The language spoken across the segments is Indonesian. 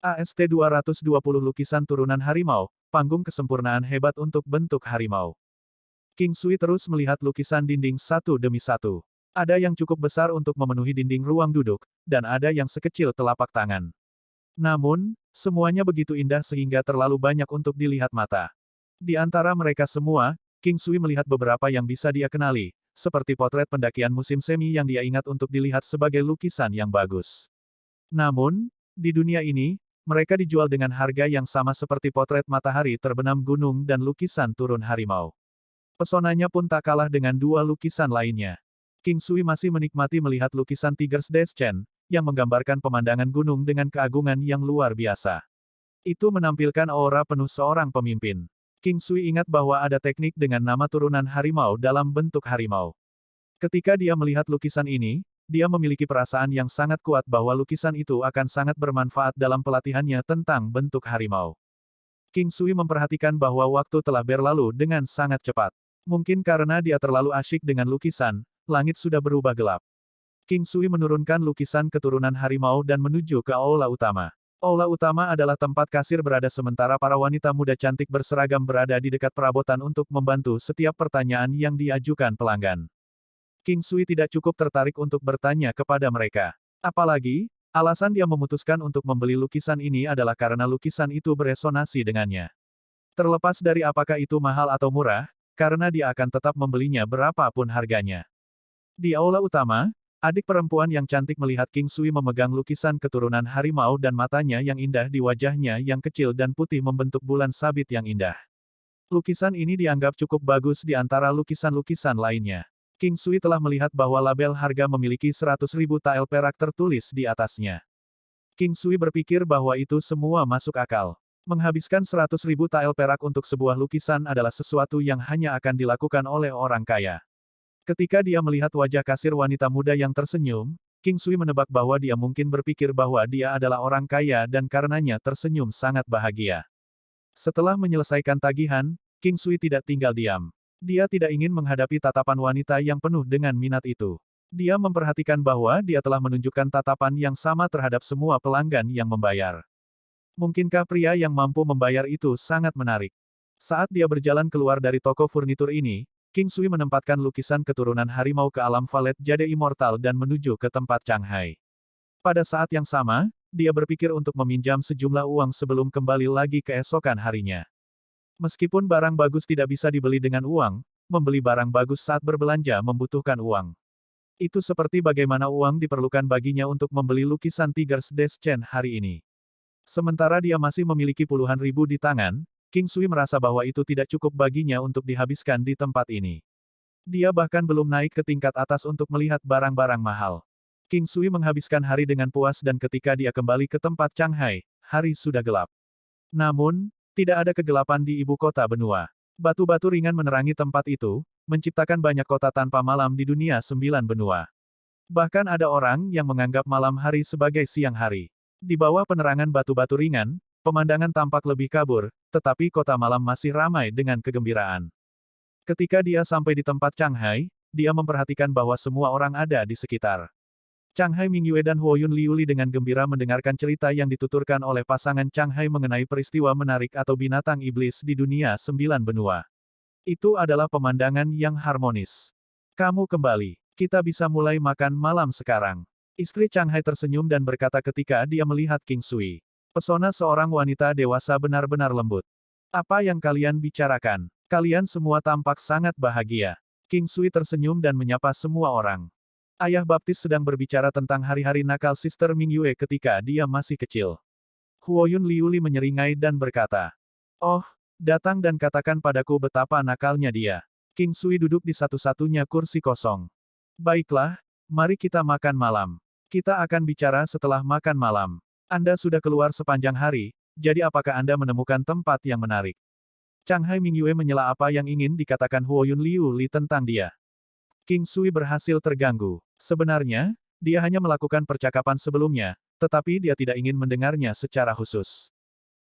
AST-220 lukisan turunan harimau, panggung kesempurnaan hebat untuk bentuk harimau. King Sui terus melihat lukisan dinding satu demi satu. Ada yang cukup besar untuk memenuhi dinding ruang duduk, dan ada yang sekecil telapak tangan. Namun, semuanya begitu indah sehingga terlalu banyak untuk dilihat mata. Di antara mereka semua, King Sui melihat beberapa yang bisa dia kenali, seperti potret pendakian musim semi yang dia ingat untuk dilihat sebagai lukisan yang bagus. Namun, di dunia ini, mereka dijual dengan harga yang sama seperti potret matahari terbenam gunung dan lukisan turun harimau. Pesonanya pun tak kalah dengan dua lukisan lainnya. King Sui masih menikmati melihat lukisan Tiger's Descent, yang menggambarkan pemandangan gunung dengan keagungan yang luar biasa. Itu menampilkan aura penuh seorang pemimpin. King Sui ingat bahwa ada teknik dengan nama turunan harimau dalam bentuk harimau. Ketika dia melihat lukisan ini, dia memiliki perasaan yang sangat kuat bahwa lukisan itu akan sangat bermanfaat dalam pelatihannya tentang bentuk harimau. King Sui memperhatikan bahwa waktu telah berlalu dengan sangat cepat. Mungkin karena dia terlalu asyik dengan lukisan, langit sudah berubah gelap. King Sui menurunkan lukisan keturunan harimau dan menuju ke aula utama. Aula utama adalah tempat kasir berada sementara para wanita muda cantik berseragam berada di dekat perabotan untuk membantu setiap pertanyaan yang diajukan pelanggan. King Sui tidak cukup tertarik untuk bertanya kepada mereka. Apalagi, alasan dia memutuskan untuk membeli lukisan ini adalah karena lukisan itu beresonansi dengannya. Terlepas dari apakah itu mahal atau murah, karena dia akan tetap membelinya berapapun harganya. Di aula utama, adik perempuan yang cantik melihat King Sui memegang lukisan keturunan harimau dan matanya yang indah di wajahnya yang kecil dan putih membentuk bulan sabit yang indah. Lukisan ini dianggap cukup bagus di antara lukisan-lukisan lainnya. King Sui telah melihat bahwa label harga memiliki 100.000 tael perak tertulis di atasnya. King Sui berpikir bahwa itu semua masuk akal. Menghabiskan 100.000 tael perak untuk sebuah lukisan adalah sesuatu yang hanya akan dilakukan oleh orang kaya. Ketika dia melihat wajah kasir wanita muda yang tersenyum, King Sui menebak bahwa dia mungkin berpikir bahwa dia adalah orang kaya dan karenanya tersenyum sangat bahagia. Setelah menyelesaikan tagihan, King Sui tidak tinggal diam. Dia tidak ingin menghadapi tatapan wanita yang penuh dengan minat itu. Dia memperhatikan bahwa dia telah menunjukkan tatapan yang sama terhadap semua pelanggan yang membayar. Mungkinkah pria yang mampu membayar itu sangat menarik? Saat dia berjalan keluar dari toko furnitur ini, King Sui menempatkan lukisan keturunan harimau ke alam valet jade immortal dan menuju ke tempat Shanghai. Pada saat yang sama, dia berpikir untuk meminjam sejumlah uang sebelum kembali lagi keesokan harinya. Meskipun barang bagus tidak bisa dibeli dengan uang, membeli barang bagus saat berbelanja membutuhkan uang. Itu seperti bagaimana uang diperlukan baginya untuk membeli lukisan Tiger's Descent hari ini. Sementara dia masih memiliki puluhan ribu di tangan, King Sui merasa bahwa itu tidak cukup baginya untuk dihabiskan di tempat ini. Dia bahkan belum naik ke tingkat atas untuk melihat barang-barang mahal. King Sui menghabiskan hari dengan puas dan ketika dia kembali ke tempat Shanghai, hari sudah gelap. Namun, tidak ada kegelapan di ibu kota benua. Batu-batu ringan menerangi tempat itu, menciptakan banyak kota tanpa malam di dunia 9 benua. Bahkan ada orang yang menganggap malam hari sebagai siang hari. Di bawah penerangan batu-batu ringan, pemandangan tampak lebih kabur, tetapi kota malam masih ramai dengan kegembiraan. Ketika dia sampai di tempat Shanghai, dia memperhatikan bahwa semua orang ada di sekitar. Shanghai Mingyue dan Huoyun Liuli dengan gembira mendengarkan cerita yang dituturkan oleh pasangan Shanghai mengenai peristiwa menarik atau binatang iblis di dunia 9 benua. Itu adalah pemandangan yang harmonis. Kamu kembali. Kita bisa mulai makan malam sekarang. Istri Shanghai tersenyum dan berkata ketika dia melihat King Sui. Pesona seorang wanita dewasa benar-benar lembut. Apa yang kalian bicarakan? Kalian semua tampak sangat bahagia. King Sui tersenyum dan menyapa semua orang. Ayah baptis sedang berbicara tentang hari-hari nakal Sister Mingyue ketika dia masih kecil. Huoyun Liuli menyeringai dan berkata, "Oh, datang dan katakan padaku betapa nakalnya dia." King Sui duduk di satu-satunya kursi kosong. "Baiklah, mari kita makan malam. Kita akan bicara setelah makan malam. Anda sudah keluar sepanjang hari, jadi apakah Anda menemukan tempat yang menarik?" Shanghai Mingyue menyela apa yang ingin dikatakan Huoyun Liuli tentang dia. King Sui berhasil terganggu. Sebenarnya, dia hanya melakukan percakapan sebelumnya, tetapi dia tidak ingin mendengarnya secara khusus.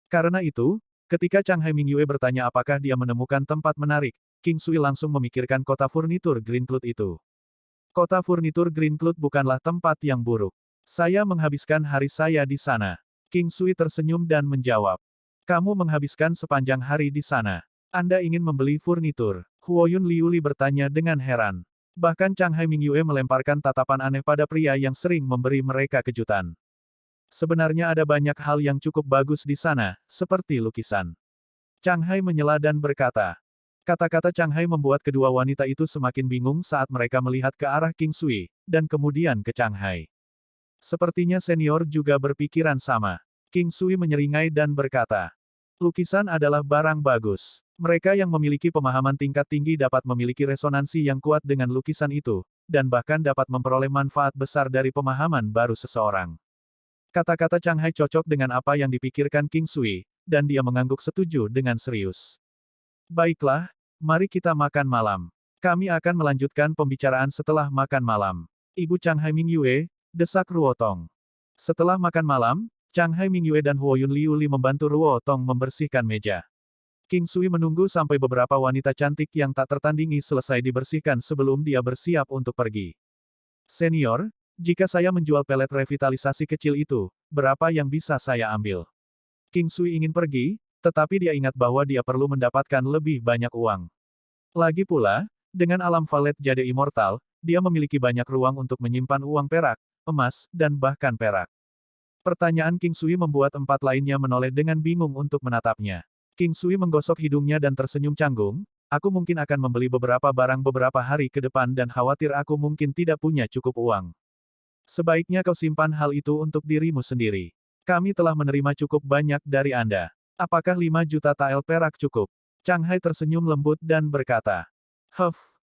Karena itu, ketika Shanghai Mingyue bertanya apakah dia menemukan tempat menarik, King Sui langsung memikirkan kota furnitur Greencloud itu. Kota furnitur Greencloud bukanlah tempat yang buruk. Saya menghabiskan hari saya di sana. King Sui tersenyum dan menjawab. Kamu menghabiskan sepanjang hari di sana. Anda ingin membeli furnitur? Huoyun Liuli bertanya dengan heran. Bahkan Chang Hai Mingyue melemparkan tatapan aneh pada pria yang sering memberi mereka kejutan. Sebenarnya ada banyak hal yang cukup bagus di sana, seperti lukisan. Chang Hai menyela dan berkata. Kata-kata Chang Hai membuat kedua wanita itu semakin bingung saat mereka melihat ke arah King Sui, dan kemudian ke Chang Hai. Sepertinya senior juga berpikiran sama. King Sui menyeringai dan berkata, lukisan adalah barang bagus. Mereka yang memiliki pemahaman tingkat tinggi dapat memiliki resonansi yang kuat dengan lukisan itu, dan bahkan dapat memperoleh manfaat besar dari pemahaman baru seseorang. Kata-kata Chang Hai cocok dengan apa yang dipikirkan King Sui, dan dia mengangguk setuju dengan serius. Baiklah, mari kita makan malam. Kami akan melanjutkan pembicaraan setelah makan malam. Ibu Chang Hai Mingyue, desak Ruotong. Setelah makan malam, Chang Hai Mingyue dan Huoyun Liuli membantu Ruotong membersihkan meja. King Sui menunggu sampai beberapa wanita cantik yang tak tertandingi selesai dibersihkan sebelum dia bersiap untuk pergi. Senior, jika saya menjual pelet revitalisasi kecil itu, berapa yang bisa saya ambil? King Sui ingin pergi, tetapi dia ingat bahwa dia perlu mendapatkan lebih banyak uang. Lagi pula, dengan alam valet jade immortal, dia memiliki banyak ruang untuk menyimpan uang perak, emas, dan bahkan perak. Pertanyaan King Sui membuat empat lainnya menoleh dengan bingung untuk menatapnya. King Sui menggosok hidungnya dan tersenyum canggung, aku mungkin akan membeli beberapa barang beberapa hari ke depan dan khawatir aku mungkin tidak punya cukup uang. Sebaiknya kau simpan hal itu untuk dirimu sendiri. Kami telah menerima cukup banyak dari Anda. Apakah 5 juta tael perak cukup? Chang Hai tersenyum lembut dan berkata,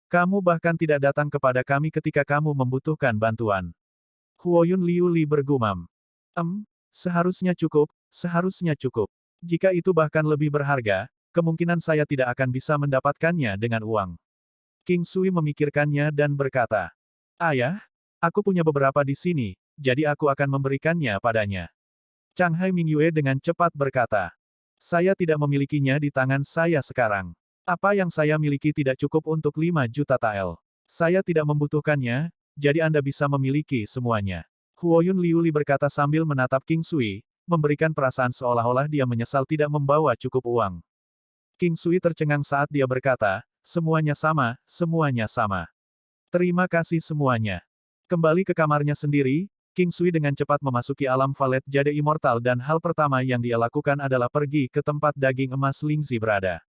kamu bahkan tidak datang kepada kami ketika kamu membutuhkan bantuan. Huoyun Liuli bergumam. Seharusnya cukup, seharusnya cukup. Jika itu bahkan lebih berharga, kemungkinan saya tidak akan bisa mendapatkannya dengan uang. King Sui memikirkannya dan berkata, Ayah, aku punya beberapa di sini, jadi aku akan memberikannya padanya. Chang Hai Mingyue dengan cepat berkata, saya tidak memilikinya di tangan saya sekarang. Apa yang saya miliki tidak cukup untuk 5 juta tael. Saya tidak membutuhkannya, jadi Anda bisa memiliki semuanya. Huoyun Liuli berkata sambil menatap King Sui, memberikan perasaan seolah-olah dia menyesal tidak membawa cukup uang. King Sui tercengang saat dia berkata, semuanya sama, semuanya sama. Terima kasih semuanya. Kembali ke kamarnya sendiri, King Sui dengan cepat memasuki alam valet jade immortal dan hal pertama yang dia lakukan adalah pergi ke tempat daging emas Lingzi berada.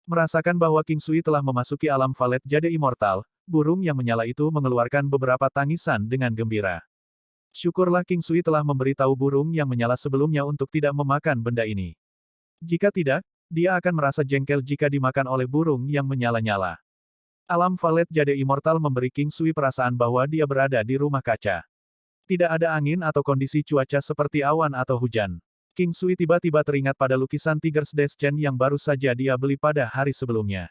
Merasakan bahwa King Sui telah memasuki alam valet jade immortal, burung yang menyala itu mengeluarkan beberapa tangisan dengan gembira. Syukurlah King Sui telah memberitahu burung yang menyala sebelumnya untuk tidak memakan benda ini. Jika tidak, dia akan merasa jengkel jika dimakan oleh burung yang menyala-nyala. Alam valet jade immortal memberi King Sui perasaan bahwa dia berada di rumah kaca. Tidak ada angin atau kondisi cuaca seperti awan atau hujan. King Sui tiba-tiba teringat pada lukisan Tiger's Deschen yang baru saja dia beli pada hari sebelumnya.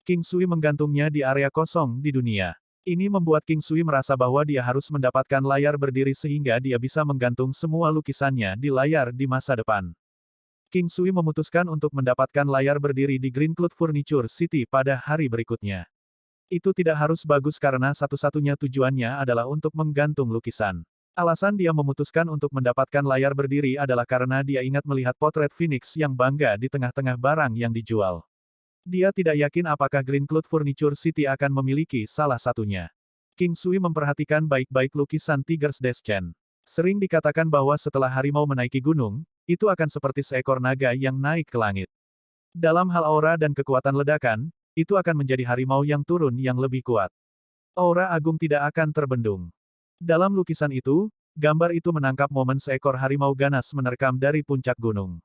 King Sui menggantungnya di area kosong di dunia. Ini membuat King Sui merasa bahwa dia harus mendapatkan layar berdiri sehingga dia bisa menggantung semua lukisannya di layar di masa depan. King Sui memutuskan untuk mendapatkan layar berdiri di Green Cloud Furniture City pada hari berikutnya. Itu tidak harus bagus karena satu-satunya tujuannya adalah untuk menggantung lukisan. Alasan dia memutuskan untuk mendapatkan layar berdiri adalah karena dia ingat melihat potret Phoenix yang bangga di tengah-tengah barang yang dijual. Dia tidak yakin apakah Green Cloud Furniture City akan memiliki salah satunya. King Sui memperhatikan baik-baik lukisan Tiger's Deschen. Sering dikatakan bahwa setelah harimau menaiki gunung, itu akan seperti seekor naga yang naik ke langit. Dalam hal aura dan kekuatan ledakan, itu akan menjadi harimau yang turun yang lebih kuat. Aura agung tidak akan terbendung. Dalam lukisan itu, gambar itu menangkap momen seekor harimau ganas menerkam dari puncak gunung.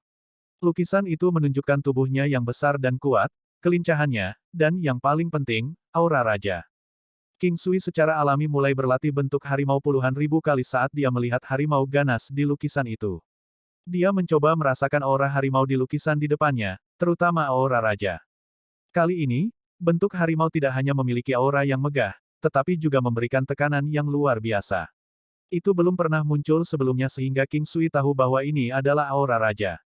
Lukisan itu menunjukkan tubuhnya yang besar dan kuat, kelincahannya, dan yang paling penting, aura raja. King Sui secara alami mulai berlatih bentuk harimau puluhan ribu kali saat dia melihat harimau ganas di lukisan itu. Dia mencoba merasakan aura harimau di lukisan di depannya, terutama aura raja. Kali ini, bentuk harimau tidak hanya memiliki aura yang megah, tetapi juga memberikan tekanan yang luar biasa. Itu belum pernah muncul sebelumnya sehingga King Sui tahu bahwa ini adalah aura raja.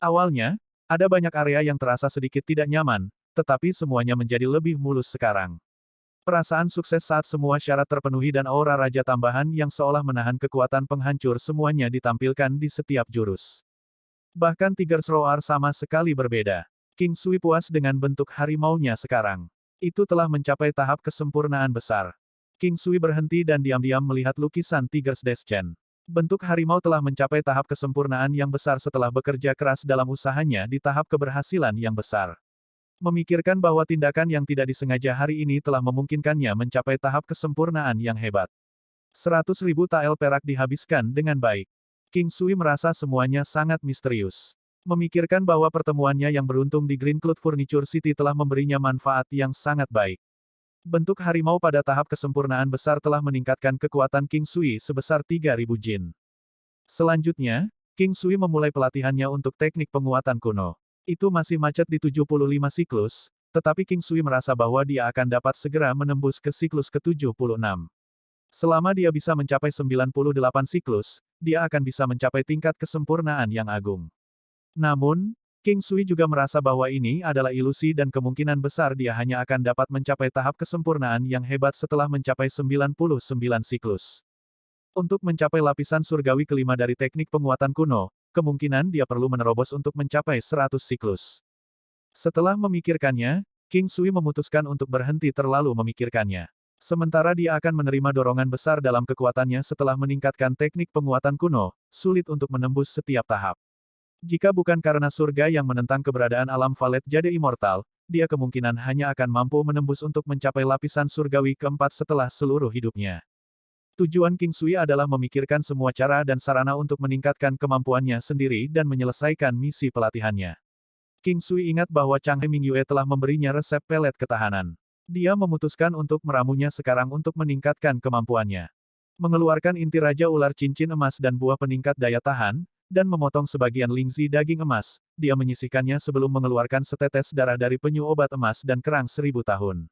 Awalnya, ada banyak area yang terasa sedikit tidak nyaman, tetapi semuanya menjadi lebih mulus sekarang. Perasaan sukses saat semua syarat terpenuhi dan aura raja tambahan yang seolah menahan kekuatan penghancur semuanya ditampilkan di setiap jurus. Bahkan Tiger's Roar sama sekali berbeda. King Sui puas dengan bentuk harimaunya sekarang. Itu telah mencapai tahap kesempurnaan besar. King Sui berhenti dan diam-diam melihat lukisan Tiger's Descent. Bentuk harimau telah mencapai tahap kesempurnaan yang besar setelah bekerja keras dalam usahanya di tahap keberhasilan yang besar. Memikirkan bahwa tindakan yang tidak disengaja hari ini telah memungkinkannya mencapai tahap kesempurnaan yang hebat. 100.000 tael perak dihabiskan dengan baik. King Sui merasa semuanya sangat misterius. Memikirkan bahwa pertemuannya yang beruntung di Green Cloud Furniture City telah memberinya manfaat yang sangat baik. Bentuk harimau pada tahap kesempurnaan besar telah meningkatkan kekuatan King Sui sebesar 3.000 jin. Selanjutnya, King Sui memulai pelatihannya untuk teknik penguatan kuno. Itu masih macet di 75 siklus, tetapi King Sui merasa bahwa dia akan dapat segera menembus ke siklus ke-76. Selama dia bisa mencapai 98 siklus, dia akan bisa mencapai tingkat kesempurnaan yang agung. Namun, King Sui juga merasa bahwa ini adalah ilusi dan kemungkinan besar dia hanya akan dapat mencapai tahap kesempurnaan yang hebat setelah mencapai 99 siklus. Untuk mencapai lapisan surgawi kelima dari teknik penguatan kuno, kemungkinan dia perlu menerobos untuk mencapai 100 siklus. Setelah memikirkannya, King Sui memutuskan untuk berhenti terlalu memikirkannya. Sementara dia akan menerima dorongan besar dalam kekuatannya setelah meningkatkan teknik penguatan kuno, sulit untuk menembus setiap tahap. Jika bukan karena surga yang menentang keberadaan alam Valet Jade Immortal, dia kemungkinan hanya akan mampu menembus untuk mencapai lapisan surgawi keempat setelah seluruh hidupnya. Tujuan King Sui adalah memikirkan semua cara dan sarana untuk meningkatkan kemampuannya sendiri dan menyelesaikan misi pelatihannya. King Sui ingat bahwa Chang He Mingyue telah memberinya resep pelet ketahanan. Dia memutuskan untuk meramunya sekarang untuk meningkatkan kemampuannya. Mengeluarkan inti Raja Ular Cincin Emas dan buah peningkat daya tahan, dan memotong sebagian lingzi daging emas, dia menyisihkannya sebelum mengeluarkan setetes darah dari penyu obat emas dan kerang 1000 tahun.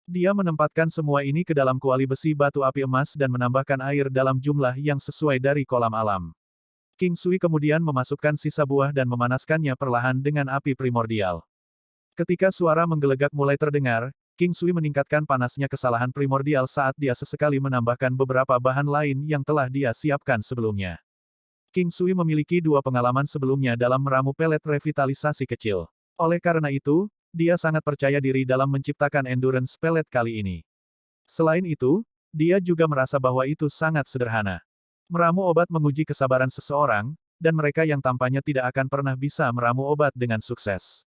Dia menempatkan semua ini ke dalam kuali besi batu api emas dan menambahkan air dalam jumlah yang sesuai dari kolam alam. King Sui kemudian memasukkan sisa buah dan memanaskannya perlahan dengan api primordial. Ketika suara menggelegak mulai terdengar, King Sui meningkatkan panasnya kesalahan primordial saat dia sesekali menambahkan beberapa bahan lain yang telah dia siapkan sebelumnya. King Sui memiliki 2 pengalaman sebelumnya dalam meramu pelet revitalisasi kecil. Oleh karena itu, dia sangat percaya diri dalam menciptakan endurance pelet kali ini. Selain itu, dia juga merasa bahwa itu sangat sederhana. Meramu obat menguji kesabaran seseorang, dan mereka yang tampaknya tidak akan pernah bisa meramu obat dengan sukses.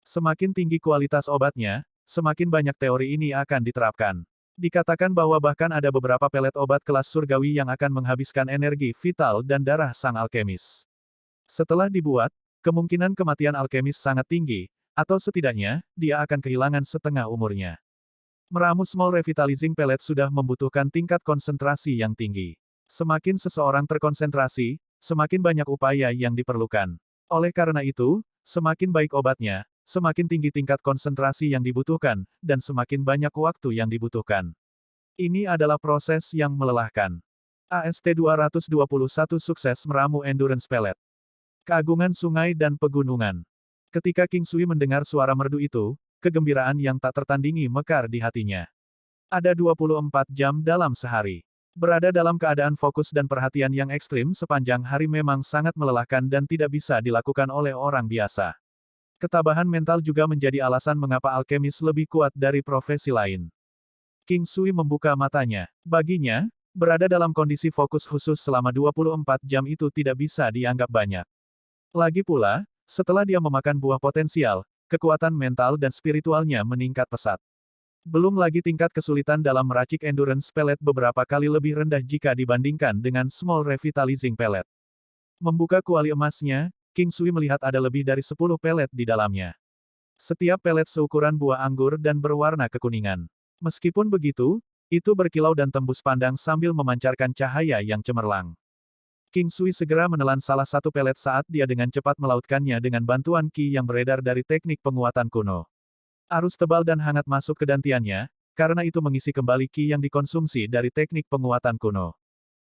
Semakin tinggi kualitas obatnya, semakin banyak teori ini akan diterapkan. Dikatakan bahwa bahkan ada beberapa pelet obat kelas surgawi yang akan menghabiskan energi vital dan darah sang alkemis. Setelah dibuat, kemungkinan kematian alkemis sangat tinggi, atau setidaknya, dia akan kehilangan setengah umurnya. Meramu small revitalizing pellet sudah membutuhkan tingkat konsentrasi yang tinggi. Semakin seseorang terkonsentrasi, semakin banyak upaya yang diperlukan. Oleh karena itu, semakin baik obatnya, semakin tinggi tingkat konsentrasi yang dibutuhkan, dan semakin banyak waktu yang dibutuhkan. Ini adalah proses yang melelahkan. AST-221 sukses meramu endurance pellet. Keagungan sungai dan pegunungan. Ketika King Sui mendengar suara merdu itu, kegembiraan yang tak tertandingi mekar di hatinya. Ada 24 jam dalam sehari. Berada dalam keadaan fokus dan perhatian yang ekstrim sepanjang hari memang sangat melelahkan dan tidak bisa dilakukan oleh orang biasa. Ketabahan mental juga menjadi alasan mengapa alkemis lebih kuat dari profesi lain. King Sui membuka matanya. Baginya, berada dalam kondisi fokus khusus selama 24 jam itu tidak bisa dianggap banyak. Lagi pula, setelah dia memakan buah potensial, kekuatan mental dan spiritualnya meningkat pesat. Belum lagi tingkat kesulitan dalam meracik endurance pellet beberapa kali lebih rendah jika dibandingkan dengan small revitalizing pellet. Membuka kuali emasnya, King Sui melihat ada lebih dari 10 pellet di dalamnya. Setiap pellet seukuran buah anggur dan berwarna kekuningan. Meskipun begitu, itu berkilau dan tembus pandang sambil memancarkan cahaya yang cemerlang. King Sui segera menelan salah satu pelet saat dia dengan cepat melautkannya dengan bantuan ki yang beredar dari teknik penguatan kuno. Arus tebal dan hangat masuk ke dantiannya, karena itu mengisi kembali ki yang dikonsumsi dari teknik penguatan kuno.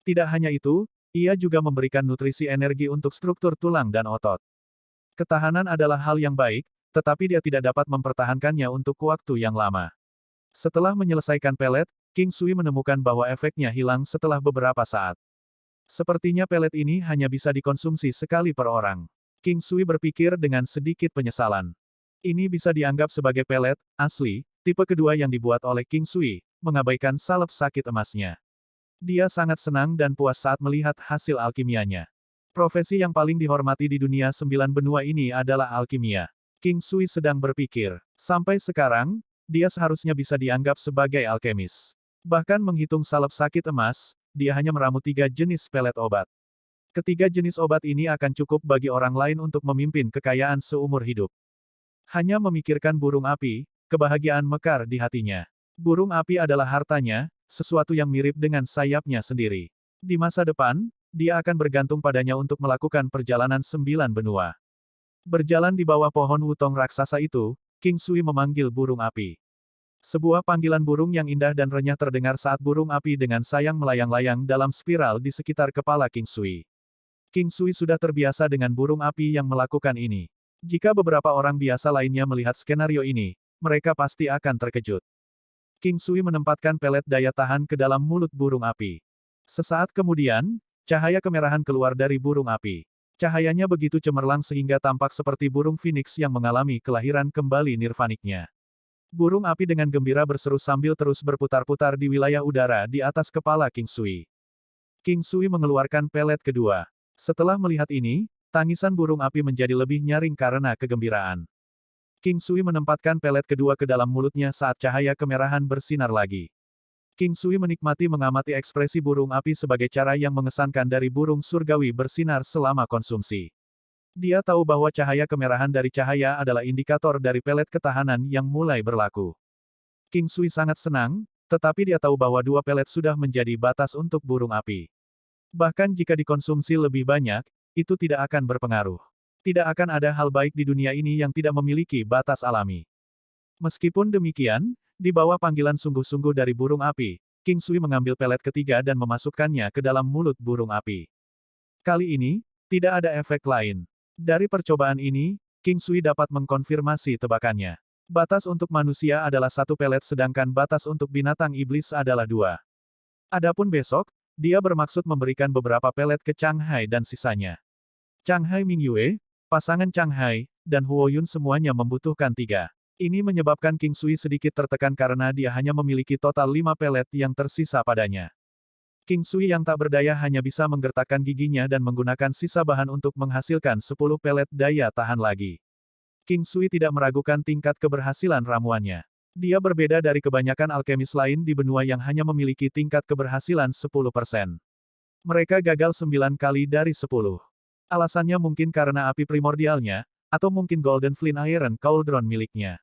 Tidak hanya itu, ia juga memberikan nutrisi energi untuk struktur tulang dan otot. Ketahanan adalah hal yang baik, tetapi dia tidak dapat mempertahankannya untuk waktu yang lama. Setelah menyelesaikan pelet, King Sui menemukan bahwa efeknya hilang setelah beberapa saat. Sepertinya pelet ini hanya bisa dikonsumsi sekali per orang. King Sui berpikir dengan sedikit penyesalan. Ini bisa dianggap sebagai pelet asli, tipe kedua yang dibuat oleh King Sui, mengabaikan salep sakit emasnya. Dia sangat senang dan puas saat melihat hasil alkimianya. Profesi yang paling dihormati di dunia 9 benua ini adalah alkimia. King Sui sedang berpikir. Sampai sekarang, dia seharusnya bisa dianggap sebagai alkemis. Bahkan menghitung salep sakit emas, dia hanya meramu 3 jenis pelet obat. Ketiga jenis obat ini akan cukup bagi orang lain untuk memimpin kekayaan seumur hidup. Hanya memikirkan burung api, kebahagiaan mekar di hatinya. Burung api adalah hartanya, sesuatu yang mirip dengan sayapnya sendiri. Di masa depan, dia akan bergantung padanya untuk melakukan perjalanan 9 benua. Berjalan di bawah pohon wutong raksasa itu, King Sui memanggil burung api. Sebuah panggilan burung yang indah dan renyah terdengar saat burung api dengan sayang melayang-layang dalam spiral di sekitar kepala King Sui. King Sui sudah terbiasa dengan burung api yang melakukan ini. Jika beberapa orang biasa lainnya melihat skenario ini, mereka pasti akan terkejut. King Sui menempatkan pelet daya tahan ke dalam mulut burung api. Sesaat kemudian, cahaya kemerahan keluar dari burung api. Cahayanya begitu cemerlang sehingga tampak seperti burung phoenix yang mengalami kelahiran kembali nirvaniknya. Burung api dengan gembira berseru sambil terus berputar-putar di wilayah udara di atas kepala King Sui. King Sui mengeluarkan pelet kedua. Setelah melihat ini, tangisan burung api menjadi lebih nyaring karena kegembiraan. King Sui menempatkan pelet kedua ke dalam mulutnya saat cahaya kemerahan bersinar lagi. King Sui menikmati mengamati ekspresi burung api sebagai cara yang mengesankan dari burung surgawi bersinar selama konsumsi. Dia tahu bahwa cahaya kemerahan dari cahaya adalah indikator dari pelet ketahanan yang mulai berlaku. King Sui sangat senang, tetapi dia tahu bahwa 2 pelet sudah menjadi batas untuk burung api. Bahkan jika dikonsumsi lebih banyak, itu tidak akan berpengaruh. Tidak akan ada hal baik di dunia ini yang tidak memiliki batas alami. Meskipun demikian, di bawah panggilan sungguh-sungguh dari burung api, King Sui mengambil pelet ketiga dan memasukkannya ke dalam mulut burung api. Kali ini, tidak ada efek lain. Dari percobaan ini, King Sui dapat mengkonfirmasi tebakannya. Batas untuk manusia adalah 1 pelet sedangkan batas untuk binatang iblis adalah 2. Adapun besok, dia bermaksud memberikan beberapa pelet ke Chang Hai dan sisanya. Chang Hai Mingyue, pasangan Chang Hai, dan Huo Yun semuanya membutuhkan 3. Ini menyebabkan King Sui sedikit tertekan karena dia hanya memiliki total 5 pelet yang tersisa padanya. King Sui yang tak berdaya hanya bisa menggertakkan giginya dan menggunakan sisa bahan untuk menghasilkan 10 pelet daya tahan lagi. King Sui tidak meragukan tingkat keberhasilan ramuannya. Dia berbeda dari kebanyakan alkemis lain di benua yang hanya memiliki tingkat keberhasilan 10%. Mereka gagal 9 kali dari 10. Alasannya mungkin karena api primordialnya, atau mungkin Golden Flint Iron Cauldron miliknya.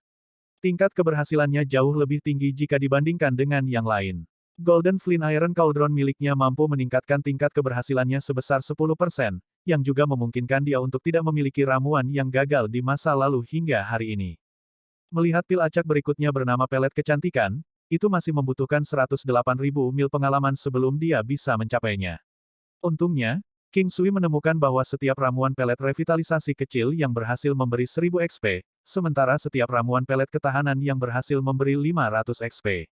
Tingkat keberhasilannya jauh lebih tinggi jika dibandingkan dengan yang lain. Golden Flint Iron Cauldron miliknya mampu meningkatkan tingkat keberhasilannya sebesar 10%, yang juga memungkinkan dia untuk tidak memiliki ramuan yang gagal di masa lalu hingga hari ini. Melihat pil acak berikutnya bernama pelet kecantikan, itu masih membutuhkan 108.000 mil pengalaman sebelum dia bisa mencapainya. Untungnya, King Sui menemukan bahwa setiap ramuan pelet revitalisasi kecil yang berhasil memberi 1000 XP, sementara setiap ramuan pelet ketahanan yang berhasil memberi 500 XP.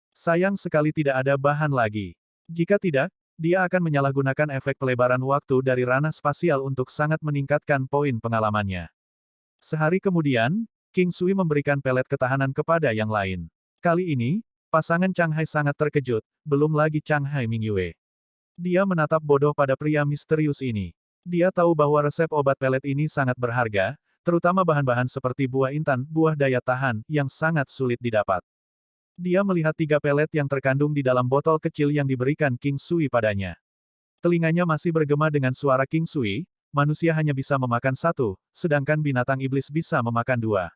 Sayang sekali tidak ada bahan lagi. Jika tidak, dia akan menyalahgunakan efek pelebaran waktu dari ranah spasial untuk sangat meningkatkan poin pengalamannya. Sehari kemudian, King Sui memberikan pelet ketahanan kepada yang lain. Kali ini, pasangan Chang Hai sangat terkejut, belum lagi Chang Hai Mingyue. Dia menatap bodoh pada pria misterius ini. Dia tahu bahwa resep obat pelet ini sangat berharga, terutama bahan-bahan seperti buah intan, buah daya tahan, yang sangat sulit didapat. Dia melihat 3 pelet yang terkandung di dalam botol kecil yang diberikan King Sui padanya. Telinganya masih bergema dengan suara King Sui, manusia hanya bisa memakan 1, sedangkan binatang iblis bisa memakan 2.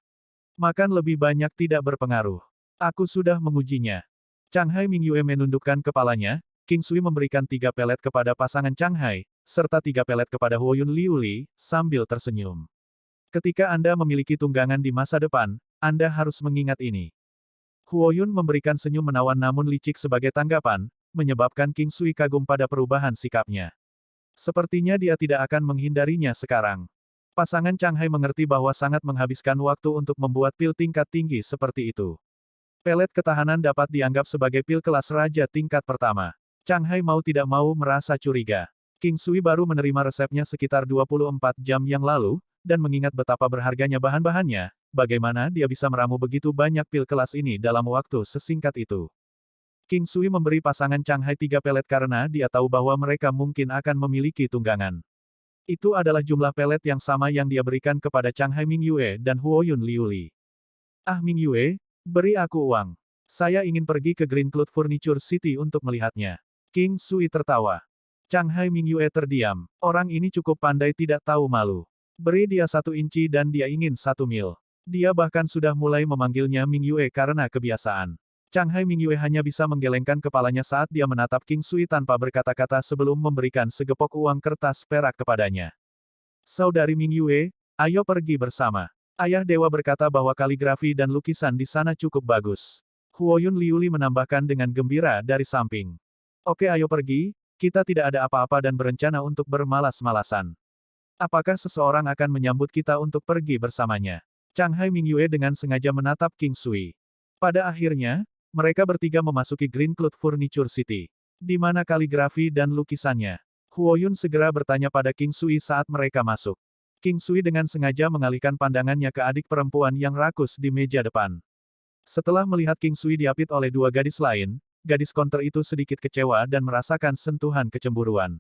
Makan lebih banyak tidak berpengaruh. Aku sudah mengujinya. Chang Hai Mingyue menundukkan kepalanya. King Sui memberikan 3 pelet kepada pasangan Chang Hai, serta 3 pelet kepada Huo Yun Liu Li, sambil tersenyum. Ketika Anda memiliki tunggangan di masa depan, Anda harus mengingat ini. Huo Yun memberikan senyum menawan namun licik sebagai tanggapan, menyebabkan King Sui kagum pada perubahan sikapnya. Sepertinya dia tidak akan menghindarinya sekarang. Pasangan Chang Hai mengerti bahwa sangat menghabiskan waktu untuk membuat pil tingkat tinggi seperti itu. Pelet ketahanan dapat dianggap sebagai pil kelas raja tingkat pertama. Chang Hai mau tidak mau merasa curiga. King Sui baru menerima resepnya sekitar 24 jam yang lalu, dan mengingat betapa berharganya bahan-bahannya, bagaimana dia bisa meramu begitu banyak pil kelas ini dalam waktu sesingkat itu. King Sui memberi pasangan Chang Hai 3 pelet karena dia tahu bahwa mereka mungkin akan memiliki tunggangan. Itu adalah jumlah pelet yang sama yang dia berikan kepada Chang Hai Mingyue dan Huoyun Liuli. Ah Mingyue, beri aku uang. Saya ingin pergi ke Green Cloud Furniture City untuk melihatnya. King Sui tertawa. Chang Hai Mingyue terdiam. Orang ini cukup pandai tidak tahu malu. Beri dia 1 inci dan dia ingin 1 mil. Dia bahkan sudah mulai memanggilnya Mingyue karena kebiasaan. Chang Hai Mingyue hanya bisa menggelengkan kepalanya saat dia menatap King Sui tanpa berkata-kata sebelum memberikan segepok uang kertas perak kepadanya. Saudari Mingyue, ayo pergi bersama. Ayah dewa berkata bahwa kaligrafi dan lukisan di sana cukup bagus. Huoyun Liuli menambahkan dengan gembira dari samping. Oke ayo pergi, kita tidak ada apa-apa dan berencana untuk bermalas-malasan. Apakah seseorang akan menyambut kita untuk pergi bersamanya? Chang Hai Mingyue dengan sengaja menatap King Sui. Pada akhirnya, mereka bertiga memasuki Green Cloud Furniture City. Di mana kaligrafi dan lukisannya? Huoyun segera bertanya pada King Sui saat mereka masuk. King Sui dengan sengaja mengalihkan pandangannya ke adik perempuan yang rakus di meja depan. Setelah melihat King Sui diapit oleh 2 gadis lain, gadis konter itu sedikit kecewa dan merasakan sentuhan kecemburuan.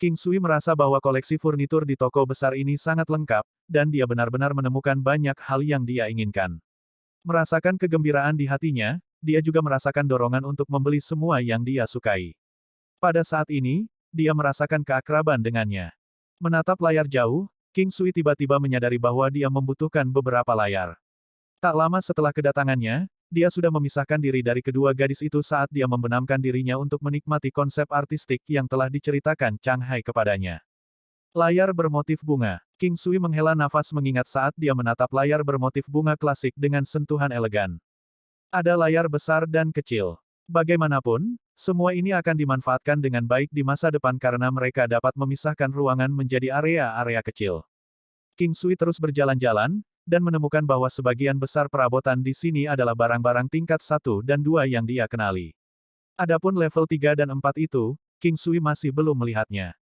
King Sui merasa bahwa koleksi furnitur di toko besar ini sangat lengkap, dan dia benar-benar menemukan banyak hal yang dia inginkan. Merasakan kegembiraan di hatinya, dia juga merasakan dorongan untuk membeli semua yang dia sukai. Pada saat ini, dia merasakan keakraban dengannya. Menatap layar jauh, King Sui tiba-tiba menyadari bahwa dia membutuhkan beberapa layar. Tak lama setelah kedatangannya, dia sudah memisahkan diri dari kedua gadis itu saat dia membenamkan dirinya untuk menikmati konsep artistik yang telah diceritakan Chang Hai kepadanya. Layar bermotif bunga. King Sui menghela nafas mengingat saat dia menatap layar bermotif bunga klasik dengan sentuhan elegan. Ada layar besar dan kecil. Bagaimanapun, semua ini akan dimanfaatkan dengan baik di masa depan karena mereka dapat memisahkan ruangan menjadi area-area kecil. King Sui terus berjalan-jalan, dan menemukan bahwa sebagian besar perabotan di sini adalah barang-barang tingkat 1 dan 2 yang dia kenali. Adapun level 3 dan 4 itu, King Sui masih belum melihatnya.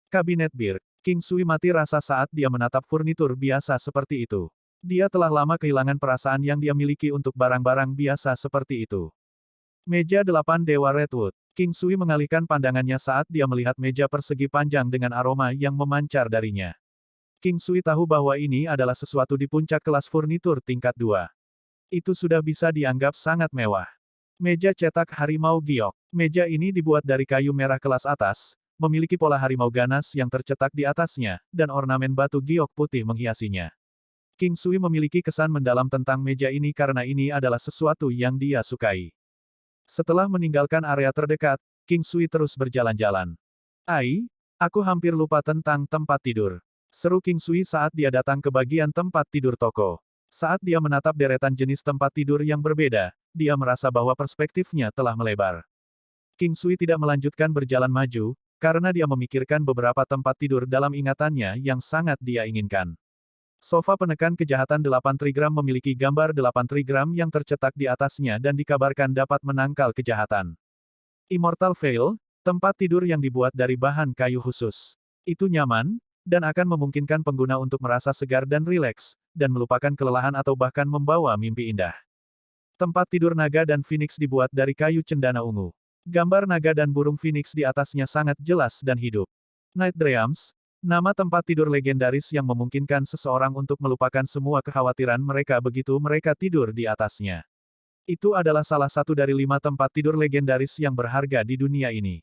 Kabinet bir. King Sui mati rasa saat dia menatap furnitur biasa seperti itu. Dia telah lama kehilangan perasaan yang dia miliki untuk barang-barang biasa seperti itu. Meja 8 Dewa Redwood. King Sui mengalihkan pandangannya saat dia melihat meja persegi panjang dengan aroma yang memancar darinya. King Sui tahu bahwa ini adalah sesuatu di puncak kelas furnitur tingkat 2. Itu sudah bisa dianggap sangat mewah. Meja cetak harimau giok. Meja ini dibuat dari kayu merah kelas atas, memiliki pola harimau ganas yang tercetak di atasnya, dan ornamen batu giok putih menghiasinya. King Sui memiliki kesan mendalam tentang meja ini karena ini adalah sesuatu yang dia sukai. Setelah meninggalkan area terdekat, King Sui terus berjalan-jalan. Ai, aku hampir lupa tentang tempat tidur. Seru King Sui saat dia datang ke bagian tempat tidur toko. Saat dia menatap deretan jenis tempat tidur yang berbeda, dia merasa bahwa perspektifnya telah melebar. King Sui tidak melanjutkan berjalan maju, karena dia memikirkan beberapa tempat tidur dalam ingatannya yang sangat dia inginkan. Sofa penekan kejahatan 8 trigram memiliki gambar 8 trigram yang tercetak di atasnya dan dikabarkan dapat menangkal kejahatan. Immortal Veil, tempat tidur yang dibuat dari bahan kayu khusus. Itu nyaman, dan akan memungkinkan pengguna untuk merasa segar dan rileks, dan melupakan kelelahan atau bahkan membawa mimpi indah. Tempat tidur naga dan phoenix dibuat dari kayu cendana ungu. Gambar naga dan burung phoenix di atasnya sangat jelas dan hidup. Night Dreams, nama tempat tidur legendaris yang memungkinkan seseorang untuk melupakan semua kekhawatiran mereka begitu mereka tidur di atasnya. Itu adalah salah satu dari 5 tempat tidur legendaris yang berharga di dunia ini.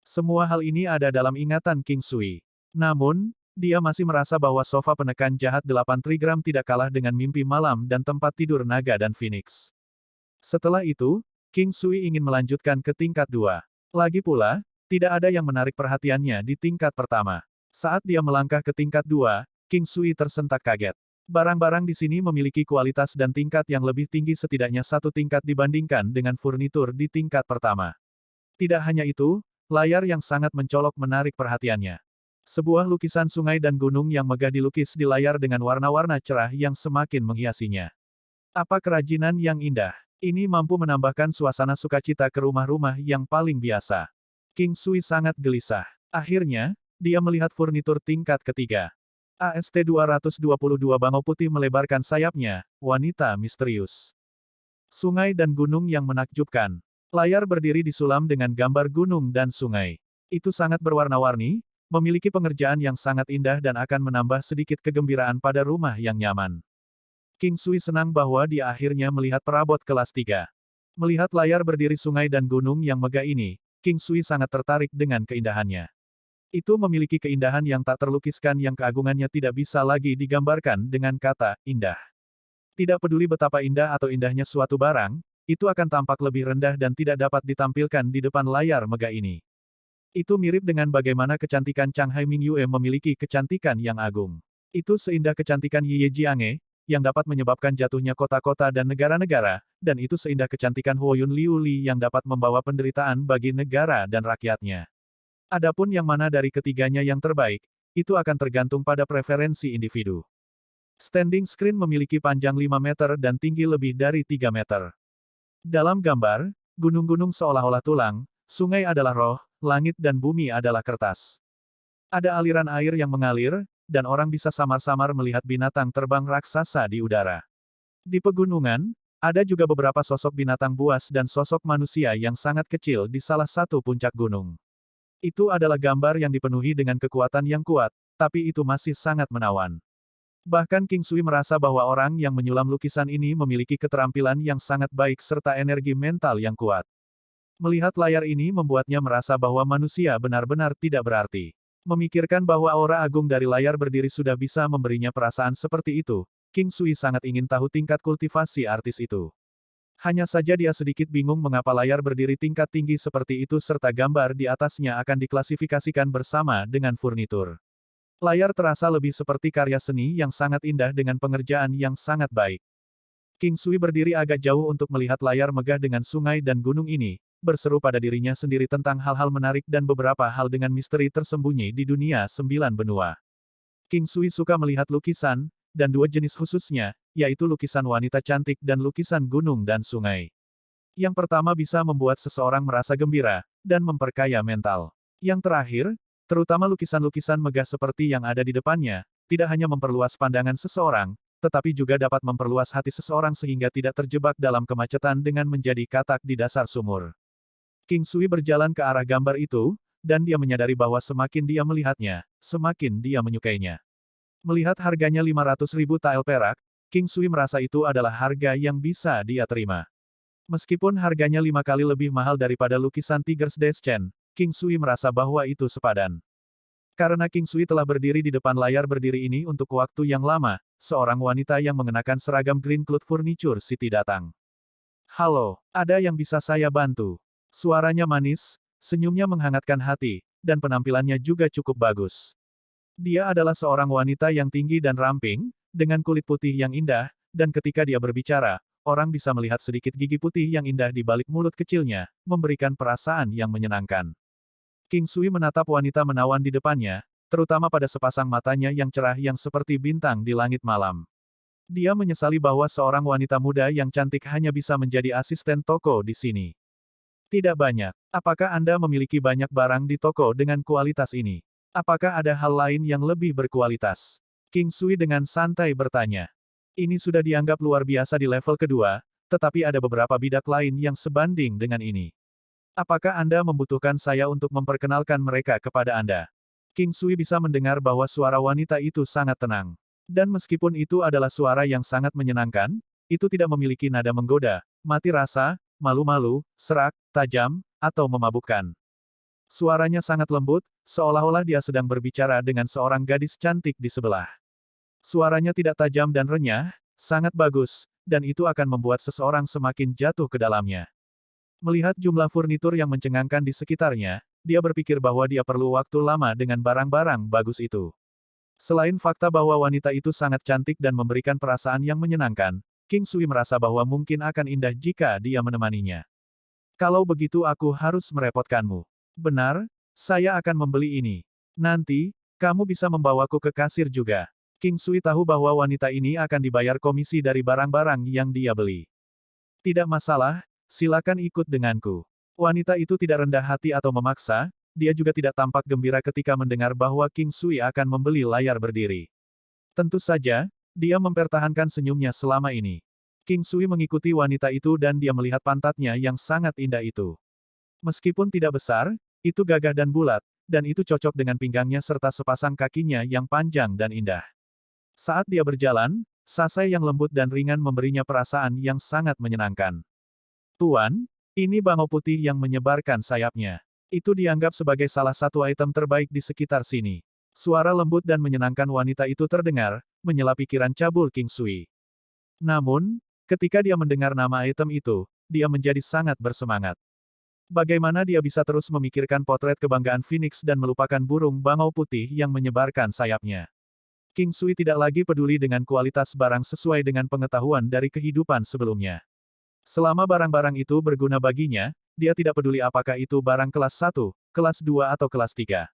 Semua hal ini ada dalam ingatan King Sui. Namun, dia masih merasa bahwa sofa penekan jahat 8 trigram tidak kalah dengan mimpi malam dan tempat tidur naga dan phoenix. Setelah itu, King Sui ingin melanjutkan ke tingkat 2. Lagi pula, tidak ada yang menarik perhatiannya di tingkat pertama. Saat dia melangkah ke tingkat 2, King Sui tersentak kaget. Barang-barang di sini memiliki kualitas dan tingkat yang lebih tinggi setidaknya 1 tingkat dibandingkan dengan furnitur di tingkat pertama. Tidak hanya itu, layar yang sangat mencolok menarik perhatiannya. Sebuah lukisan sungai dan gunung yang megah dilukis di layar dengan warna-warna cerah yang semakin menghiasinya. Apa kerajinan yang indah! Ini mampu menambahkan suasana sukacita ke rumah-rumah yang paling biasa. King Sui sangat gelisah. Akhirnya, dia melihat furnitur tingkat ketiga. AST-222 Bangau Putih melebarkan sayapnya, wanita misterius. Sungai dan gunung yang menakjubkan. Layar berdiri disulam dengan gambar gunung dan sungai. Itu sangat berwarna-warni, memiliki pengerjaan yang sangat indah dan akan menambah sedikit kegembiraan pada rumah yang nyaman. King Sui senang bahwa dia akhirnya melihat perabot kelas 3. Melihat layar berdiri sungai dan gunung yang megah ini, King Sui sangat tertarik dengan keindahannya. Itu memiliki keindahan yang tak terlukiskan yang keagungannya tidak bisa lagi digambarkan dengan kata indah. Tidak peduli betapa indah atau indahnya suatu barang, itu akan tampak lebih rendah dan tidak dapat ditampilkan di depan layar megah ini. Itu mirip dengan bagaimana kecantikan Changhai Mingyue memiliki kecantikan yang agung. Itu seindah kecantikan Ye Jiange, yang dapat menyebabkan jatuhnya kota-kota dan negara-negara, dan itu seindah kecantikan Huoyun Liu Li yang dapat membawa penderitaan bagi negara dan rakyatnya. Adapun yang mana dari ketiganya yang terbaik, itu akan tergantung pada preferensi individu. Standing screen memiliki panjang 5 meter dan tinggi lebih dari 3 meter. Dalam gambar, gunung-gunung seolah-olah tulang, sungai adalah roh, langit dan bumi adalah kertas. Ada aliran air yang mengalir, dan orang bisa samar-samar melihat binatang terbang raksasa di udara. Di pegunungan, ada juga beberapa sosok binatang buas dan sosok manusia yang sangat kecil di salah satu puncak gunung. Itu adalah gambar yang dipenuhi dengan kekuatan yang kuat, tapi itu masih sangat menawan. Bahkan King Sui merasa bahwa orang yang menyulam lukisan ini memiliki keterampilan yang sangat baik serta energi mental yang kuat. Melihat layar ini membuatnya merasa bahwa manusia benar-benar tidak berarti. Memikirkan bahwa aura agung dari layar berdiri sudah bisa memberinya perasaan seperti itu, King Sui sangat ingin tahu tingkat kultivasi artis itu. Hanya saja dia sedikit bingung mengapa layar berdiri tingkat tinggi seperti itu serta gambar di atasnya akan diklasifikasikan bersama dengan furnitur. Layar terasa lebih seperti karya seni yang sangat indah dengan pengerjaan yang sangat baik. King Sui berdiri agak jauh untuk melihat layar megah dengan sungai dan gunung ini, berseru pada dirinya sendiri tentang hal-hal menarik dan beberapa hal dengan misteri tersembunyi di dunia 9 benua. King Sui suka melihat lukisan, dan dua jenis khususnya, yaitu lukisan wanita cantik dan lukisan gunung dan sungai. Yang pertama bisa membuat seseorang merasa gembira, dan memperkaya mental. Yang terakhir, terutama lukisan-lukisan megah seperti yang ada di depannya, tidak hanya memperluas pandangan seseorang, tetapi juga dapat memperluas hati seseorang sehingga tidak terjebak dalam kemacetan dengan menjadi katak di dasar sumur. King Sui berjalan ke arah gambar itu, dan dia menyadari bahwa semakin dia melihatnya, semakin dia menyukainya. Melihat harganya 500.000 tael perak, King Sui merasa itu adalah harga yang bisa dia terima. Meskipun harganya 5 kali lebih mahal daripada lukisan Tiger's Descent, King Sui merasa bahwa itu sepadan. Karena King Sui telah berdiri di depan layar berdiri ini untuk waktu yang lama, seorang wanita yang mengenakan seragam Green Cloud Furniture City datang. Halo, ada yang bisa saya bantu? Suaranya manis, senyumnya menghangatkan hati, dan penampilannya juga cukup bagus. Dia adalah seorang wanita yang tinggi dan ramping, dengan kulit putih yang indah, dan ketika dia berbicara, orang bisa melihat sedikit gigi putih yang indah di balik mulut kecilnya, memberikan perasaan yang menyenangkan. King Sui menatap wanita menawan di depannya, terutama pada sepasang matanya yang cerah yang seperti bintang di langit malam. Dia menyesali bahwa seorang wanita muda yang cantik hanya bisa menjadi asisten toko di sini. Tidak banyak. Apakah Anda memiliki banyak barang di toko dengan kualitas ini? Apakah ada hal lain yang lebih berkualitas? King Sui dengan santai bertanya. Ini sudah dianggap luar biasa di level kedua, tetapi ada beberapa bidak lain yang sebanding dengan ini. Apakah Anda membutuhkan saya untuk memperkenalkan mereka kepada Anda? King Sui bisa mendengar bahwa suara wanita itu sangat tenang. Dan meskipun itu adalah suara yang sangat menyenangkan, itu tidak memiliki nada menggoda, mati rasa, malu-malu, serak, tajam, atau memabukkan. Suaranya sangat lembut, seolah-olah dia sedang berbicara dengan seorang gadis cantik di sebelah. Suaranya tidak tajam dan renyah, sangat bagus, dan itu akan membuat seseorang semakin jatuh ke dalamnya. Melihat jumlah furnitur yang mencengangkan di sekitarnya, dia berpikir bahwa dia perlu waktu lama dengan barang-barang bagus itu. Selain fakta bahwa wanita itu sangat cantik dan memberikan perasaan yang menyenangkan, King Sui merasa bahwa mungkin akan indah jika dia menemaninya. Kalau begitu aku harus merepotkanmu. Benar, saya akan membeli ini. Nanti, kamu bisa membawaku ke kasir juga. King Sui tahu bahwa wanita ini akan dibayar komisi dari barang-barang yang dia beli. Tidak masalah, silakan ikut denganku. Wanita itu tidak rendah hati atau memaksa, dia juga tidak tampak gembira ketika mendengar bahwa King Sui akan membeli layar berdiri. Tentu saja, dia mempertahankan senyumnya selama ini. King Sui mengikuti wanita itu dan dia melihat pantatnya yang sangat indah itu. Meskipun tidak besar, itu gagah dan bulat, dan itu cocok dengan pinggangnya serta sepasang kakinya yang panjang dan indah. Saat dia berjalan, sasai yang lembut dan ringan memberinya perasaan yang sangat menyenangkan. Tuan, ini bangau putih yang menyebarkan sayapnya. Itu dianggap sebagai salah satu item terbaik di sekitar sini. Suara lembut dan menyenangkan wanita itu terdengar, menyela pikiran cabul King Sui. Namun, ketika dia mendengar nama item itu, dia menjadi sangat bersemangat. Bagaimana dia bisa terus memikirkan potret kebanggaan Phoenix dan melupakan burung bangau putih yang menyebarkan sayapnya? King Sui tidak lagi peduli dengan kualitas barang sesuai dengan pengetahuan dari kehidupan sebelumnya. Selama barang-barang itu berguna baginya, dia tidak peduli apakah itu barang kelas 1, kelas 2 atau kelas 3.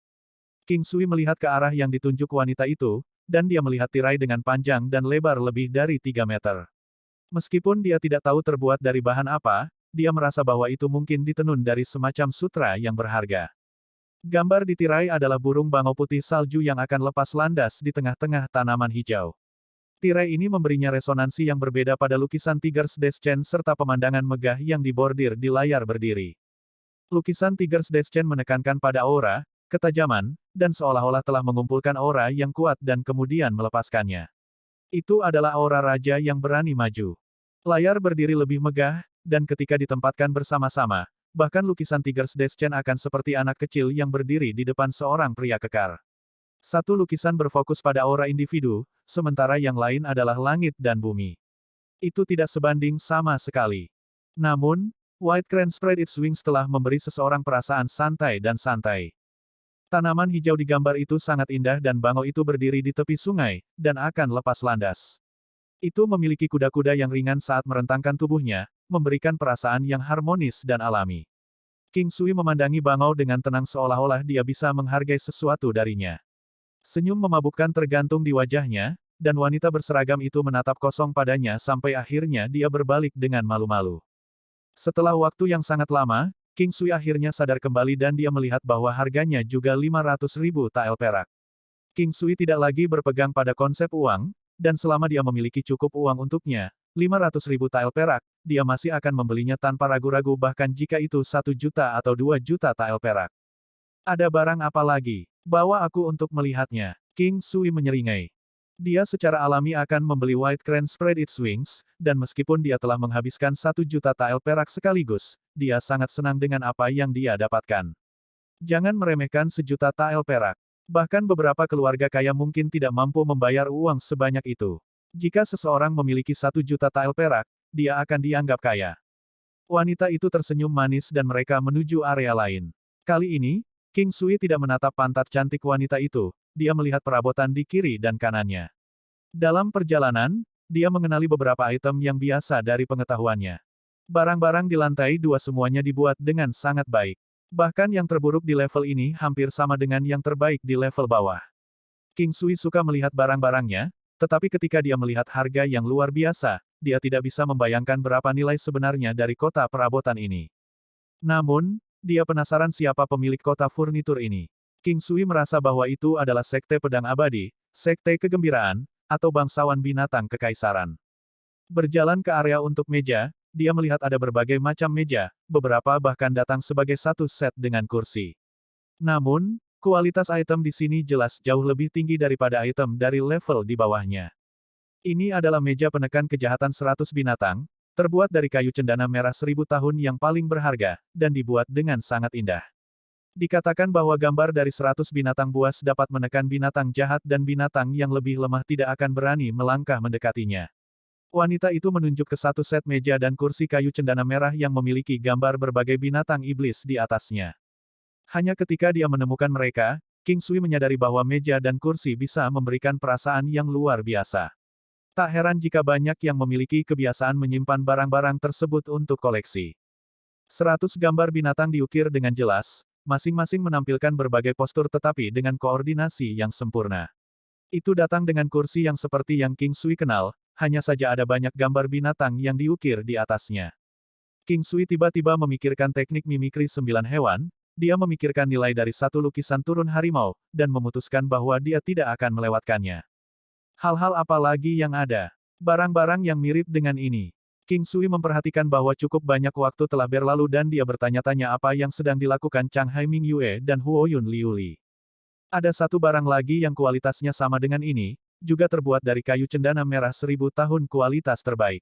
King Sui melihat ke arah yang ditunjuk wanita itu, dan dia melihat tirai dengan panjang dan lebar lebih dari 3 meter. Meskipun dia tidak tahu terbuat dari bahan apa, dia merasa bahwa itu mungkin ditenun dari semacam sutra yang berharga. Gambar di tirai adalah burung bangau putih salju yang akan lepas landas di tengah-tengah tanaman hijau. Tirai ini memberinya resonansi yang berbeda pada lukisan Tiger's Descent serta pemandangan megah yang dibordir di layar berdiri. Lukisan Tiger's Descent menekankan pada aura, ketajaman, dan seolah-olah telah mengumpulkan aura yang kuat dan kemudian melepaskannya. Itu adalah aura raja yang berani maju. Layar berdiri lebih megah, dan ketika ditempatkan bersama-sama, bahkan lukisan Tiger's Descent akan seperti anak kecil yang berdiri di depan seorang pria kekar. Satu lukisan berfokus pada aura individu, sementara yang lain adalah langit dan bumi. Itu tidak sebanding sama sekali. Namun, White Crane spread its wings telah memberi seseorang perasaan santai dan santai. Tanaman hijau di gambar itu sangat indah dan bangau itu berdiri di tepi sungai, dan akan lepas landas. Itu memiliki kuda-kuda yang ringan saat merentangkan tubuhnya, memberikan perasaan yang harmonis dan alami. King Sui memandangi bangau dengan tenang seolah-olah dia bisa menghargai sesuatu darinya. Senyum memabukkan tergantung di wajahnya, dan wanita berseragam itu menatap kosong padanya sampai akhirnya dia berbalik dengan malu-malu. Setelah waktu yang sangat lama, King Sui akhirnya sadar kembali dan dia melihat bahwa harganya juga 500.000 tael perak. King Sui tidak lagi berpegang pada konsep uang, dan selama dia memiliki cukup uang untuknya, 500.000 tael perak, dia masih akan membelinya tanpa ragu-ragu bahkan jika itu 1 juta atau 2 juta tael perak. Ada barang apa lagi? Bawa aku untuk melihatnya. King Sui menyeringai. Dia secara alami akan membeli White Crane spread its wings, dan meskipun dia telah menghabiskan 1 juta tael perak sekaligus, dia sangat senang dengan apa yang dia dapatkan. Jangan meremehkan 1 juta tael perak. Bahkan beberapa keluarga kaya mungkin tidak mampu membayar uang sebanyak itu. Jika seseorang memiliki 1 juta tael perak, dia akan dianggap kaya. Wanita itu tersenyum manis dan mereka menuju area lain. Kali ini, King Sui tidak menatap pantat cantik wanita itu, dia melihat perabotan di kiri dan kanannya. Dalam perjalanan, dia mengenali beberapa item yang biasa dari pengetahuannya. Barang-barang di lantai 2 semuanya dibuat dengan sangat baik. Bahkan yang terburuk di level ini hampir sama dengan yang terbaik di level bawah. King Sui suka melihat barang-barangnya, tetapi ketika dia melihat harga yang luar biasa, dia tidak bisa membayangkan berapa nilai sebenarnya dari kota perabotan ini. Namun, dia penasaran siapa pemilik kota furnitur ini. King Sui merasa bahwa itu adalah sekte pedang abadi, sekte kegembiraan, atau bangsawan binatang kekaisaran. Berjalan ke area untuk meja, dia melihat ada berbagai macam meja, beberapa bahkan datang sebagai satu set dengan kursi. Namun, kualitas item di sini jelas jauh lebih tinggi daripada item dari level di bawahnya. Ini adalah meja penekan kejahatan 100 binatang, terbuat dari kayu cendana merah 1000 tahun yang paling berharga, dan dibuat dengan sangat indah. Dikatakan bahwa gambar dari 100 binatang buas dapat menekan binatang jahat dan binatang yang lebih lemah tidak akan berani melangkah mendekatinya. Wanita itu menunjuk ke satu set meja dan kursi kayu cendana merah yang memiliki gambar berbagai binatang iblis di atasnya. Hanya ketika dia menemukan mereka, King Sui menyadari bahwa meja dan kursi bisa memberikan perasaan yang luar biasa. Tak heran jika banyak yang memiliki kebiasaan menyimpan barang-barang tersebut untuk koleksi. 100 gambar binatang diukir dengan jelas, masing-masing menampilkan berbagai postur tetapi dengan koordinasi yang sempurna. Itu datang dengan kursi yang seperti yang King Sui kenal, hanya saja ada banyak gambar binatang yang diukir di atasnya. King Sui tiba-tiba memikirkan teknik mimikri 9 hewan, dia memikirkan nilai dari satu lukisan turun harimau, dan memutuskan bahwa dia tidak akan melewatkannya. Hal-hal apa lagi yang ada? Barang-barang yang mirip dengan ini. King Sui memperhatikan bahwa cukup banyak waktu telah berlalu dan dia bertanya-tanya apa yang sedang dilakukan Chang Hai Mingyue dan Huoyun Liuli. Ada satu barang lagi yang kualitasnya sama dengan ini, juga terbuat dari kayu cendana merah 1000 tahun kualitas terbaik.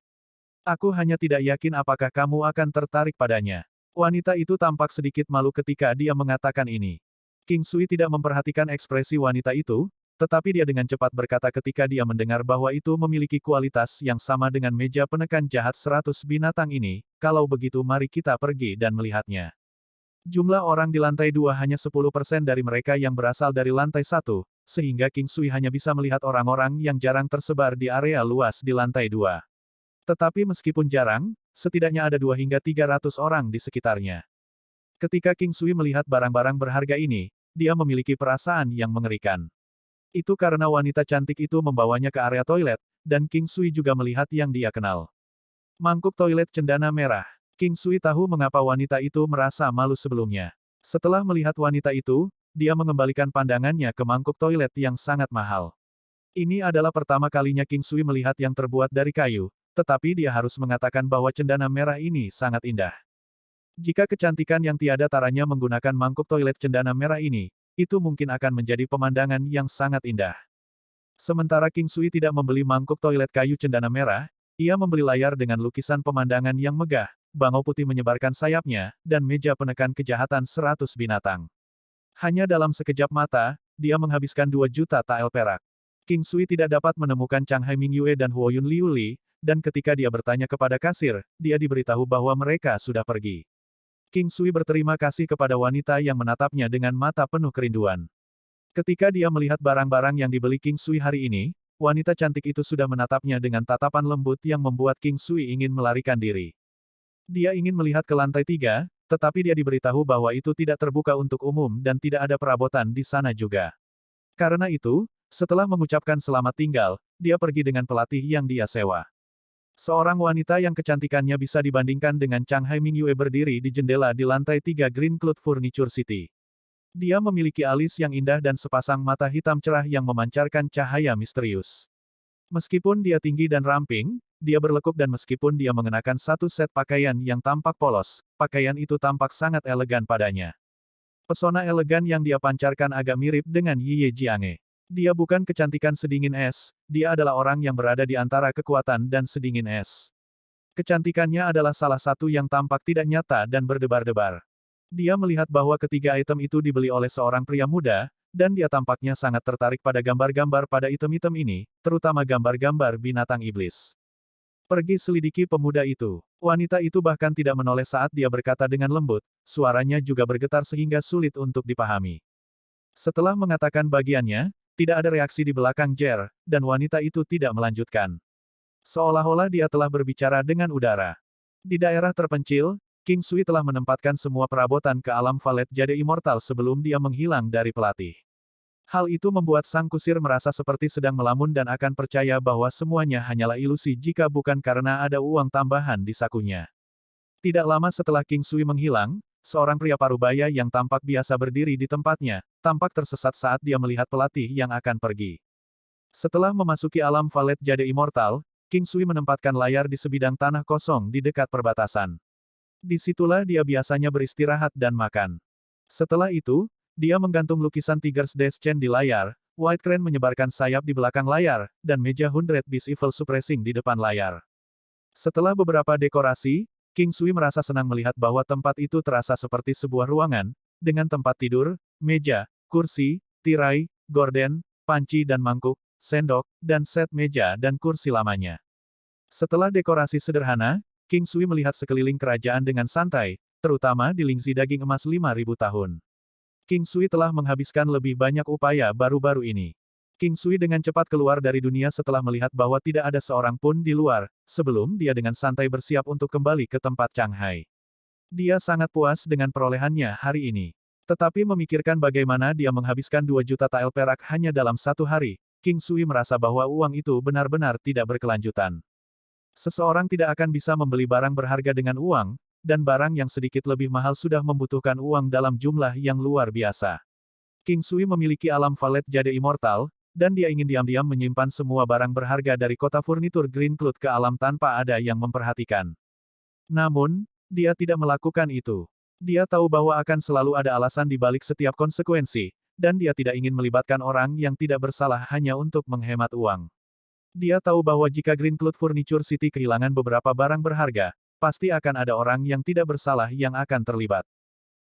Aku hanya tidak yakin apakah kamu akan tertarik padanya. Wanita itu tampak sedikit malu ketika dia mengatakan ini. King Sui tidak memperhatikan ekspresi wanita itu, tetapi dia dengan cepat berkata ketika dia mendengar bahwa itu memiliki kualitas yang sama dengan meja penekan jahat 100 binatang ini, kalau begitu mari kita pergi dan melihatnya. Jumlah orang di lantai 2 hanya 10% dari mereka yang berasal dari lantai 1, sehingga King Sui hanya bisa melihat orang-orang yang jarang tersebar di area luas di lantai 2. Tetapi meskipun jarang, setidaknya ada 2 hingga 300 orang di sekitarnya. Ketika King Sui melihat barang-barang berharga ini, dia memiliki perasaan yang mengerikan. Itu karena wanita cantik itu membawanya ke area toilet, dan King Sui juga melihat yang dia kenal. Mangkuk toilet cendana merah. King Sui tahu mengapa wanita itu merasa malu sebelumnya. Setelah melihat wanita itu, dia mengembalikan pandangannya ke mangkuk toilet yang sangat mahal. Ini adalah pertama kalinya King Sui melihat yang terbuat dari kayu, tetapi dia harus mengatakan bahwa cendana merah ini sangat indah. Jika kecantikan yang tiada taranya menggunakan mangkuk toilet cendana merah ini, itu mungkin akan menjadi pemandangan yang sangat indah. Sementara King Sui tidak membeli mangkuk toilet kayu cendana merah, ia membeli layar dengan lukisan pemandangan yang megah, bangau putih menyebarkan sayapnya, dan meja penekan kejahatan 100 binatang. Hanya dalam sekejap mata, dia menghabiskan 2 juta tael perak. King Sui tidak dapat menemukan Chang Hai Mingyue dan Huoyun Liuli, dan ketika dia bertanya kepada kasir, dia diberitahu bahwa mereka sudah pergi. King Sui berterima kasih kepada wanita yang menatapnya dengan mata penuh kerinduan. Ketika dia melihat barang-barang yang dibeli King Sui hari ini, wanita cantik itu sudah menatapnya dengan tatapan lembut yang membuat King Sui ingin melarikan diri. Dia ingin melihat ke lantai 3, tetapi dia diberitahu bahwa itu tidak terbuka untuk umum dan tidak ada perabotan di sana juga. Karena itu, setelah mengucapkan selamat tinggal, dia pergi dengan pelatih yang dia sewa. Seorang wanita yang kecantikannya bisa dibandingkan dengan Chang Hai Mingyue berdiri di jendela di lantai 3 Green Cloud Furniture City. Dia memiliki alis yang indah dan sepasang mata hitam cerah yang memancarkan cahaya misterius. Meskipun dia tinggi dan ramping, dia berlekuk dan meskipun dia mengenakan satu set pakaian yang tampak polos, pakaian itu tampak sangat elegan padanya. Pesona elegan yang dia pancarkan agak mirip dengan Ye Jiange. Dia bukan kecantikan sedingin es, dia adalah orang yang berada di antara kekuatan dan sedingin es. Kecantikannya adalah salah satu yang tampak tidak nyata dan berdebar-debar. Dia melihat bahwa ketiga item itu dibeli oleh seorang pria muda, dan dia tampaknya sangat tertarik pada gambar-gambar pada item-item ini, terutama gambar-gambar binatang iblis. Pergi selidiki pemuda itu. Wanita itu bahkan tidak menoleh saat dia berkata dengan lembut, suaranya juga bergetar sehingga sulit untuk dipahami. Setelah mengatakan bagiannya, tidak ada reaksi di belakang Jer, dan wanita itu tidak melanjutkan. Seolah-olah dia telah berbicara dengan udara. Di daerah terpencil, King Sui telah menempatkan semua perabotan ke alam valet jade immortal sebelum dia menghilang dari pelatih. Hal itu membuat sang kusir merasa seperti sedang melamun dan akan percaya bahwa semuanya hanyalah ilusi jika bukan karena ada uang tambahan di sakunya. Tidak lama setelah King Sui menghilang, seorang pria parubaya yang tampak biasa berdiri di tempatnya, tampak tersesat saat dia melihat pelatih yang akan pergi. Setelah memasuki alam valet jade immortal, King Sui menempatkan layar di sebidang tanah kosong di dekat perbatasan. Disitulah dia biasanya beristirahat dan makan. Setelah itu, dia menggantung lukisan Tiger's Death di layar, White Crane menyebarkan sayap di belakang layar, dan meja 100 Beast Evil Suppressing di depan layar. Setelah beberapa dekorasi, King Sui merasa senang melihat bahwa tempat itu terasa seperti sebuah ruangan, dengan tempat tidur, meja, kursi, tirai, gorden, panci dan mangkuk, sendok, dan set meja dan kursi lamanya. Setelah dekorasi sederhana, King Sui melihat sekeliling kerajaan dengan santai, terutama di Lingzi daging emas 5000 tahun. King Sui telah menghabiskan lebih banyak upaya baru-baru ini. King Sui dengan cepat keluar dari dunia setelah melihat bahwa tidak ada seorang pun di luar, sebelum dia dengan santai bersiap untuk kembali ke tempat Chang Hai. Dia sangat puas dengan perolehannya hari ini. Tetapi memikirkan bagaimana dia menghabiskan 2 juta tael perak hanya dalam satu hari, King Sui merasa bahwa uang itu benar-benar tidak berkelanjutan. Seseorang tidak akan bisa membeli barang berharga dengan uang, dan barang yang sedikit lebih mahal sudah membutuhkan uang dalam jumlah yang luar biasa. King Sui memiliki alam valet jade immortal, dan dia ingin diam-diam menyimpan semua barang berharga dari kota furnitur Green Cloud ke alam tanpa ada yang memperhatikan. Namun, dia tidak melakukan itu. Dia tahu bahwa akan selalu ada alasan di balik setiap konsekuensi, dan dia tidak ingin melibatkan orang yang tidak bersalah hanya untuk menghemat uang. Dia tahu bahwa jika Green Cloud Furniture City kehilangan beberapa barang berharga, pasti akan ada orang yang tidak bersalah yang akan terlibat.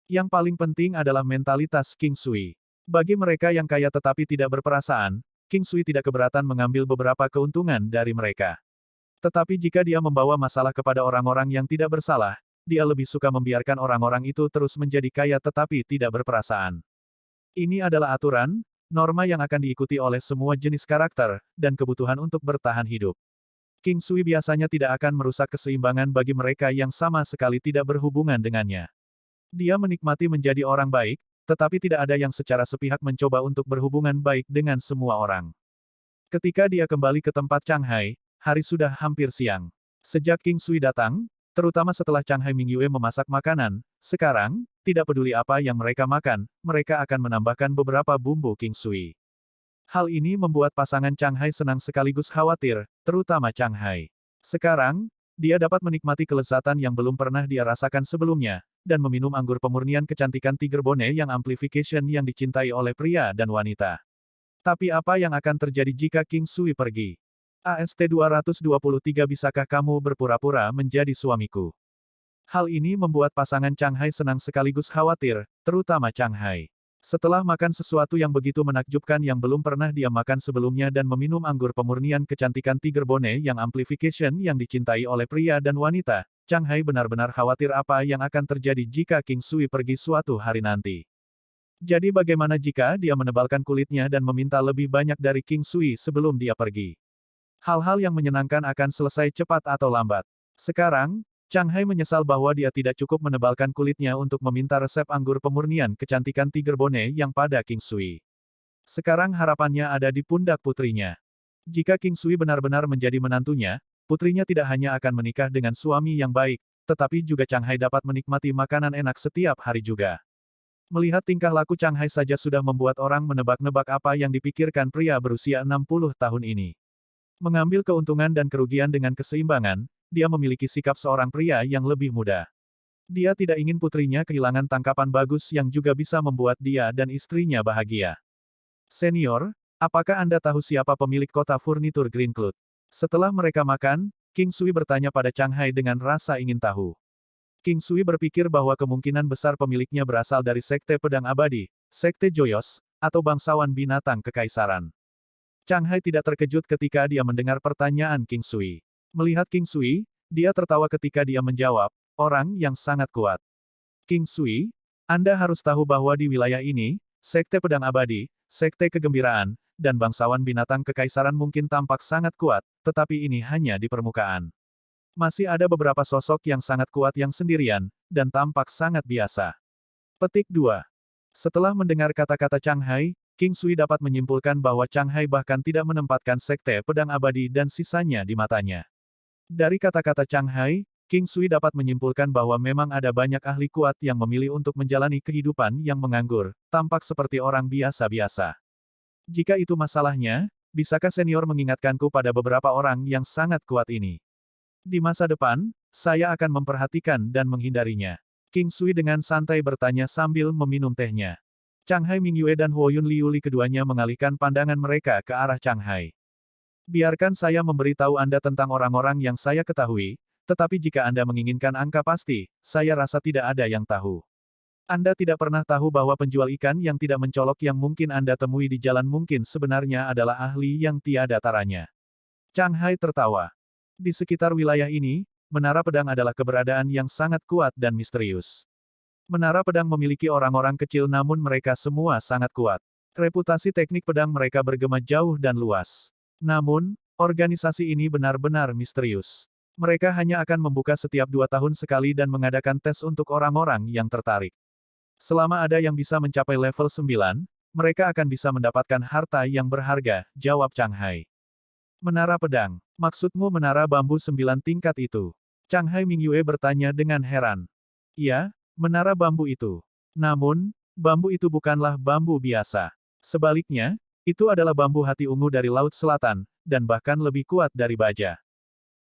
Yang paling penting adalah mentalitas King Sui. Bagi mereka yang kaya tetapi tidak berperasaan, King Sui tidak keberatan mengambil beberapa keuntungan dari mereka. Tetapi jika dia membawa masalah kepada orang-orang yang tidak bersalah, dia lebih suka membiarkan orang-orang itu terus menjadi kaya tetapi tidak berperasaan. Ini adalah aturan, norma yang akan diikuti oleh semua jenis karakter, dan kebutuhan untuk bertahan hidup. King Sui biasanya tidak akan merusak keseimbangan bagi mereka yang sama sekali tidak berhubungan dengannya. Dia menikmati menjadi orang baik, tetapi tidak ada yang secara sepihak mencoba untuk berhubungan baik dengan semua orang. Ketika dia kembali ke tempat Changhai, hari sudah hampir siang. Sejak King Sui datang, terutama setelah Changhai Mingyue memasak makanan, sekarang, tidak peduli apa yang mereka makan, mereka akan menambahkan beberapa bumbu King Sui. Hal ini membuat pasangan Changhai senang sekaligus khawatir, terutama Changhai. Sekarang, dia dapat menikmati kelezatan yang belum pernah dia rasakan sebelumnya, dan meminum anggur pemurnian kecantikan Tiger Bone yang amplification yang dicintai oleh pria dan wanita. Tapi apa yang akan terjadi jika King Sui pergi? AST-223 bisakah kamu berpura-pura menjadi suamiku? Hal ini membuat pasangan Changhai senang sekaligus khawatir, terutama Changhai. Setelah makan sesuatu yang begitu menakjubkan yang belum pernah dia makan sebelumnya dan meminum anggur pemurnian kecantikan Tiger Bone yang amplification yang dicintai oleh pria dan wanita, Changhai benar-benar khawatir apa yang akan terjadi jika King Sui pergi suatu hari nanti. Jadi bagaimana jika dia menebalkan kulitnya dan meminta lebih banyak dari King Sui sebelum dia pergi? Hal-hal yang menyenangkan akan selesai cepat atau lambat. Sekarang, Changhai menyesal bahwa dia tidak cukup menebalkan kulitnya untuk meminta resep anggur pemurnian kecantikan Tiger Bone yang pada King Sui. Sekarang harapannya ada di pundak putrinya. Jika King Sui benar-benar menjadi menantunya, putrinya tidak hanya akan menikah dengan suami yang baik, tetapi juga Changhai dapat menikmati makanan enak setiap hari juga. Melihat tingkah laku Changhai saja sudah membuat orang menebak-nebak apa yang dipikirkan pria berusia 60 tahun ini. Mengambil keuntungan dan kerugian dengan keseimbangan, dia memiliki sikap seorang pria yang lebih muda. Dia tidak ingin putrinya kehilangan tangkapan bagus yang juga bisa membuat dia dan istrinya bahagia. Senior, apakah Anda tahu siapa pemilik kota furnitur Green Cloud? Setelah mereka makan, King Sui bertanya pada Changhai dengan rasa ingin tahu. King Sui berpikir bahwa kemungkinan besar pemiliknya berasal dari Sekte Pedang Abadi, Sekte Joyos, atau bangsawan binatang kekaisaran. Changhai tidak terkejut ketika dia mendengar pertanyaan King Sui. Melihat King Sui, dia tertawa ketika dia menjawab, orang yang sangat kuat. King Sui, Anda harus tahu bahwa di wilayah ini, Sekte Pedang Abadi, Sekte Kegembiraan, dan bangsawan binatang kekaisaran mungkin tampak sangat kuat, tetapi ini hanya di permukaan. Masih ada beberapa sosok yang sangat kuat yang sendirian, dan tampak sangat biasa. Petik 2. Setelah mendengar kata-kata Changhai, King Sui dapat menyimpulkan bahwa Changhai bahkan tidak menempatkan Sekte Pedang Abadi dan sisanya di matanya. Dari kata-kata Changhai, King Sui dapat menyimpulkan bahwa memang ada banyak ahli kuat yang memilih untuk menjalani kehidupan yang menganggur, tampak seperti orang biasa-biasa. Jika itu masalahnya, bisakah senior mengingatkanku pada beberapa orang yang sangat kuat ini? Di masa depan, saya akan memperhatikan dan menghindarinya. King Sui dengan santai bertanya sambil meminum tehnya. Changhai Mingyue dan Huoyun Liuli keduanya mengalihkan pandangan mereka ke arah Changhai. Biarkan saya memberitahu Anda tentang orang-orang yang saya ketahui, tetapi jika Anda menginginkan angka pasti, saya rasa tidak ada yang tahu. Anda tidak pernah tahu bahwa penjual ikan yang tidak mencolok yang mungkin Anda temui di jalan mungkin sebenarnya adalah ahli yang tiada taranya. Changhai tertawa. Di sekitar wilayah ini, Menara Pedang adalah keberadaan yang sangat kuat dan misterius. Menara Pedang memiliki orang-orang kecil namun mereka semua sangat kuat. Reputasi teknik pedang mereka bergema jauh dan luas. Namun, organisasi ini benar-benar misterius. Mereka hanya akan membuka setiap 2 tahun sekali dan mengadakan tes untuk orang-orang yang tertarik. Selama ada yang bisa mencapai level 9, mereka akan bisa mendapatkan harta yang berharga, jawab Changhai. Menara Pedang. Maksudmu menara bambu 9 tingkat itu? Chang Hai Mingyue bertanya dengan heran. Ya, menara bambu itu. Namun, bambu itu bukanlah bambu biasa. Sebaliknya, itu adalah bambu hati ungu dari Laut Selatan, dan bahkan lebih kuat dari baja.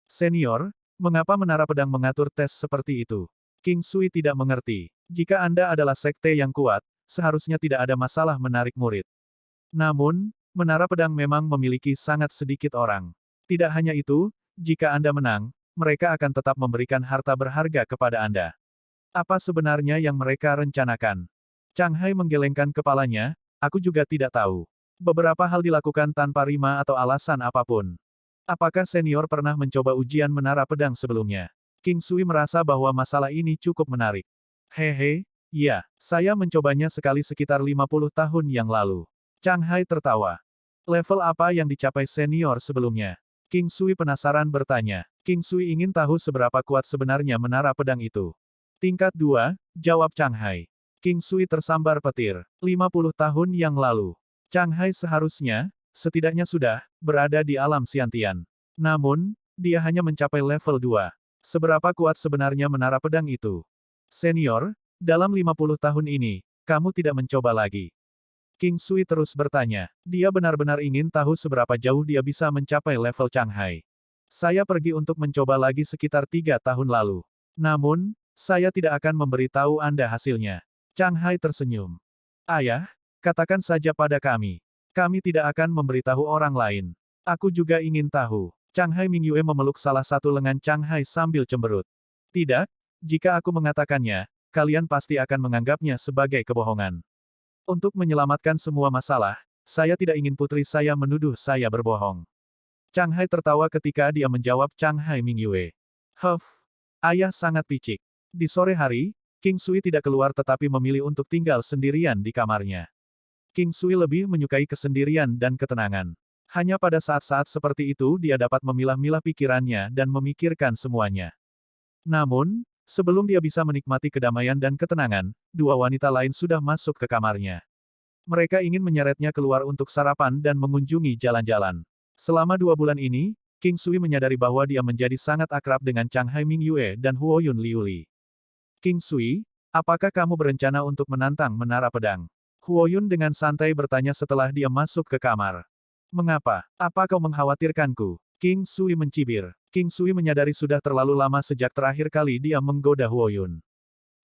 Senior, mengapa menara pedang mengatur tes seperti itu? King Sui tidak mengerti. Jika Anda adalah sekte yang kuat, seharusnya tidak ada masalah menarik murid. Namun, menara pedang memang memiliki sangat sedikit orang. Tidak hanya itu, jika Anda menang, mereka akan tetap memberikan harta berharga kepada Anda. Apa sebenarnya yang mereka rencanakan? Chang Hai menggelengkan kepalanya, aku juga tidak tahu. Beberapa hal dilakukan tanpa rima atau alasan apapun. Apakah senior pernah mencoba ujian menara pedang sebelumnya? King Sui merasa bahwa masalah ini cukup menarik. Hehe, ya, saya mencobanya sekali sekitar 50 tahun yang lalu. Chang Hai tertawa. Level apa yang dicapai senior sebelumnya? King Sui penasaran bertanya. King Sui ingin tahu seberapa kuat sebenarnya menara pedang itu. Tingkat 2, jawab Chang Hai. King Sui tersambar petir. 50 tahun yang lalu. Chang Hai seharusnya, setidaknya sudah, berada di alam Xiantian. Namun, dia hanya mencapai level 2. Seberapa kuat sebenarnya menara pedang itu? Senior, dalam 50 tahun ini, kamu tidak mencoba lagi. King Sui terus bertanya. Dia benar-benar ingin tahu seberapa jauh dia bisa mencapai level Chang Hai. Saya pergi untuk mencoba lagi sekitar 3 tahun lalu. Namun, saya tidak akan memberitahu Anda hasilnya. Chang Hai tersenyum. Ayah, katakan saja pada kami. Kami tidak akan memberitahu orang lain. Aku juga ingin tahu. Chang Hai Mingyue memeluk salah satu lengan Chang Hai sambil cemberut. Tidak, jika aku mengatakannya, kalian pasti akan menganggapnya sebagai kebohongan. Untuk menyelamatkan semua masalah, saya tidak ingin putri saya menuduh saya berbohong. Chang Hai tertawa ketika dia menjawab Chang Hai Mingyue. Huff, ayah sangat picik. Di sore hari, King Sui tidak keluar tetapi memilih untuk tinggal sendirian di kamarnya. King Sui lebih menyukai kesendirian dan ketenangan. Hanya pada saat-saat seperti itu dia dapat memilah-milah pikirannya dan memikirkan semuanya. Namun, sebelum dia bisa menikmati kedamaian dan ketenangan, dua wanita lain sudah masuk ke kamarnya. Mereka ingin menyeretnya keluar untuk sarapan dan mengunjungi jalan-jalan. Selama 2 bulan ini, King Sui menyadari bahwa dia menjadi sangat akrab dengan Chang Hai Mingyue dan Huoyun Liuli. King Sui, apakah kamu berencana untuk menantang menara pedang? Huoyun dengan santai bertanya setelah dia masuk ke kamar. Mengapa? Apa kau mengkhawatirkanku? King Sui mencibir. King Sui menyadari sudah terlalu lama sejak terakhir kali dia menggoda Huoyun.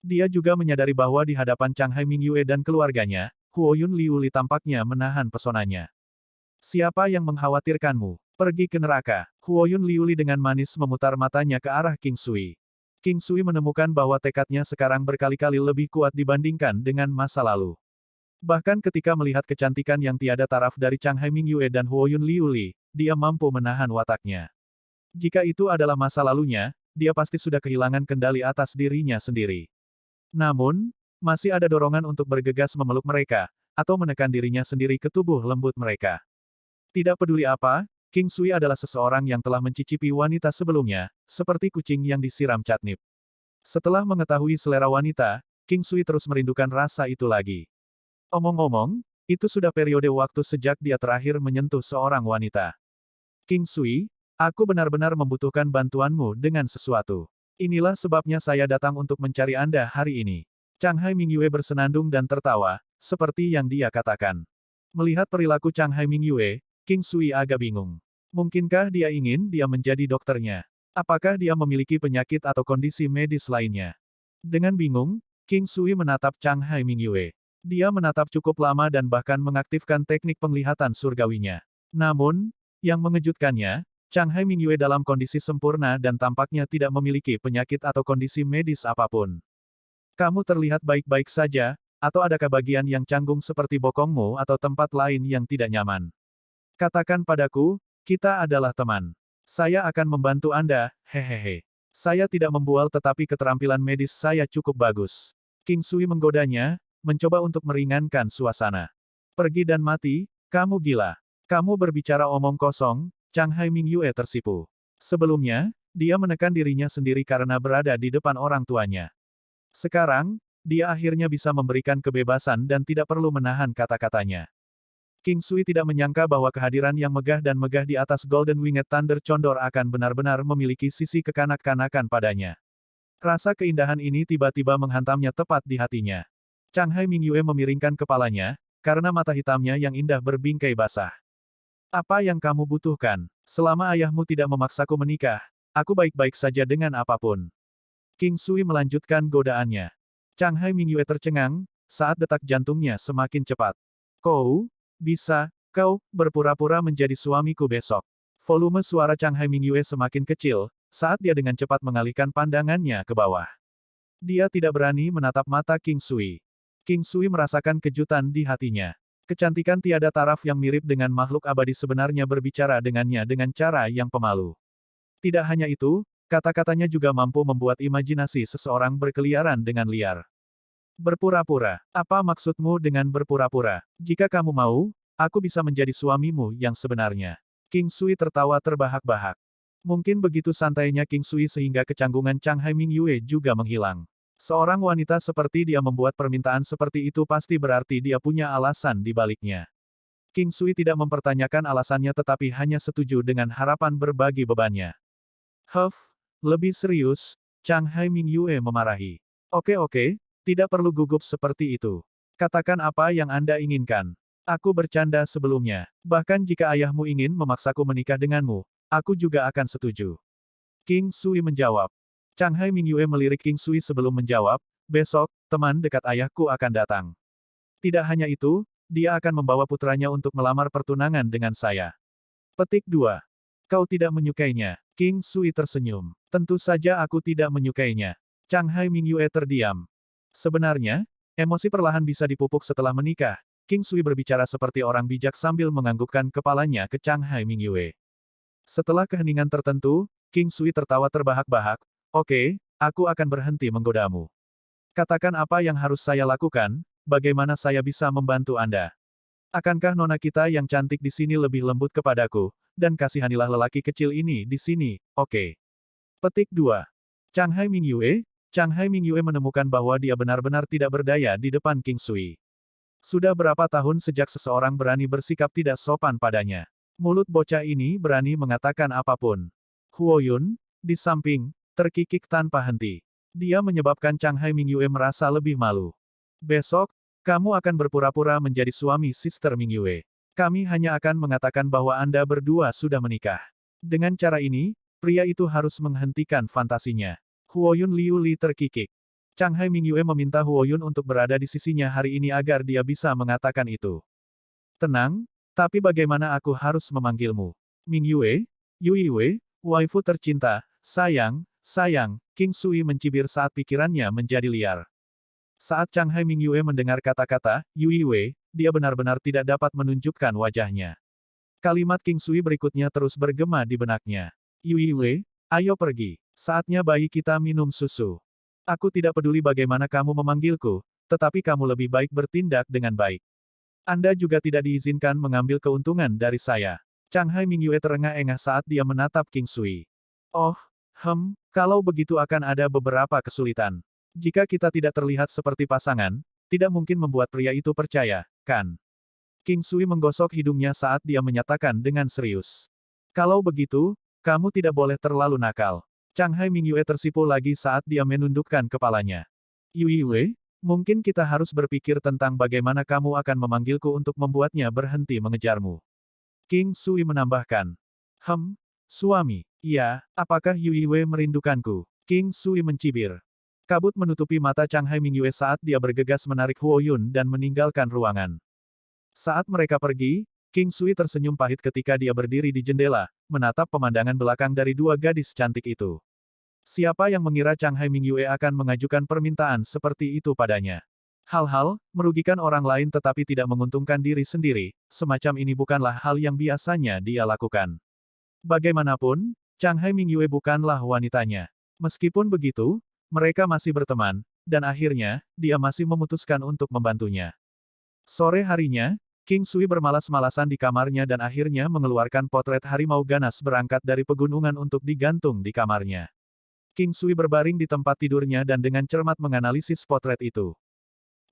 Dia juga menyadari bahwa di hadapan Chang Hai Mingyue dan keluarganya, Huoyun Liuli tampaknya menahan pesonanya. Siapa yang mengkhawatirkanmu? Pergi ke neraka. Huoyun Liuli dengan manis memutar matanya ke arah King Sui. King Sui menemukan bahwa tekadnya sekarang berkali-kali lebih kuat dibandingkan dengan masa lalu. Bahkan ketika melihat kecantikan yang tiada taraf dari Chang Hai Mingyue dan Huoyun Liuli, dia mampu menahan wataknya. Jika itu adalah masa lalunya, dia pasti sudah kehilangan kendali atas dirinya sendiri. Namun, masih ada dorongan untuk bergegas memeluk mereka, atau menekan dirinya sendiri ke tubuh lembut mereka. Tidak peduli apa, King Sui adalah seseorang yang telah mencicipi wanita sebelumnya, seperti kucing yang disiram catnip. Setelah mengetahui selera wanita, King Sui terus merindukan rasa itu lagi. Omong-omong, itu sudah periode waktu sejak dia terakhir menyentuh seorang wanita. King Sui, aku benar-benar membutuhkan bantuanmu dengan sesuatu. Inilah sebabnya saya datang untuk mencari Anda hari ini. Chang Hai Mingyue bersenandung dan tertawa, seperti yang dia katakan. Melihat perilaku Chang Hai Mingyue, King Sui agak bingung. Mungkinkah dia ingin dia menjadi dokternya? Apakah dia memiliki penyakit atau kondisi medis lainnya? Dengan bingung, King Sui menatap Chang Hai Mingyue. Dia menatap cukup lama dan bahkan mengaktifkan teknik penglihatan surgawinya. Namun, yang mengejutkannya, Chang Hai Mingyue dalam kondisi sempurna dan tampaknya tidak memiliki penyakit atau kondisi medis apapun. Kamu terlihat baik-baik saja, atau adakah bagian yang canggung seperti bokongmu atau tempat lain yang tidak nyaman? Katakan padaku, kita adalah teman. Saya akan membantu Anda, hehehe. Saya tidak membual tetapi keterampilan medis saya cukup bagus. King Sui menggodanya, mencoba untuk meringankan suasana. Pergi dan mati, kamu gila. Kamu berbicara omong kosong, Chang Hai Mingyue tersipu. Sebelumnya, dia menekan dirinya sendiri karena berada di depan orang tuanya. Sekarang, dia akhirnya bisa memberikan kebebasan dan tidak perlu menahan kata-katanya. King Sui tidak menyangka bahwa kehadiran yang megah dan megah di atas Golden Winged Thunder Condor akan benar-benar memiliki sisi kekanak-kanakan padanya. Rasa keindahan ini tiba-tiba menghantamnya tepat di hatinya. Changhai Mingyue memiringkan kepalanya, karena mata hitamnya yang indah berbingkai basah. Apa yang kamu butuhkan? Selama ayahmu tidak memaksaku menikah, aku baik-baik saja dengan apapun. King Sui melanjutkan godaannya. Changhai Mingyue tercengang, saat detak jantungnya semakin cepat. Kau berpura-pura menjadi suamiku besok. Volume suara Changhai Mingyue semakin kecil, saat dia dengan cepat mengalihkan pandangannya ke bawah. Dia tidak berani menatap mata King Sui. King Sui merasakan kejutan di hatinya. Kecantikan tiada taraf yang mirip dengan makhluk abadi sebenarnya berbicara dengannya dengan cara yang pemalu. Tidak hanya itu, kata-katanya juga mampu membuat imajinasi seseorang berkeliaran dengan liar. Berpura-pura. Apa maksudmu dengan berpura-pura? Jika kamu mau, aku bisa menjadi suamimu yang sebenarnya. King Sui tertawa terbahak-bahak. Mungkin begitu santainya King Sui sehingga kecanggungan Changhai Mingyue juga menghilang. Seorang wanita seperti dia membuat permintaan seperti itu pasti berarti dia punya alasan di baliknya. King Sui tidak mempertanyakan alasannya tetapi hanya setuju dengan harapan berbagi bebannya. Lebih serius, Changhai Mingyue memarahi. Oke, tidak perlu gugup seperti itu. Katakan apa yang Anda inginkan. Aku bercanda sebelumnya. Bahkan jika ayahmu ingin memaksaku menikah denganmu, aku juga akan setuju. King Sui menjawab. Changhai Mingyue melirik King Sui sebelum menjawab, besok, teman dekat ayahku akan datang. Tidak hanya itu, dia akan membawa putranya untuk melamar pertunangan dengan saya. Petik 2. Kau tidak menyukainya. King Sui tersenyum. Tentu saja aku tidak menyukainya. Changhai Mingyue terdiam. Sebenarnya, emosi perlahan bisa dipupuk setelah menikah. King Sui berbicara seperti orang bijak sambil menganggukkan kepalanya ke Changhai Mingyue. Setelah keheningan tertentu, King Sui tertawa terbahak-bahak. Oke, aku akan berhenti menggodamu. Katakan apa yang harus saya lakukan, bagaimana saya bisa membantu Anda. Akankah nona kita yang cantik di sini lebih lembut kepadaku, dan kasihanilah lelaki kecil ini di sini, oke. Petik 2. Changhai Mingyue menemukan bahwa dia benar-benar tidak berdaya di depan King Sui. Sudah berapa tahun sejak seseorang berani bersikap tidak sopan padanya. Mulut bocah ini berani mengatakan apapun. Huo Yun, di samping, terkikik tanpa henti. Dia menyebabkan Changhai Mingyue merasa lebih malu. Besok, kamu akan berpura-pura menjadi suami Sister Mingyue. Kami hanya akan mengatakan bahwa Anda berdua sudah menikah. Dengan cara ini, pria itu harus menghentikan fantasinya. Huo Yun Liu Li terkikik. Changhai Mingyue meminta Huo Yun untuk berada di sisinya hari ini agar dia bisa mengatakan itu. Tenang, tapi bagaimana aku harus memanggilmu? Mingyue? Yue? Waifu tercinta, sayang, King Sui mencibir saat pikirannya menjadi liar. Saat Changhai Mingyue mendengar kata-kata, Yue, dia benar-benar tidak dapat menunjukkan wajahnya. Kalimat King Sui berikutnya terus bergema di benaknya. Yue, ayo pergi. Saatnya bayi kita minum susu. Aku tidak peduli bagaimana kamu memanggilku, tetapi kamu lebih baik bertindak dengan baik. Anda juga tidak diizinkan mengambil keuntungan dari saya. Changhai Mingyue terengah-engah saat dia menatap King Sui. Kalau begitu akan ada beberapa kesulitan. Jika kita tidak terlihat seperti pasangan, tidak mungkin membuat pria itu percaya, kan? King Sui menggosok hidungnya saat dia menyatakan dengan serius. Kalau begitu, kamu tidak boleh terlalu nakal. Changhai Mingyue tersipu lagi saat dia menundukkan kepalanya. Yue, mungkin kita harus berpikir tentang bagaimana kamu akan memanggilku untuk membuatnya berhenti mengejarmu. King Sui menambahkan. Suami. Iya, apakah Yue merindukanku? King Sui mencibir. Kabut menutupi mata Changhai Mingyue saat dia bergegas menarik Huo Yun dan meninggalkan ruangan. Saat mereka pergi, King Sui tersenyum pahit ketika dia berdiri di jendela, menatap pemandangan belakang dari dua gadis cantik itu. Siapa yang mengira Changhai Mingyue akan mengajukan permintaan seperti itu padanya? Hal-hal, merugikan orang lain tetapi tidak menguntungkan diri sendiri, semacam ini bukanlah hal yang biasanya dia lakukan. Bagaimanapun, Changhai Mingyue bukanlah wanitanya. Meskipun begitu, mereka masih berteman, dan akhirnya, dia masih memutuskan untuk membantunya. Sore harinya, King Sui bermalas-malasan di kamarnya dan akhirnya mengeluarkan potret harimau ganas berangkat dari pegunungan untuk digantung di kamarnya. King Sui berbaring di tempat tidurnya dan dengan cermat menganalisis potret itu.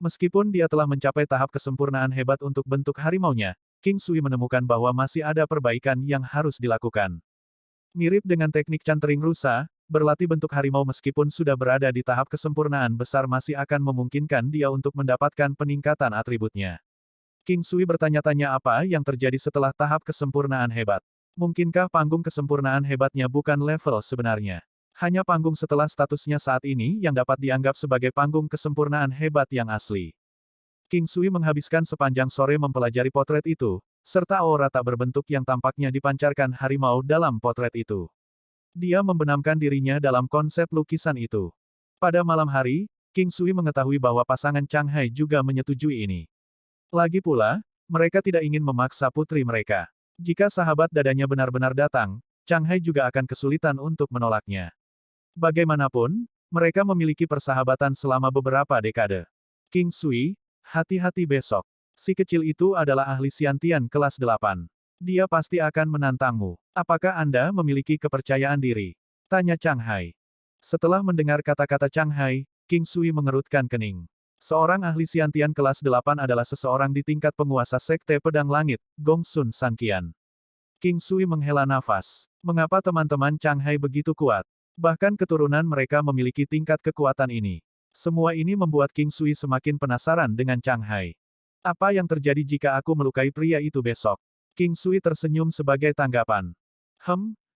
Meskipun dia telah mencapai tahap kesempurnaan hebat untuk bentuk harimaunya, King Sui menemukan bahwa masih ada perbaikan yang harus dilakukan. Mirip dengan teknik cantering rusa, berlatih bentuk harimau meskipun sudah berada di tahap kesempurnaan besar masih akan memungkinkan dia untuk mendapatkan peningkatan atributnya. King Sui bertanya-tanya apa yang terjadi setelah tahap kesempurnaan hebat. Mungkinkah panggung kesempurnaan hebatnya bukan level sebenarnya? Hanya panggung setelah statusnya saat ini yang dapat dianggap sebagai panggung kesempurnaan hebat yang asli. King Sui menghabiskan sepanjang sore mempelajari potret itu, serta aura tak berbentuk yang tampaknya dipancarkan harimau dalam potret itu. Dia membenamkan dirinya dalam konsep lukisan itu. Pada malam hari, King Sui mengetahui bahwa pasangan Chang Hai juga menyetujui ini. Lagi pula, mereka tidak ingin memaksa putri mereka. Jika sahabat dadanya benar-benar datang, Chang Hai juga akan kesulitan untuk menolaknya. Bagaimanapun, mereka memiliki persahabatan selama beberapa dekade. King Sui, hati-hati besok. Si kecil itu adalah ahli Xiantian kelas 8. Dia pasti akan menantangmu. Apakah Anda memiliki kepercayaan diri? Tanya Chang Hai. Setelah mendengar kata-kata Chang Hai, King Sui mengerutkan kening. Seorang ahli Xiantian kelas 8 adalah seseorang di tingkat penguasa Sekte Pedang Langit, Gongsun Sanqian. King Sui menghela nafas. Mengapa teman-teman Chang Hai begitu kuat? Bahkan keturunan mereka memiliki tingkat kekuatan ini. Semua ini membuat King Sui semakin penasaran dengan Chang Hai. Apa yang terjadi jika aku melukai pria itu besok? King Sui tersenyum sebagai tanggapan.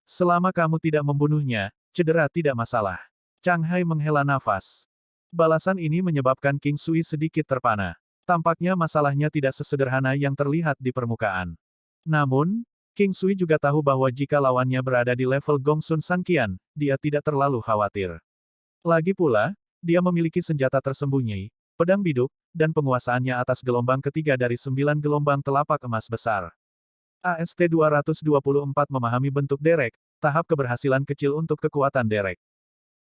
Selama kamu tidak membunuhnya, cedera tidak masalah. Chang Hai menghela nafas. Balasan ini menyebabkan King Sui sedikit terpana. Tampaknya masalahnya tidak sesederhana yang terlihat di permukaan. Namun, King Sui juga tahu bahwa jika lawannya berada di level Gongsun Sanqian, dia tidak terlalu khawatir. Lagi pula, dia memiliki senjata tersembunyi, pedang biduk, dan penguasaannya atas gelombang ketiga dari 9 gelombang telapak emas besar. AST 224 memahami bentuk derek, tahap keberhasilan kecil untuk kekuatan derek.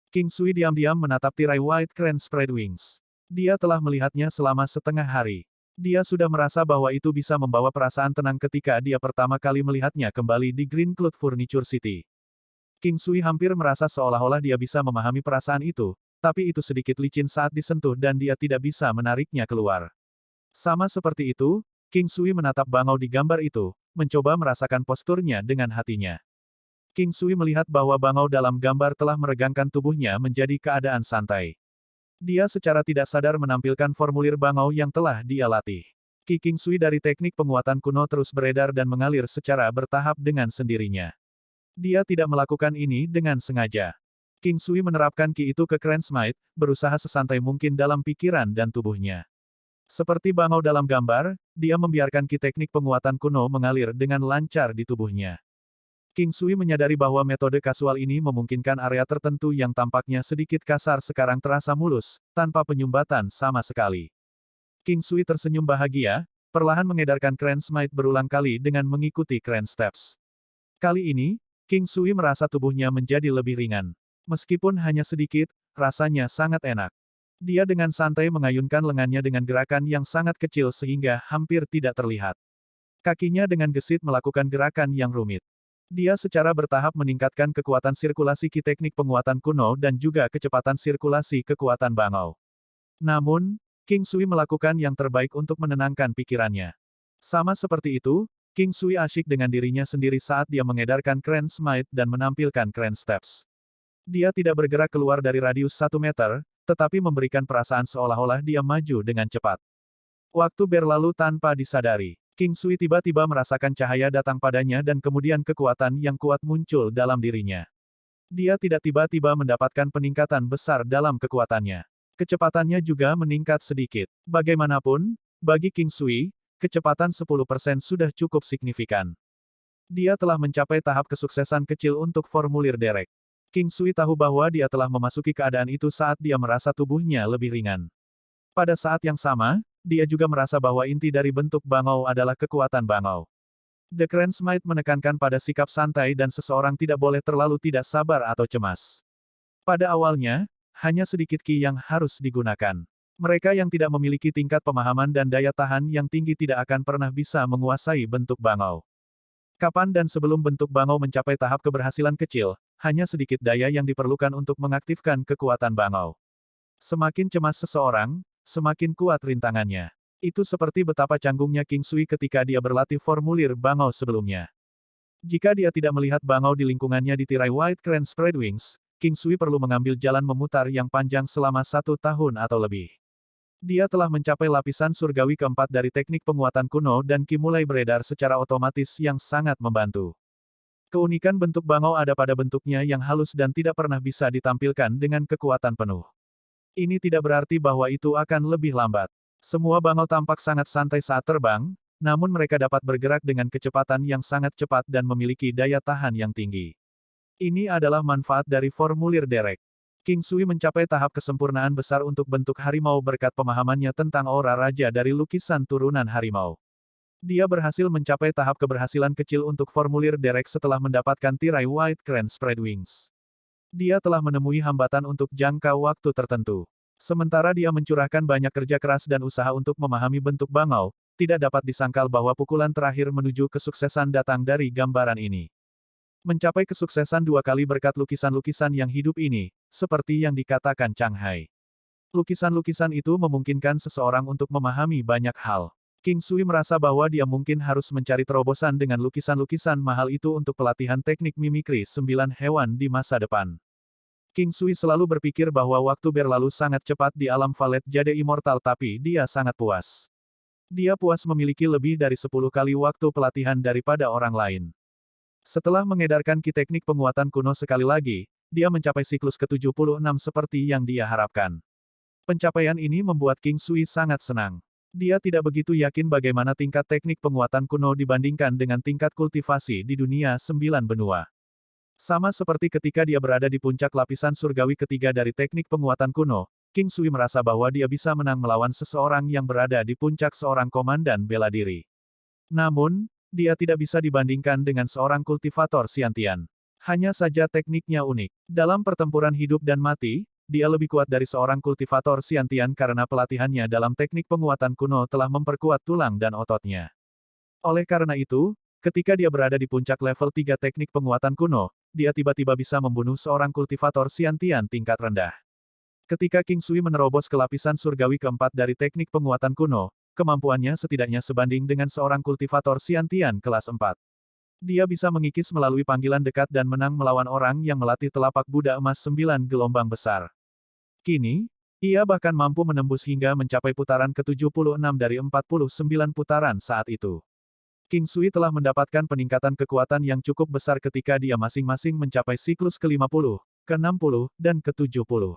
King Sui diam-diam menatap tirai White Crane Spread Wings. Dia telah melihatnya selama setengah hari. Dia sudah merasa bahwa itu bisa membawa perasaan tenang ketika dia pertama kali melihatnya kembali di Green Cloud Furniture City. King Sui hampir merasa seolah-olah dia bisa memahami perasaan itu, tapi itu sedikit licin saat disentuh dan dia tidak bisa menariknya keluar. Sama seperti itu, King Sui menatap bangau di gambar itu, mencoba merasakan posturnya dengan hatinya. King Sui melihat bahwa bangau dalam gambar telah meregangkan tubuhnya menjadi keadaan santai. Dia secara tidak sadar menampilkan formulir bangau yang telah dia latih. Ki King Sui dari teknik penguatan kuno terus beredar dan mengalir secara bertahap dengan sendirinya. Dia tidak melakukan ini dengan sengaja. King Sui menerapkan ki itu ke Crane Smite, berusaha sesantai mungkin dalam pikiran dan tubuhnya. Seperti bangau dalam gambar, dia membiarkan ki teknik penguatan kuno mengalir dengan lancar di tubuhnya. King Sui menyadari bahwa metode kasual ini memungkinkan area tertentu yang tampaknya sedikit kasar sekarang terasa mulus, tanpa penyumbatan sama sekali. King Sui tersenyum bahagia, perlahan mengedarkan Crane Smite berulang kali dengan mengikuti Crane Steps. Kali ini, King Sui merasa tubuhnya menjadi lebih ringan. Meskipun hanya sedikit, rasanya sangat enak. Dia dengan santai mengayunkan lengannya dengan gerakan yang sangat kecil sehingga hampir tidak terlihat. Kakinya dengan gesit melakukan gerakan yang rumit. Dia secara bertahap meningkatkan kekuatan sirkulasi ki teknik penguatan kuno dan juga kecepatan sirkulasi kekuatan bangau. Namun, King Sui melakukan yang terbaik untuk menenangkan pikirannya. Sama seperti itu, King Sui asyik dengan dirinya sendiri saat dia mengedarkan Crane Smite dan menampilkan Crane Steps. Dia tidak bergerak keluar dari radius 1 meter, tetapi memberikan perasaan seolah-olah dia maju dengan cepat. Waktu berlalu tanpa disadari. King Sui tiba-tiba merasakan cahaya datang padanya dan kemudian kekuatan yang kuat muncul dalam dirinya. Dia tidak tiba-tiba mendapatkan peningkatan besar dalam kekuatannya. Kecepatannya juga meningkat sedikit. Bagaimanapun, bagi King Sui, kecepatan 10% sudah cukup signifikan. Dia telah mencapai tahap kesuksesan kecil untuk formulir derek. King Sui tahu bahwa dia telah memasuki keadaan itu saat dia merasa tubuhnya lebih ringan. Pada saat yang sama, dia juga merasa bahwa inti dari bentuk bangau adalah kekuatan bangau. The Crane Smite menekankan pada sikap santai dan seseorang tidak boleh terlalu tidak sabar atau cemas. Pada awalnya, hanya sedikit ki yang harus digunakan. Mereka yang tidak memiliki tingkat pemahaman dan daya tahan yang tinggi tidak akan pernah bisa menguasai bentuk bangau. Kapan dan sebelum bentuk bangau mencapai tahap keberhasilan kecil, hanya sedikit daya yang diperlukan untuk mengaktifkan kekuatan bangau. Semakin cemas seseorang, semakin kuat rintangannya. Itu seperti betapa canggungnya King Sui ketika dia berlatih formulir bangau sebelumnya. Jika dia tidak melihat bangau di lingkungannya di tirai White Crane Spread Wings, King Sui perlu mengambil jalan memutar yang panjang selama 1 tahun atau lebih. Dia telah mencapai lapisan surgawi keempat dari teknik penguatan kuno dan Ki mulai beredar secara otomatis yang sangat membantu. Keunikan bentuk bangau ada pada bentuknya yang halus dan tidak pernah bisa ditampilkan dengan kekuatan penuh. Ini tidak berarti bahwa itu akan lebih lambat. Semua bangau tampak sangat santai saat terbang, namun mereka dapat bergerak dengan kecepatan yang sangat cepat dan memiliki daya tahan yang tinggi. Ini adalah manfaat dari formulir derek. King Sui mencapai tahap kesempurnaan besar untuk bentuk harimau berkat pemahamannya tentang aura raja dari lukisan turunan harimau. Dia berhasil mencapai tahap keberhasilan kecil untuk formulir derek setelah mendapatkan tirai White Crane Spread Wings. Dia telah menemui hambatan untuk jangka waktu tertentu. Sementara dia mencurahkan banyak kerja keras dan usaha untuk memahami bentuk bangau, tidak dapat disangkal bahwa pukulan terakhir menuju kesuksesan datang dari gambaran ini. Mencapai kesuksesan 2 kali berkat lukisan-lukisan yang hidup ini, seperti yang dikatakan Chang Hai. Lukisan-lukisan itu memungkinkan seseorang untuk memahami banyak hal. King Sui merasa bahwa dia mungkin harus mencari terobosan dengan lukisan-lukisan mahal itu untuk pelatihan teknik mimikri 9 hewan di masa depan. King Sui selalu berpikir bahwa waktu berlalu sangat cepat di alam Valet Jade Immortal tapi dia sangat puas. Dia puas memiliki lebih dari 10 kali waktu pelatihan daripada orang lain. Setelah mengedarkan ki teknik penguatan kuno sekali lagi, dia mencapai siklus ke-76 seperti yang dia harapkan. Pencapaian ini membuat King Sui sangat senang. Dia tidak begitu yakin bagaimana tingkat teknik penguatan kuno dibandingkan dengan tingkat kultivasi di dunia 9 benua. Sama seperti ketika dia berada di puncak lapisan surgawi ketiga dari teknik penguatan kuno, King Sui merasa bahwa dia bisa menang melawan seseorang yang berada di puncak seorang komandan bela diri. Namun, dia tidak bisa dibandingkan dengan seorang kultivator Xiantian. Hanya saja tekniknya unik. Dalam pertempuran hidup dan mati, dia lebih kuat dari seorang kultivator Xiantian karena pelatihannya dalam teknik penguatan kuno telah memperkuat tulang dan ototnya. Oleh karena itu, ketika dia berada di puncak level 3 teknik penguatan kuno, dia tiba-tiba bisa membunuh seorang kultivator Xiantian tingkat rendah. Ketika King Sui menerobos ke lapisan surgawi keempat dari teknik penguatan kuno, kemampuannya setidaknya sebanding dengan seorang kultivator Xiantian kelas 4. Dia bisa mengikis melalui panggilan dekat dan menang melawan orang yang melatih telapak Buddha emas 9 gelombang besar. Kini, ia bahkan mampu menembus hingga mencapai putaran ke-76 dari 49 putaran saat itu. King Sui telah mendapatkan peningkatan kekuatan yang cukup besar ketika dia masing-masing mencapai siklus ke-50, ke-60, dan ke-70.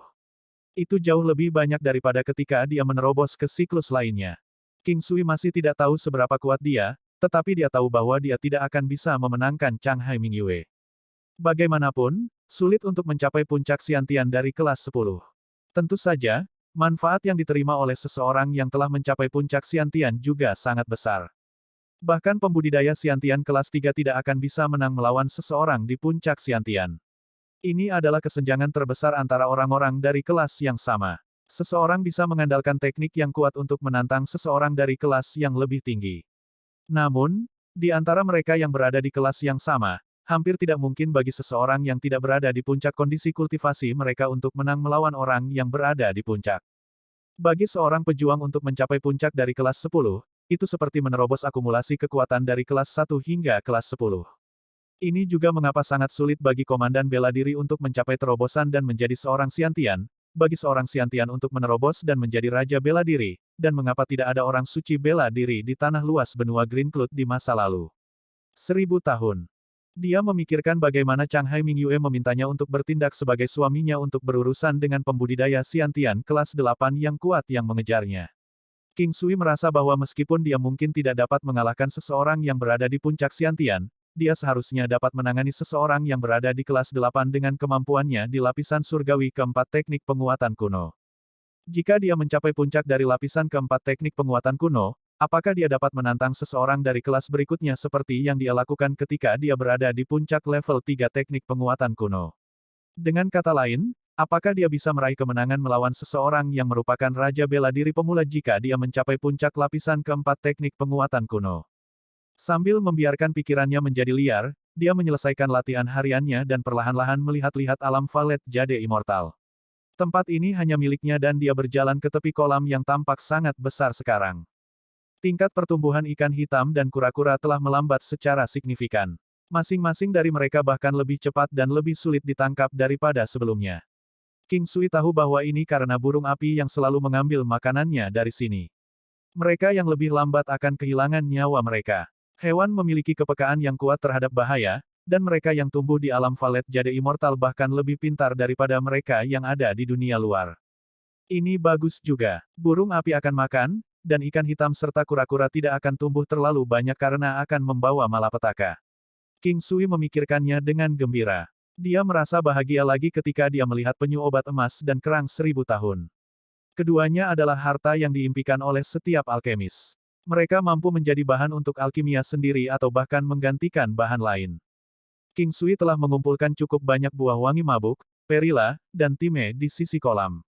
Itu jauh lebih banyak daripada ketika dia menerobos ke siklus lainnya. King Sui masih tidak tahu seberapa kuat dia, tetapi dia tahu bahwa dia tidak akan bisa memenangkan Chang Hai Mingyue. Bagaimanapun, sulit untuk mencapai puncak Xiantian dari kelas 10. Tentu saja, manfaat yang diterima oleh seseorang yang telah mencapai puncak Xiantian juga sangat besar. Bahkan pembudidaya Xiantian kelas 3 tidak akan bisa menang melawan seseorang di puncak Xiantian. Ini adalah kesenjangan terbesar antara orang-orang dari kelas yang sama. Seseorang bisa mengandalkan teknik yang kuat untuk menantang seseorang dari kelas yang lebih tinggi. Namun, di antara mereka yang berada di kelas yang sama, hampir tidak mungkin bagi seseorang yang tidak berada di puncak kondisi kultivasi mereka untuk menang melawan orang yang berada di puncak. Bagi seorang pejuang untuk mencapai puncak dari kelas 10, itu seperti menerobos akumulasi kekuatan dari kelas 1 hingga kelas 10. Ini juga mengapa sangat sulit bagi komandan bela diri untuk mencapai terobosan dan menjadi seorang Xiantian, bagi seorang Xiantian untuk menerobos dan menjadi raja bela diri, dan mengapa tidak ada orang suci bela diri di tanah luas benua Green Cloud di masa lalu. 1000 tahun. Dia memikirkan bagaimana Chang Hai Mingyue memintanya untuk bertindak sebagai suaminya untuk berurusan dengan pembudidaya Xiantian kelas 8 yang kuat yang mengejarnya. King Sui merasa bahwa meskipun dia mungkin tidak dapat mengalahkan seseorang yang berada di puncak Xiantian, dia seharusnya dapat menangani seseorang yang berada di kelas 8 dengan kemampuannya di lapisan surgawi keempat teknik penguatan kuno. Jika dia mencapai puncak dari lapisan keempat teknik penguatan kuno, apakah dia dapat menantang seseorang dari kelas berikutnya seperti yang dia lakukan ketika dia berada di puncak level 3 teknik penguatan kuno? Dengan kata lain, apakah dia bisa meraih kemenangan melawan seseorang yang merupakan raja bela diri pemula jika dia mencapai puncak lapisan keempat teknik penguatan kuno? Sambil membiarkan pikirannya menjadi liar, dia menyelesaikan latihan hariannya dan perlahan-lahan melihat-lihat alam Valet Jade Immortal. Tempat ini hanya miliknya dan dia berjalan ke tepi kolam yang tampak sangat besar sekarang. Tingkat pertumbuhan ikan hitam dan kura-kura telah melambat secara signifikan. Masing-masing dari mereka bahkan lebih cepat dan lebih sulit ditangkap daripada sebelumnya. King Sui tahu bahwa ini karena burung api yang selalu mengambil makanannya dari sini. Mereka yang lebih lambat akan kehilangan nyawa mereka. Hewan memiliki kepekaan yang kuat terhadap bahaya, dan mereka yang tumbuh di alam Valet Jade Immortal bahkan lebih pintar daripada mereka yang ada di dunia luar. Ini bagus juga. Burung api akan makan, dan ikan hitam serta kura-kura tidak akan tumbuh terlalu banyak karena akan membawa malapetaka. King Sui memikirkannya dengan gembira. Dia merasa bahagia lagi ketika dia melihat penyu obat emas dan kerang 1000 tahun. Keduanya adalah harta yang diimpikan oleh setiap alkemis. Mereka mampu menjadi bahan untuk alkimia sendiri atau bahkan menggantikan bahan lain. King Sui telah mengumpulkan cukup banyak buah wangi mabuk, perila, dan time di sisi kolam.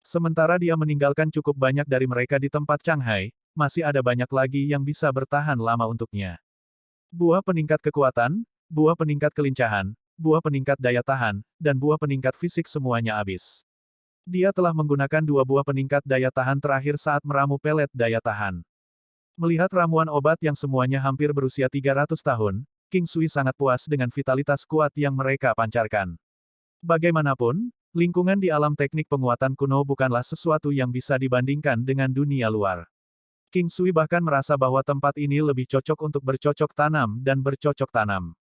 Sementara dia meninggalkan cukup banyak dari mereka di tempat Shanghai, masih ada banyak lagi yang bisa bertahan lama untuknya. Buah peningkat kekuatan, buah peningkat kelincahan, buah peningkat daya tahan, dan buah peningkat fisik semuanya habis. Dia telah menggunakan 2 buah peningkat daya tahan terakhir saat meramu pelet daya tahan. Melihat ramuan obat yang semuanya hampir berusia 300 tahun, King Sui sangat puas dengan vitalitas kuat yang mereka pancarkan. Bagaimanapun, lingkungan di alam teknik penguatan kuno bukanlah sesuatu yang bisa dibandingkan dengan dunia luar. King Sui bahkan merasa bahwa tempat ini lebih cocok untuk bercocok tanam dan bercocok tanam.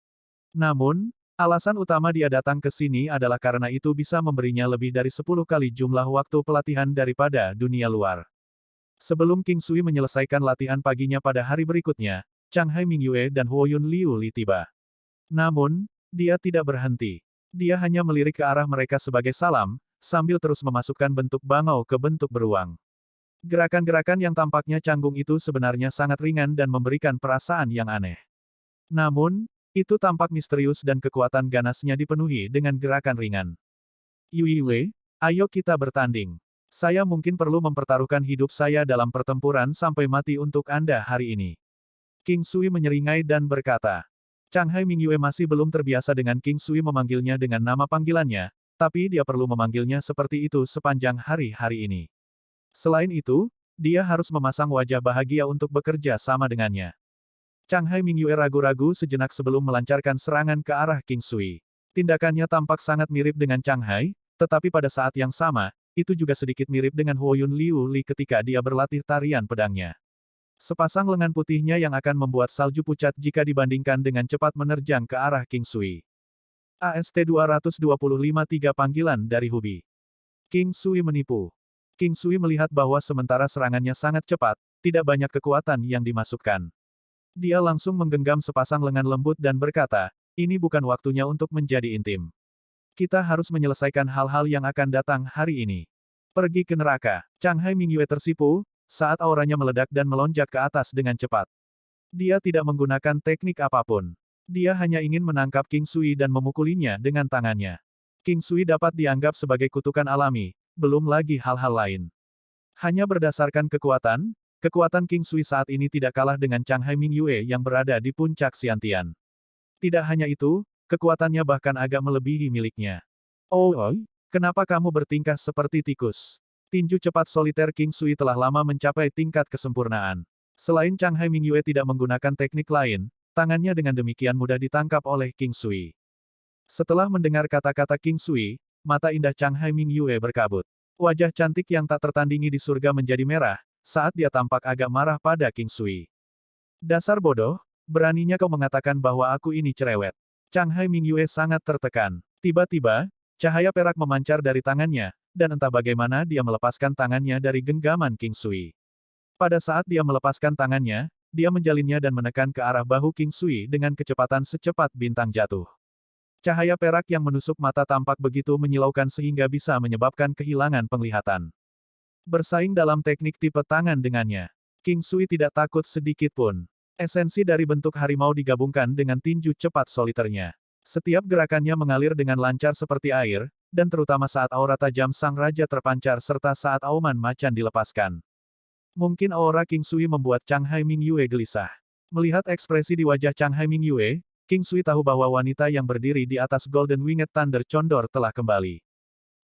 Namun, alasan utama dia datang ke sini adalah karena itu bisa memberinya lebih dari 10 kali jumlah waktu pelatihan daripada dunia luar. Sebelum King Sui menyelesaikan latihan paginya pada hari berikutnya, Shanghai Mingyue dan Huoyun Liu Li tiba. Namun, dia tidak berhenti. Dia hanya melirik ke arah mereka sebagai salam, sambil terus memasukkan bentuk bangau ke bentuk beruang. Gerakan-gerakan yang tampaknya canggung itu sebenarnya sangat ringan dan memberikan perasaan yang aneh. Namun, itu tampak misterius dan kekuatan ganasnya dipenuhi dengan gerakan ringan. Yui Wei, ayo kita bertanding. Saya mungkin perlu mempertaruhkan hidup saya dalam pertempuran sampai mati untuk Anda hari ini. King Sui menyeringai dan berkata. Shanghai Mingyue masih belum terbiasa dengan King Sui memanggilnya dengan nama panggilannya, tapi dia perlu memanggilnya seperti itu sepanjang hari-hari ini. Selain itu, dia harus memasang wajah bahagia untuk bekerja sama dengannya. Shanghai Mingyue ragu-ragu sejenak sebelum melancarkan serangan ke arah King Sui. Tindakannya tampak sangat mirip dengan Shanghai, tetapi pada saat yang sama, itu juga sedikit mirip dengan Huoyun Liu Li ketika dia berlatih tarian pedangnya. Sepasang lengan putihnya yang akan membuat salju pucat jika dibandingkan dengan cepat menerjang ke arah King Sui. AST 225 3 panggilan dari Hubi. King Sui menipu. King Sui melihat bahwa sementara serangannya sangat cepat, tidak banyak kekuatan yang dimasukkan. Dia langsung menggenggam sepasang lengan lembut dan berkata, ini bukan waktunya untuk menjadi intim. Kita harus menyelesaikan hal-hal yang akan datang hari ini. Pergi ke neraka. Shanghai Mingyue tersipu, saat auranya meledak dan melonjak ke atas dengan cepat. Dia tidak menggunakan teknik apapun. Dia hanya ingin menangkap King Sui dan memukulinya dengan tangannya. King Sui dapat dianggap sebagai kutukan alami, belum lagi hal-hal lain. Hanya berdasarkan kekuatan, kekuatan King Sui saat ini tidak kalah dengan Shanghai Mingyue yang berada di puncak Xiantian. Tidak hanya itu, kekuatannya bahkan agak melebihi miliknya. Oh, kenapa kamu bertingkah seperti tikus? Tinju cepat soliter King Sui telah lama mencapai tingkat kesempurnaan. Selain Shanghai Mingyue tidak menggunakan teknik lain, tangannya dengan demikian mudah ditangkap oleh King Sui. Setelah mendengar kata-kata King Sui, mata indah Shanghai Mingyue berkabut. Wajah cantik yang tak tertandingi di surga menjadi merah, saat dia tampak agak marah pada King Sui. Dasar bodoh, beraninya kau mengatakan bahwa aku ini cerewet. Shanghai Mingyue sangat tertekan. Tiba-tiba, cahaya perak memancar dari tangannya, dan entah bagaimana dia melepaskan tangannya dari genggaman King Sui. Pada saat dia melepaskan tangannya, dia menjalinnya dan menekan ke arah bahu King Sui dengan kecepatan secepat bintang jatuh. Cahaya perak yang menusuk mata tampak begitu menyilaukan sehingga bisa menyebabkan kehilangan penglihatan. Bersaing dalam teknik tipe tangan dengannya, King Sui tidak takut sedikit pun. Esensi dari bentuk harimau digabungkan dengan tinju cepat soliternya. Setiap gerakannya mengalir dengan lancar seperti air, dan terutama saat aura tajam sang raja terpancar serta saat auman macan dilepaskan. Mungkin aura King Sui membuat Shanghai Mingyue gelisah. Melihat ekspresi di wajah Shanghai Mingyue, King Sui tahu bahwa wanita yang berdiri di atas Golden Winged Thunder Condor telah kembali.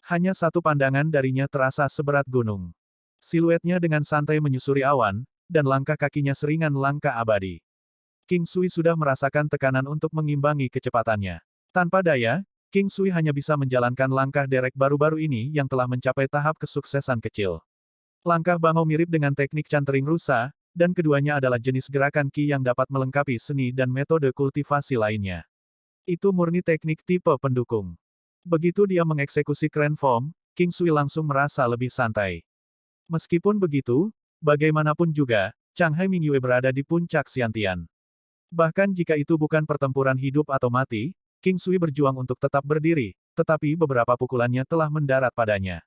Hanya satu pandangan darinya terasa seberat gunung. Siluetnya dengan santai menyusuri awan, dan langkah kakinya seringan langkah abadi. King Sui sudah merasakan tekanan untuk mengimbangi kecepatannya. Tanpa daya, King Sui hanya bisa menjalankan langkah derek baru-baru ini yang telah mencapai tahap kesuksesan kecil. Langkah bangau mirip dengan teknik cantering rusa, dan keduanya adalah jenis gerakan Qi yang dapat melengkapi seni dan metode kultivasi lainnya. Itu murni teknik tipe pendukung. Begitu dia mengeksekusi Grand Form, King Sui langsung merasa lebih santai. Meskipun begitu, bagaimanapun juga, Chang Hai Mingyue berada di puncak Xiantian. Bahkan jika itu bukan pertempuran hidup atau mati, King Sui berjuang untuk tetap berdiri, tetapi beberapa pukulannya telah mendarat padanya.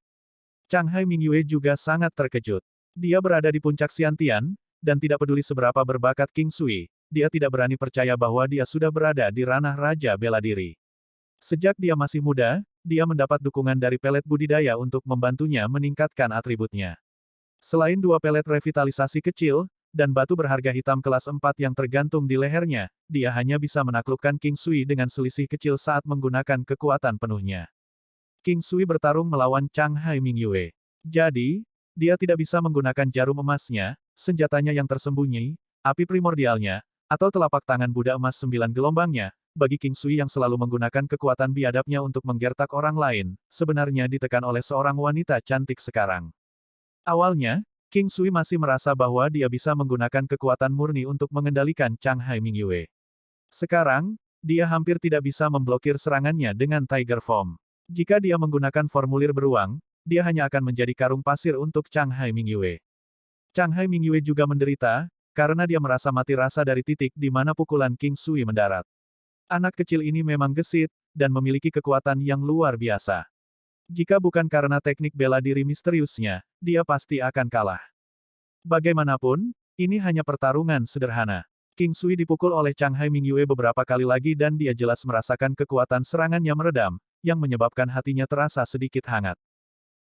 Chang Hai Mingyue juga sangat terkejut. Dia berada di puncak Xiantian, dan tidak peduli seberapa berbakat King Sui, dia tidak berani percaya bahwa dia sudah berada di ranah Raja Bela Diri. Sejak dia masih muda, dia mendapat dukungan dari pelet budidaya untuk membantunya meningkatkan atributnya. Selain 2 pelet revitalisasi kecil, dan batu berharga hitam kelas 4 yang tergantung di lehernya, dia hanya bisa menaklukkan King Sui dengan selisih kecil saat menggunakan kekuatan penuhnya. King Sui bertarung melawan Chang Hai Mingyue. Jadi, dia tidak bisa menggunakan jarum emasnya, senjatanya yang tersembunyi, api primordialnya, atau telapak tangan Buddha emas 9 gelombangnya. Bagi King Sui yang selalu menggunakan kekuatan biadabnya untuk menggertak orang lain, sebenarnya ditekan oleh seorang wanita cantik sekarang. Awalnya, King Sui masih merasa bahwa dia bisa menggunakan kekuatan murni untuk mengendalikan Chang Hai Mingyue. Sekarang, dia hampir tidak bisa memblokir serangannya dengan Tiger Form. Jika dia menggunakan formulir beruang, dia hanya akan menjadi karung pasir untuk Chang Hai Mingyue. Chang Hai Mingyue juga menderita, karena dia merasa mati rasa dari titik di mana pukulan King Sui mendarat. Anak kecil ini memang gesit, dan memiliki kekuatan yang luar biasa. Jika bukan karena teknik bela diri misteriusnya, dia pasti akan kalah. Bagaimanapun, ini hanya pertarungan sederhana. King Sui dipukul oleh Chang Hai Mingyue beberapa kali lagi dan dia jelas merasakan kekuatan serangannya meredam, yang menyebabkan hatinya terasa sedikit hangat.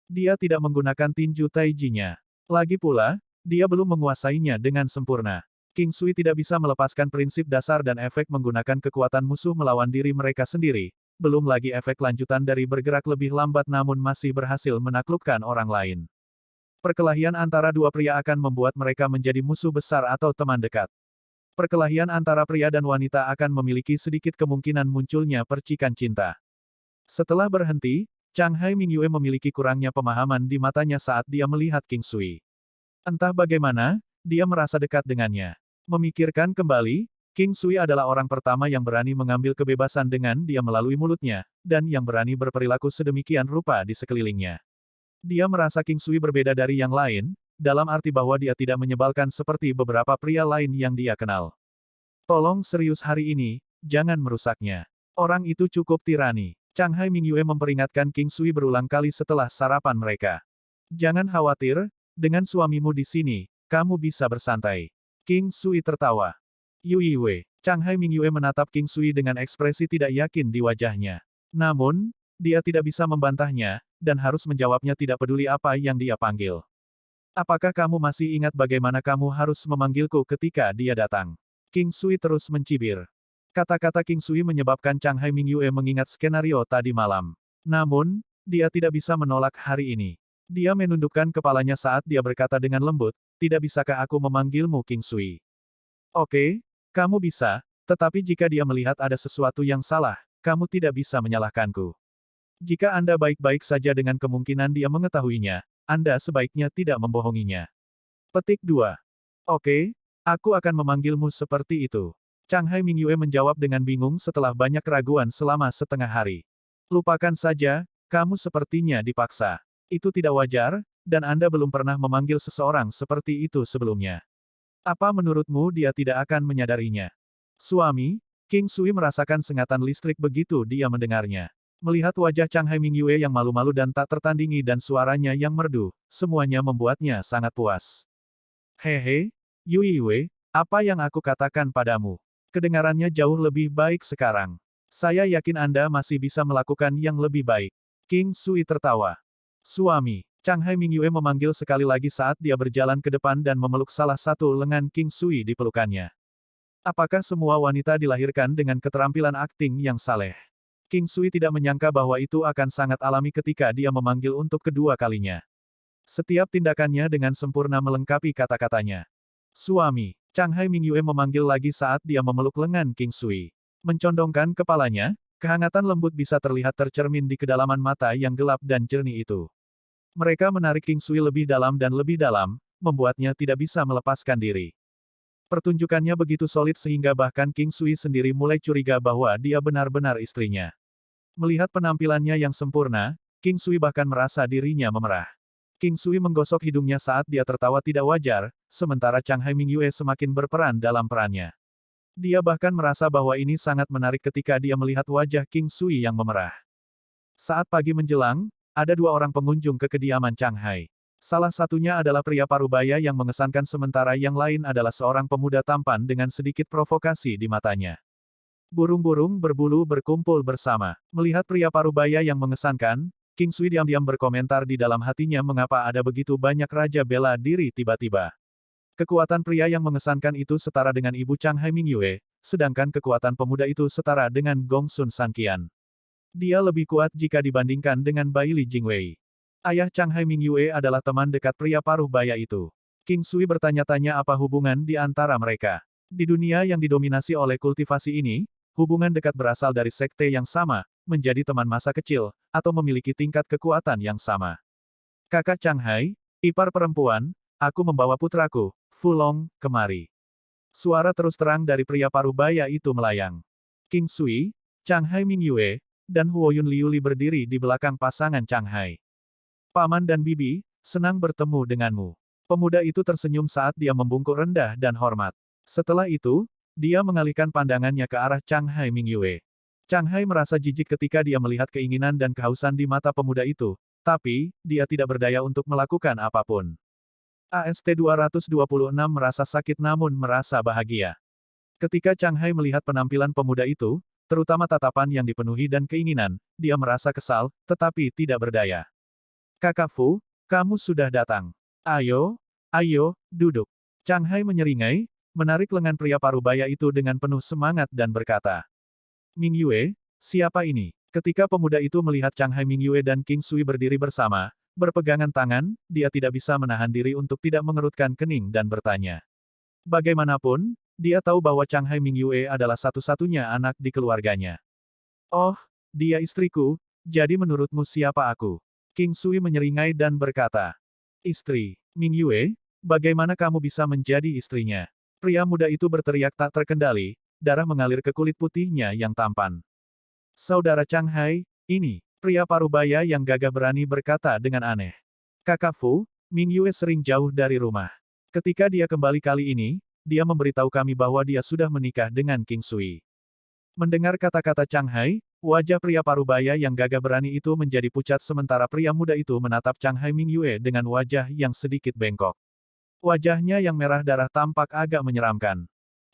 Dia tidak menggunakan tinju Taiji-nya. Lagi pula, dia belum menguasainya dengan sempurna. King Sui tidak bisa melepaskan prinsip dasar dan efek menggunakan kekuatan musuh melawan diri mereka sendiri, belum lagi efek lanjutan dari bergerak lebih lambat namun masih berhasil menaklukkan orang lain. Perkelahian antara dua pria akan membuat mereka menjadi musuh besar atau teman dekat. Perkelahian antara pria dan wanita akan memiliki sedikit kemungkinan munculnya percikan cinta. Setelah berhenti, Chang Hai Mingyue memiliki kurangnya pemahaman di matanya saat dia melihat King Sui. Entah bagaimana, dia merasa dekat dengannya. Memikirkan kembali, King Sui adalah orang pertama yang berani mengambil kebebasan dengan dia melalui mulutnya, dan yang berani berperilaku sedemikian rupa di sekelilingnya. Dia merasa King Sui berbeda dari yang lain, dalam arti bahwa dia tidak menyebalkan seperti beberapa pria lain yang dia kenal. Tolong serius hari ini, jangan merusaknya. Orang itu cukup tirani. Chang Hai Mingyue memperingatkan King Sui berulang kali setelah sarapan mereka. Jangan khawatir, dengan suamimu di sini, kamu bisa bersantai. King Sui tertawa. Yui Wei. Chang Hai Mingyue menatap King Sui dengan ekspresi tidak yakin di wajahnya. Namun, dia tidak bisa membantahnya, dan harus menjawabnya tidak peduli apa yang dia panggil. Apakah kamu masih ingat bagaimana kamu harus memanggilku ketika dia datang? King Sui terus mencibir. Kata-kata King Sui menyebabkan Chang Hai Mingyue mengingat skenario tadi malam. Namun, dia tidak bisa menolak hari ini. Dia menundukkan kepalanya saat dia berkata dengan lembut, tidak bisakah aku memanggilmu King Sui? Oke, kamu bisa, tetapi jika dia melihat ada sesuatu yang salah, kamu tidak bisa menyalahkanku. Jika Anda baik-baik saja dengan kemungkinan dia mengetahuinya, Anda sebaiknya tidak membohonginya. Petik 2. Oke, aku akan memanggilmu seperti itu. Chang Hai Mingyue menjawab dengan bingung setelah banyak keraguan selama setengah hari. Lupakan saja, kamu sepertinya dipaksa. Itu tidak wajar, dan Anda belum pernah memanggil seseorang seperti itu sebelumnya. Apa menurutmu dia tidak akan menyadarinya? Suami, King Sui merasakan sengatan listrik begitu dia mendengarnya. Melihat wajah Chang Hai Mingyue yang malu-malu dan tak tertandingi dan suaranya yang merdu, semuanya membuatnya sangat puas. Hehe, Yui Wei, apa yang aku katakan padamu? Kedengarannya jauh lebih baik sekarang. Saya yakin Anda masih bisa melakukan yang lebih baik. King Sui tertawa. Suami, Chang Hai Mingyue memanggil sekali lagi saat dia berjalan ke depan dan memeluk salah satu lengan King Sui di pelukannya. Apakah semua wanita dilahirkan dengan keterampilan akting yang saleh? King Sui tidak menyangka bahwa itu akan sangat alami ketika dia memanggil untuk kedua kalinya. Setiap tindakannya dengan sempurna melengkapi kata-katanya. Suami. Changhai Mingyue memanggil lagi saat dia memeluk lengan King Sui. Mencondongkan kepalanya, kehangatan lembut bisa terlihat tercermin di kedalaman mata yang gelap dan jernih itu. Mereka menarik King Sui lebih dalam dan lebih dalam, membuatnya tidak bisa melepaskan diri. Pertunjukannya begitu solid sehingga bahkan King Sui sendiri mulai curiga bahwa dia benar-benar istrinya. Melihat penampilannya yang sempurna, King Sui bahkan merasa dirinya memerah. King Sui menggosok hidungnya saat dia tertawa tidak wajar, sementara Changhai Mingyue semakin berperan dalam perannya. Dia bahkan merasa bahwa ini sangat menarik ketika dia melihat wajah King Sui yang memerah. Saat pagi menjelang, ada dua orang pengunjung ke kediaman Changhai. Salah satunya adalah pria parubaya yang mengesankan sementara yang lain adalah seorang pemuda tampan dengan sedikit provokasi di matanya. Burung-burung berbulu berkumpul bersama. Melihat pria parubaya yang mengesankan, King Sui diam-diam berkomentar di dalam hatinya mengapa ada begitu banyak raja bela diri tiba-tiba. Kekuatan pria yang mengesankan itu setara dengan ibu Changhai Mingyue, sedangkan kekuatan pemuda itu setara dengan Gong Sun Sanqian. Dia lebih kuat jika dibandingkan dengan Bai Li Jingwei. Ayah Changhai Mingyue adalah teman dekat pria paruh baya itu. King Sui bertanya-tanya apa hubungan di antara mereka. Di dunia yang didominasi oleh kultivasi ini, hubungan dekat berasal dari sekte yang sama, menjadi teman masa kecil, atau memiliki tingkat kekuatan yang sama. Kakak Changhai, ipar perempuan, aku membawa putraku, Fulong, kemari. Suara terus terang dari pria parubaya itu melayang. King Sui, Changhai Mingyue, dan Huoyun Liuli berdiri di belakang pasangan Changhai. Paman dan Bibi, senang bertemu denganmu. Pemuda itu tersenyum saat dia membungkuk rendah dan hormat. Setelah itu, dia mengalihkan pandangannya ke arah Changhai Mingyue. Changhai merasa jijik ketika dia melihat keinginan dan kehausan di mata pemuda itu, tapi, dia tidak berdaya untuk melakukan apapun. AST-226 merasa sakit namun merasa bahagia. Ketika Changhai melihat penampilan pemuda itu, terutama tatapan yang dipenuhi dan keinginan, dia merasa kesal, tetapi tidak berdaya. Kakak Fu, kamu sudah datang. Ayo, ayo, duduk. Changhai menyeringai, menarik lengan pria parubaya itu dengan penuh semangat dan berkata, Mingyue, siapa ini? Ketika pemuda itu melihat Changhai Mingyue dan King Sui berdiri bersama, berpegangan tangan, dia tidak bisa menahan diri untuk tidak mengerutkan kening dan bertanya. Bagaimanapun, dia tahu bahwa Changhai Mingyue adalah satu-satunya anak di keluarganya. Oh, dia istriku, jadi menurutmu siapa aku? King Sui menyeringai dan berkata. Istri, Mingyue, bagaimana kamu bisa menjadi istrinya? Pria muda itu berteriak tak terkendali, darah mengalir ke kulit putihnya yang tampan. Saudara Changhai, ini, pria parubaya yang gagah berani berkata dengan aneh. Kakak Fu, Mingyue sering jauh dari rumah. Ketika dia kembali kali ini, dia memberitahu kami bahwa dia sudah menikah dengan King Sui. Mendengar kata-kata Changhai, wajah pria parubaya yang gagah berani itu menjadi pucat sementara pria muda itu menatap Changhai Mingyue dengan wajah yang sedikit bengkok. Wajahnya yang merah darah tampak agak menyeramkan.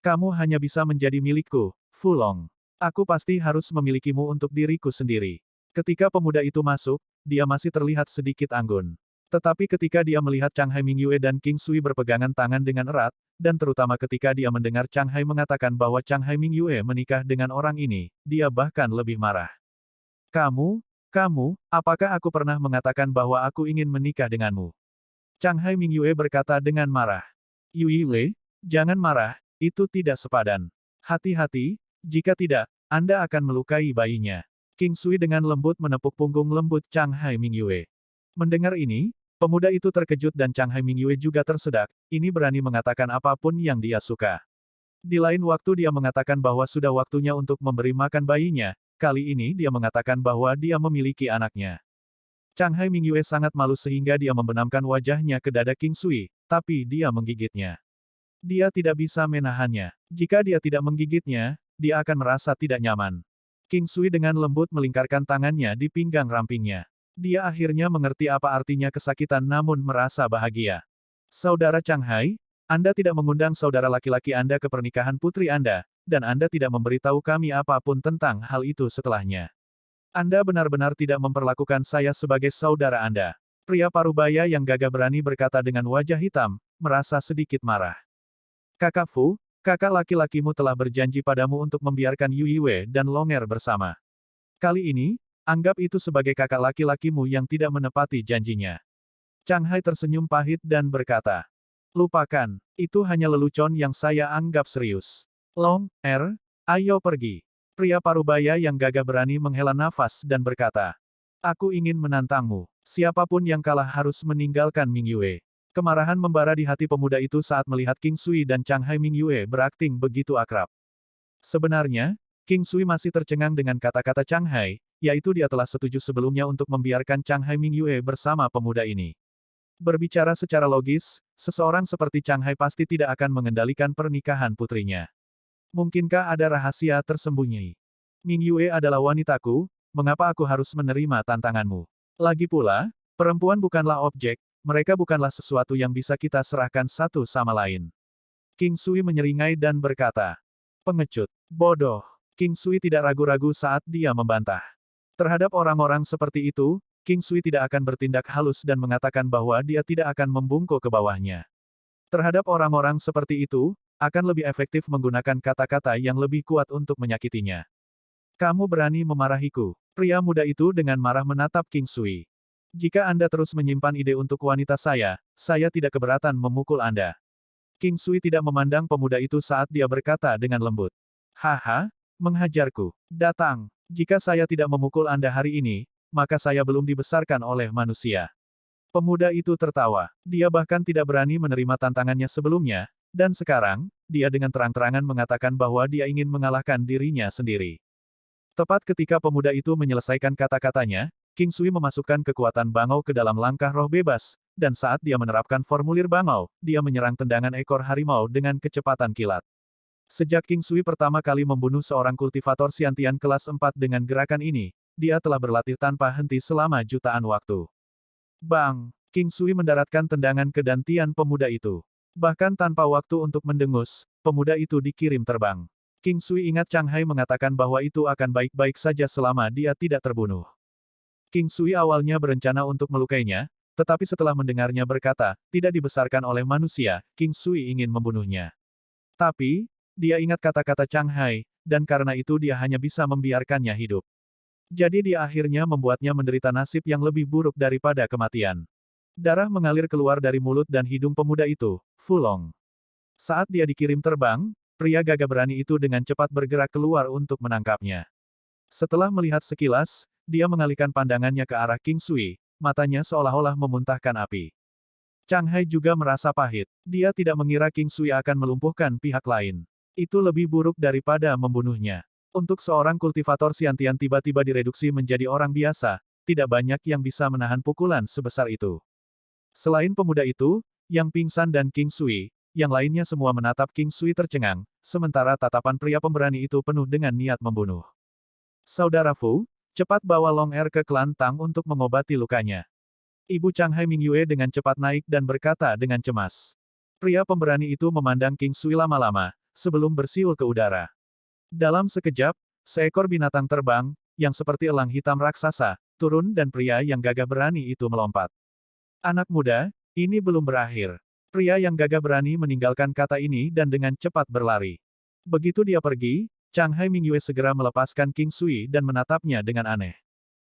Kamu hanya bisa menjadi milikku, Fulong. Aku pasti harus memilikimu untuk diriku sendiri. Ketika pemuda itu masuk, dia masih terlihat sedikit anggun. Tetapi ketika dia melihat Changhai Mingyue dan King Sui berpegangan tangan dengan erat, dan terutama ketika dia mendengar Changhai mengatakan bahwa Changhai Mingyue menikah dengan orang ini, dia bahkan lebih marah. Kamu, apakah aku pernah mengatakan bahwa aku ingin menikah denganmu? Changhai Mingyue berkata dengan marah. Yui Wei, jangan marah, itu tidak sepadan. Hati-hati, jika tidak, Anda akan melukai bayinya. King Sui dengan lembut menepuk punggung lembut Changhai Mingyue. Mendengar ini, pemuda itu terkejut dan Changhai Mingyue juga tersedak, ini berani mengatakan apapun yang dia suka. Di lain waktu dia mengatakan bahwa sudah waktunya untuk memberi makan bayinya, kali ini dia mengatakan bahwa dia memiliki anaknya. Changhai Mingyue sangat malu sehingga dia membenamkan wajahnya ke dada King Sui, tapi dia menggigitnya. Dia tidak bisa menahannya. Jika dia tidak menggigitnya, dia akan merasa tidak nyaman. King Sui dengan lembut melingkarkan tangannya di pinggang rampingnya. Dia akhirnya mengerti apa artinya kesakitan namun merasa bahagia. Saudara Changhai, Anda tidak mengundang saudara laki-laki Anda ke pernikahan putri Anda, dan Anda tidak memberitahu kami apapun tentang hal itu setelahnya. Anda benar-benar tidak memperlakukan saya sebagai saudara Anda. Pria parubaya yang gagah berani berkata dengan wajah hitam, merasa sedikit marah. Kakak Fu, kakak laki-lakimu telah berjanji padamu untuk membiarkan Yui Wei dan Longer bersama. Kali ini, anggap itu sebagai kakak laki-lakimu yang tidak menepati janjinya. Changhai tersenyum pahit dan berkata. Lupakan, itu hanya lelucon yang saya anggap serius. Long, ayo pergi. Pria parubaya yang gagah berani menghela nafas dan berkata, aku ingin menantangmu. Siapapun yang kalah harus meninggalkan Ming Yue. Kemarahan membara di hati pemuda itu saat melihat King Sui dan Chang Hai Ming Yue berakting begitu akrab. Sebenarnya, King Sui masih tercengang dengan kata-kata Chang Hai, yaitu dia telah setuju sebelumnya untuk membiarkan Chang Hai Ming Yue bersama pemuda ini. Berbicara secara logis, seseorang seperti Chang Hai pasti tidak akan mengendalikan pernikahan putrinya. Mungkinkah ada rahasia tersembunyi? Ming Yue adalah wanitaku, mengapa aku harus menerima tantanganmu? Lagi pula, perempuan bukanlah objek, mereka bukanlah sesuatu yang bisa kita serahkan satu sama lain. King Sui menyeringai dan berkata, pengecut, bodoh. King Sui tidak ragu-ragu saat dia membantah. Terhadap orang-orang seperti itu, King Sui tidak akan bertindak halus dan mengatakan bahwa dia tidak akan membungkuk ke bawahnya. Terhadap orang-orang seperti itu, akan lebih efektif menggunakan kata-kata yang lebih kuat untuk menyakitinya. Kamu berani memarahiku. Pria muda itu dengan marah menatap King Sui. Jika Anda terus menyimpan ide untuk wanita saya tidak keberatan memukul Anda. King Sui tidak memandang pemuda itu saat dia berkata dengan lembut. Haha, menghajarku. Datang. Jika saya tidak memukul Anda hari ini, maka saya belum dibesarkan oleh manusia. Pemuda itu tertawa. Dia bahkan tidak berani menerima tantangannya sebelumnya, dan sekarang, dia dengan terang-terangan mengatakan bahwa dia ingin mengalahkan dirinya sendiri. Tepat ketika pemuda itu menyelesaikan kata-katanya, King Sui memasukkan kekuatan bangau ke dalam langkah roh bebas, dan saat dia menerapkan formulir bangau, dia menyerang tendangan ekor harimau dengan kecepatan kilat. Sejak King Sui pertama kali membunuh seorang kultivator Xiantian kelas 4 dengan gerakan ini, dia telah berlatih tanpa henti selama jutaan waktu. Bang! King Sui mendaratkan tendangan kedantian pemuda itu. Bahkan tanpa waktu untuk mendengus, pemuda itu dikirim terbang. King Sui ingat Chang Hai mengatakan bahwa itu akan baik-baik saja selama dia tidak terbunuh. King Sui awalnya berencana untuk melukainya, tetapi setelah mendengarnya berkata, tidak dibesarkan oleh manusia, King Sui ingin membunuhnya. Tapi, dia ingat kata-kata Chang Hai, dan karena itu dia hanya bisa membiarkannya hidup. Jadi dia akhirnya membuatnya menderita nasib yang lebih buruk daripada kematian. Darah mengalir keluar dari mulut dan hidung pemuda itu, Fulong. Saat dia dikirim terbang, pria gagah berani itu dengan cepat bergerak keluar untuk menangkapnya. Setelah melihat sekilas, dia mengalihkan pandangannya ke arah King Sui, matanya seolah-olah memuntahkan api. Chang Hai juga merasa pahit. Dia tidak mengira King Sui akan melumpuhkan pihak lain. Itu lebih buruk daripada membunuhnya. Untuk seorang kultivator Xiantian tiba-tiba direduksi menjadi orang biasa, tidak banyak yang bisa menahan pukulan sebesar itu. Selain pemuda itu, yang pingsan dan King Sui, yang lainnya semua menatap King Sui tercengang, sementara tatapan pria pemberani itu penuh dengan niat membunuh. Saudara Fu, cepat bawa Long ke klan Tang untuk mengobati lukanya. Ibu Chang Hai Ming Yue dengan cepat naik dan berkata dengan cemas. Pria pemberani itu memandang King Sui lama-lama, sebelum bersiul ke udara. Dalam sekejap, seekor binatang terbang, yang seperti elang hitam raksasa, turun dan pria yang gagah berani itu melompat. Anak muda, ini belum berakhir. Pria yang gagah berani meninggalkan kata ini dan dengan cepat berlari. Begitu dia pergi, Chang Hai Ming Yue segera melepaskan King Sui dan menatapnya dengan aneh.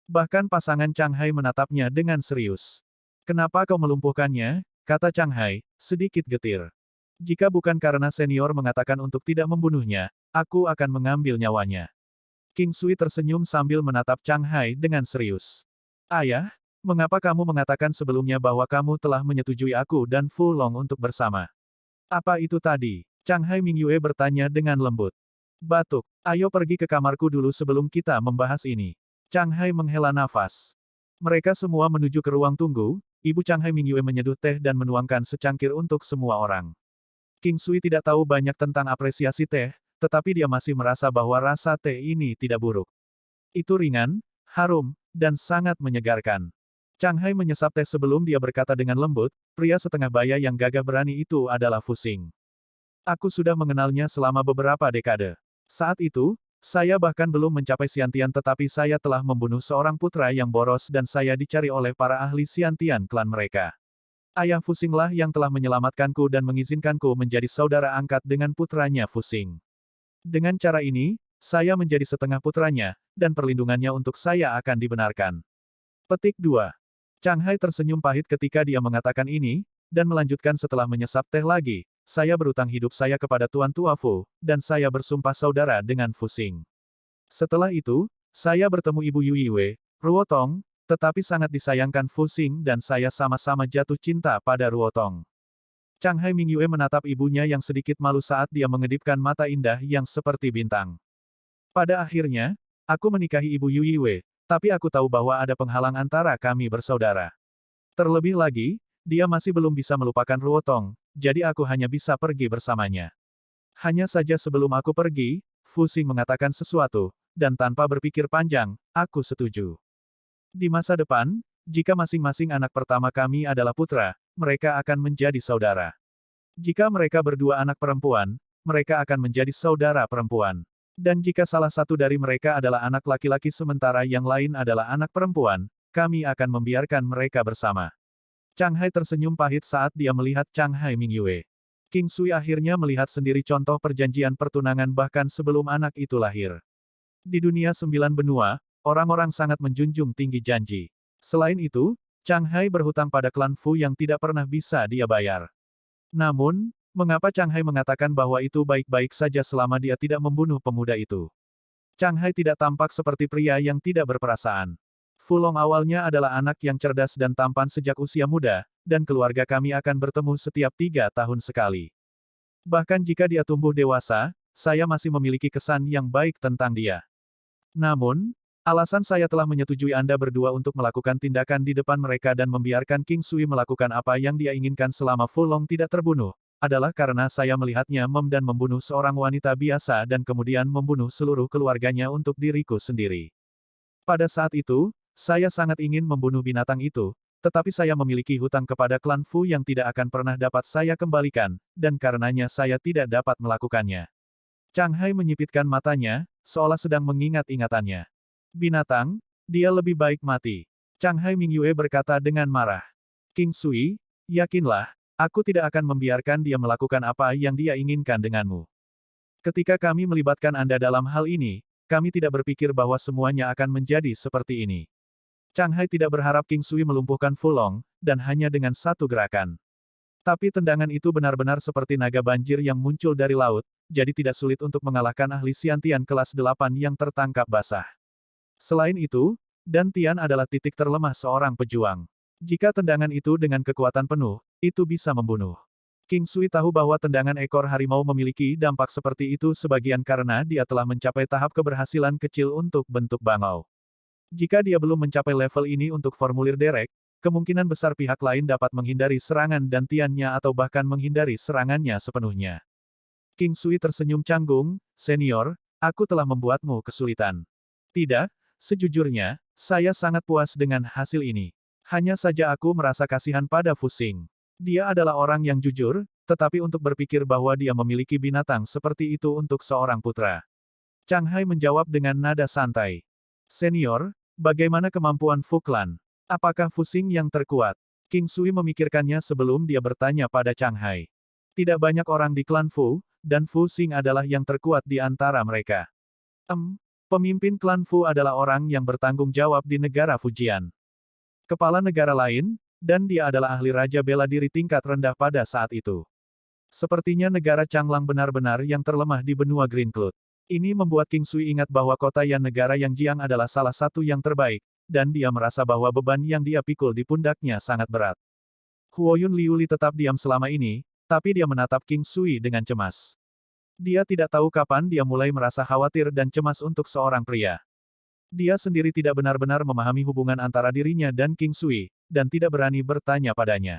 Bahkan pasangan Chang Hai menatapnya dengan serius. Kenapa kau melumpuhkannya? Kata Chang Hai, sedikit getir. Jika bukan karena senior mengatakan untuk tidak membunuhnya, aku akan mengambil nyawanya. King Sui tersenyum sambil menatap Chang Hai dengan serius. Ayah, mengapa kamu mengatakan sebelumnya bahwa kamu telah menyetujui aku dan Fu Long untuk bersama? Apa itu tadi? Chang Hai Ming Yue bertanya dengan lembut. Batuk, ayo pergi ke kamarku dulu sebelum kita membahas ini. Chang Hai menghela nafas. Mereka semua menuju ke ruang tunggu, Ibu Chang Hai Ming Yue menyeduh teh dan menuangkan secangkir untuk semua orang. King Sui tidak tahu banyak tentang apresiasi teh, tetapi dia masih merasa bahwa rasa teh ini tidak buruk. Itu ringan, harum, dan sangat menyegarkan. Chang Hai menyesap teh sebelum dia berkata dengan lembut, pria setengah baya yang gagah berani itu adalah Fu Xing. Aku sudah mengenalnya selama beberapa dekade. Saat itu, saya bahkan belum mencapai Xiantian tetapi saya telah membunuh seorang putra yang boros dan saya dicari oleh para ahli Xiantian klan mereka. Ayah Fu Xing lah yang telah menyelamatkanku dan mengizinkanku menjadi saudara angkat dengan putranya Fu Xing. Dengan cara ini, saya menjadi setengah putranya, dan perlindungannya untuk saya akan dibenarkan. Petik 2. Chang Hai tersenyum pahit ketika dia mengatakan ini, dan melanjutkan setelah menyesap teh lagi, saya berutang hidup saya kepada Tuan Tua Fu, dan saya bersumpah saudara dengan Fu Xing. Setelah itu, saya bertemu Ibu Yue Wei, Ruotong, tetapi sangat disayangkan Fu Xing dan saya sama-sama jatuh cinta pada Ruotong. Changhai Mingyue menatap ibunya yang sedikit malu saat dia mengedipkan mata indah yang seperti bintang. Pada akhirnya, aku menikahi Ibu Yue Wei, tapi aku tahu bahwa ada penghalang antara kami bersaudara. Terlebih lagi, dia masih belum bisa melupakan Ruotong, jadi aku hanya bisa pergi bersamanya. Hanya saja sebelum aku pergi, Fu Xing mengatakan sesuatu, dan tanpa berpikir panjang, aku setuju. Di masa depan, jika masing-masing anak pertama kami adalah putra, mereka akan menjadi saudara. Jika mereka berdua anak perempuan, mereka akan menjadi saudara perempuan. Dan jika salah satu dari mereka adalah anak laki-laki sementara yang lain adalah anak perempuan, kami akan membiarkan mereka bersama. Changhai tersenyum pahit saat dia melihat Changhai Mingyue. King Sui akhirnya melihat sendiri contoh perjanjian pertunangan bahkan sebelum anak itu lahir. Di dunia 9 benua, orang-orang sangat menjunjung tinggi janji. Selain itu, Changhai berhutang pada klan Fu yang tidak pernah bisa dia bayar. Namun, mengapa Changhai mengatakan bahwa itu baik-baik saja selama dia tidak membunuh pemuda itu? Changhai tidak tampak seperti pria yang tidak berperasaan. Fu Long awalnya adalah anak yang cerdas dan tampan sejak usia muda, dan keluarga kami akan bertemu setiap 3 tahun sekali. Bahkan jika dia tumbuh dewasa, saya masih memiliki kesan yang baik tentang dia. Namun, alasan saya telah menyetujui Anda berdua untuk melakukan tindakan di depan mereka dan membiarkan King Sui melakukan apa yang dia inginkan selama Fu Long tidak terbunuh, adalah karena saya melihatnya dan membunuh seorang wanita biasa dan kemudian membunuh seluruh keluarganya untuk diriku sendiri. Pada saat itu, saya sangat ingin membunuh binatang itu, tetapi saya memiliki hutang kepada klan Fu yang tidak akan pernah dapat saya kembalikan, dan karenanya saya tidak dapat melakukannya. Changhai menyipitkan matanya, seolah sedang mengingat-ingatannya. Binatang, dia lebih baik mati. Changhai Mingyue berkata dengan marah. King Sui, yakinlah, aku tidak akan membiarkan dia melakukan apa yang dia inginkan denganmu. Ketika kami melibatkan Anda dalam hal ini, kami tidak berpikir bahwa semuanya akan menjadi seperti ini. Changhai tidak berharap King Sui melumpuhkan Fu Long, dan hanya dengan satu gerakan. Tapi tendangan itu benar-benar seperti naga banjir yang muncul dari laut, jadi tidak sulit untuk mengalahkan ahli Xiantian kelas 8 yang tertangkap basah. Selain itu, Dan Tian adalah titik terlemah seorang pejuang. Jika tendangan itu dengan kekuatan penuh, itu bisa membunuh. King Sui tahu bahwa tendangan ekor harimau memiliki dampak seperti itu sebagian karena dia telah mencapai tahap keberhasilan kecil untuk bentuk bangau. Jika dia belum mencapai level ini untuk formulir derek, kemungkinan besar pihak lain dapat menghindari serangan Dan Tiannya atau bahkan menghindari serangannya sepenuhnya. King Sui tersenyum canggung, "Senior, aku telah membuatmu kesulitan." "Tidak. Sejujurnya, saya sangat puas dengan hasil ini. Hanya saja aku merasa kasihan pada Fu Xing. Dia adalah orang yang jujur, tetapi untuk berpikir bahwa dia memiliki binatang seperti itu untuk seorang putra." Changhai menjawab dengan nada santai. "Senior, bagaimana kemampuan Fu Clan? Apakah Fu Xing yang terkuat?" King Sui memikirkannya sebelum dia bertanya pada Changhai. Tidak banyak orang di klan Fu, dan Fu Xing adalah yang terkuat di antara mereka. Pemimpin klan Fu adalah orang yang bertanggung jawab di negara Fujian. Kepala negara lain, dan dia adalah ahli raja bela diri tingkat rendah pada saat itu. Sepertinya negara Changlang benar-benar yang terlemah di benua Green Cloud. Ini membuat King Sui ingat bahwa kota Yan negara yang Jiang adalah salah satu yang terbaik, dan dia merasa bahwa beban yang dia pikul di pundaknya sangat berat. Huoyun Liuli tetap diam selama ini, tapi dia menatap King Sui dengan cemas. Dia tidak tahu kapan dia mulai merasa khawatir dan cemas untuk seorang pria. Dia sendiri tidak benar-benar memahami hubungan antara dirinya dan King Sui, dan tidak berani bertanya padanya.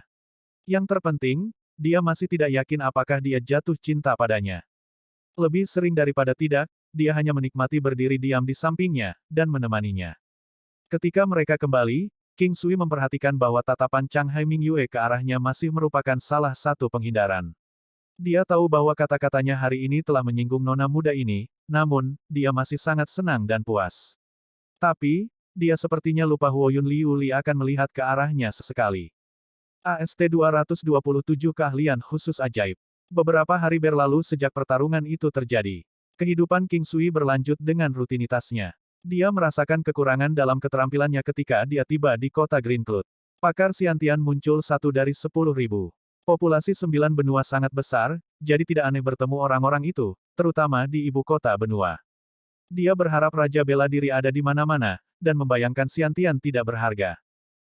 Yang terpenting, dia masih tidak yakin apakah dia jatuh cinta padanya. Lebih sering daripada tidak, dia hanya menikmati berdiri diam di sampingnya, dan menemaninya. Ketika mereka kembali, King Sui memperhatikan bahwa tatapan Changhai Mingyue ke arahnya masih merupakan salah satu penghindaran. Dia tahu bahwa kata-katanya hari ini telah menyinggung nona muda ini, namun, dia masih sangat senang dan puas. Tapi, dia sepertinya lupa Huoyun Liuli akan melihat ke arahnya sesekali. AST-227 Keahlian Khusus Ajaib. Beberapa hari berlalu sejak pertarungan itu terjadi. Kehidupan King Sui berlanjut dengan rutinitasnya. Dia merasakan kekurangan dalam keterampilannya ketika dia tiba di kota Green Cloud. Pakar Xiantian muncul satu dari 10.000. Populasi 9 benua sangat besar, jadi tidak aneh bertemu orang-orang itu, terutama di ibu kota benua. Dia berharap Raja Bela Diri ada di mana-mana, dan membayangkan Xiantian tidak berharga.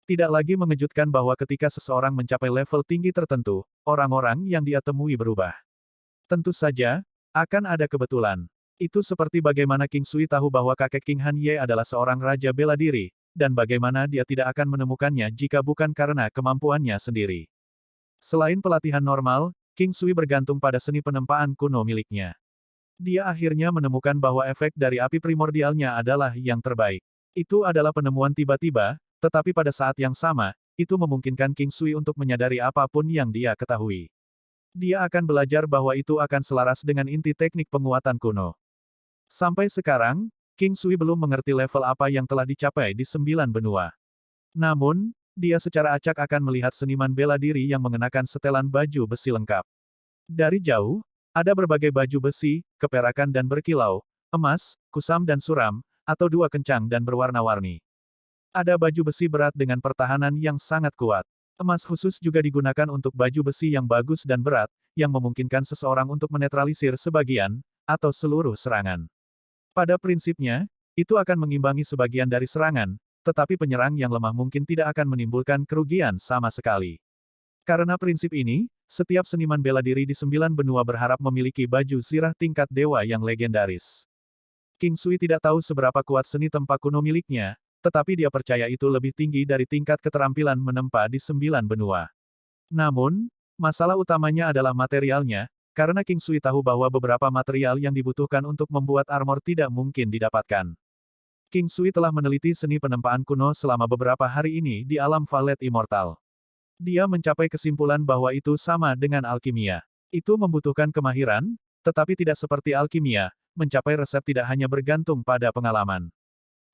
Tidak lagi mengejutkan bahwa ketika seseorang mencapai level tinggi tertentu, orang-orang yang dia temui berubah. Tentu saja, akan ada kebetulan. Itu seperti bagaimana King Sui tahu bahwa kakek King Han Ye adalah seorang Raja Bela Diri, dan bagaimana dia tidak akan menemukannya jika bukan karena kemampuannya sendiri. Selain pelatihan normal, King Sui bergantung pada seni penempaan kuno miliknya. Dia akhirnya menemukan bahwa efek dari api primordialnya adalah yang terbaik. Itu adalah penemuan tiba-tiba, tetapi pada saat yang sama, itu memungkinkan King Sui untuk menyadari apapun yang dia ketahui. Dia akan belajar bahwa itu akan selaras dengan inti teknik penguatan kuno. Sampai sekarang, King Sui belum mengerti level apa yang telah dicapai di 9 benua. Namun, dia secara acak akan melihat seniman bela diri yang mengenakan setelan baju besi lengkap. Dari jauh, ada berbagai baju besi, keperakan dan berkilau, emas, kusam dan suram, atau dua kencang dan berwarna-warni. Ada baju besi berat dengan pertahanan yang sangat kuat. Emas khusus juga digunakan untuk baju besi yang bagus dan berat, yang memungkinkan seseorang untuk menetralisir sebagian, atau seluruh serangan. Pada prinsipnya, itu akan mengimbangi sebagian dari serangan, tetapi penyerang yang lemah mungkin tidak akan menimbulkan kerugian sama sekali. Karena prinsip ini, setiap seniman bela diri di 9 benua berharap memiliki baju zirah tingkat dewa yang legendaris. King Sui tidak tahu seberapa kuat seni tempa kuno miliknya, tetapi dia percaya itu lebih tinggi dari tingkat keterampilan menempa di 9 benua. Namun, masalah utamanya adalah materialnya, karena King Sui tahu bahwa beberapa material yang dibutuhkan untuk membuat armor tidak mungkin didapatkan. King Sui telah meneliti seni penempaan kuno selama beberapa hari ini di alam Valet Immortal. Dia mencapai kesimpulan bahwa itu sama dengan alkimia. Itu membutuhkan kemahiran, tetapi tidak seperti alkimia, mencapai resep tidak hanya bergantung pada pengalaman.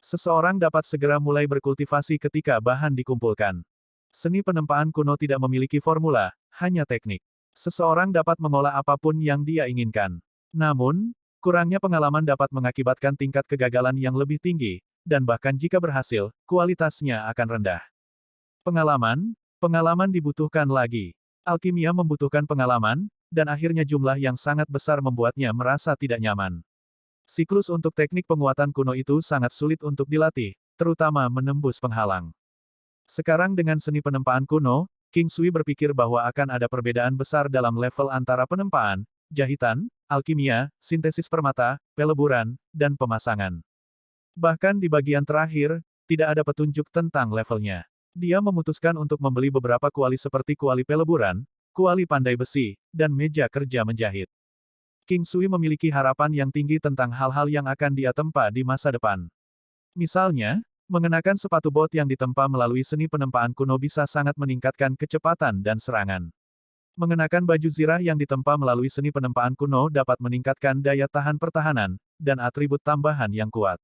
Seseorang dapat segera mulai berkultivasi ketika bahan dikumpulkan. Seni penempaan kuno tidak memiliki formula, hanya teknik. Seseorang dapat mengolah apapun yang dia inginkan. Namun, kurangnya pengalaman dapat mengakibatkan tingkat kegagalan yang lebih tinggi, dan bahkan jika berhasil, kualitasnya akan rendah. Pengalaman dibutuhkan lagi. Alkimia membutuhkan pengalaman, dan akhirnya jumlah yang sangat besar membuatnya merasa tidak nyaman. Siklus untuk teknik penguatan kuno itu sangat sulit untuk dilatih, terutama menembus penghalang. Sekarang dengan seni penempaan kuno, King Sui berpikir bahwa akan ada perbedaan besar dalam level antara penempaan, jahitan, alkimia, sintesis permata, peleburan, dan pemasangan. Bahkan di bagian terakhir, tidak ada petunjuk tentang levelnya. Dia memutuskan untuk membeli beberapa kuali seperti kuali peleburan, kuali pandai besi, dan meja kerja menjahit. King Sui memiliki harapan yang tinggi tentang hal-hal yang akan dia tempa di masa depan. Misalnya, mengenakan sepatu bot yang ditempa melalui seni penempaan kuno bisa sangat meningkatkan kecepatan dan serangan. Mengenakan baju zirah yang ditempa melalui seni penempaan kuno dapat meningkatkan daya tahan pertahanan, dan atribut tambahan yang kuat.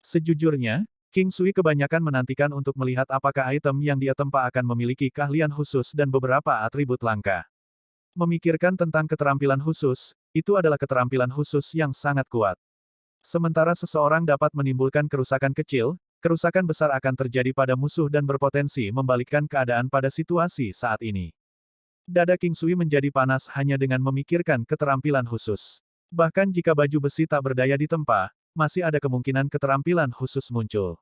Sejujurnya, King Sui kebanyakan menantikan untuk melihat apakah item yang dia tempa akan memiliki keahlian khusus dan beberapa atribut langka. Memikirkan tentang keterampilan khusus, itu adalah keterampilan khusus yang sangat kuat. Sementara seseorang dapat menimbulkan kerusakan kecil, kerusakan besar akan terjadi pada musuh dan berpotensi membalikkan keadaan pada situasi saat ini. Dada King Sui menjadi panas hanya dengan memikirkan keterampilan khusus. Bahkan jika baju besi tak berdaya ditempa, masih ada kemungkinan keterampilan khusus muncul.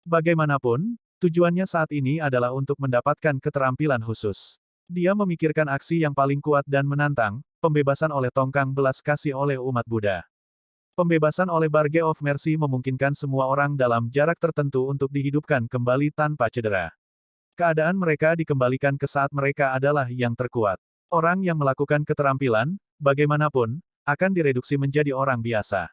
Bagaimanapun, tujuannya saat ini adalah untuk mendapatkan keterampilan khusus. Dia memikirkan aksi yang paling kuat dan menantang, pembebasan oleh tongkang belas kasih oleh umat Buddha. Pembebasan oleh Barge of Mercy memungkinkan semua orang dalam jarak tertentu untuk dihidupkan kembali tanpa cedera. Keadaan mereka dikembalikan ke saat mereka adalah yang terkuat. Orang yang melakukan keterampilan, bagaimanapun, akan direduksi menjadi orang biasa.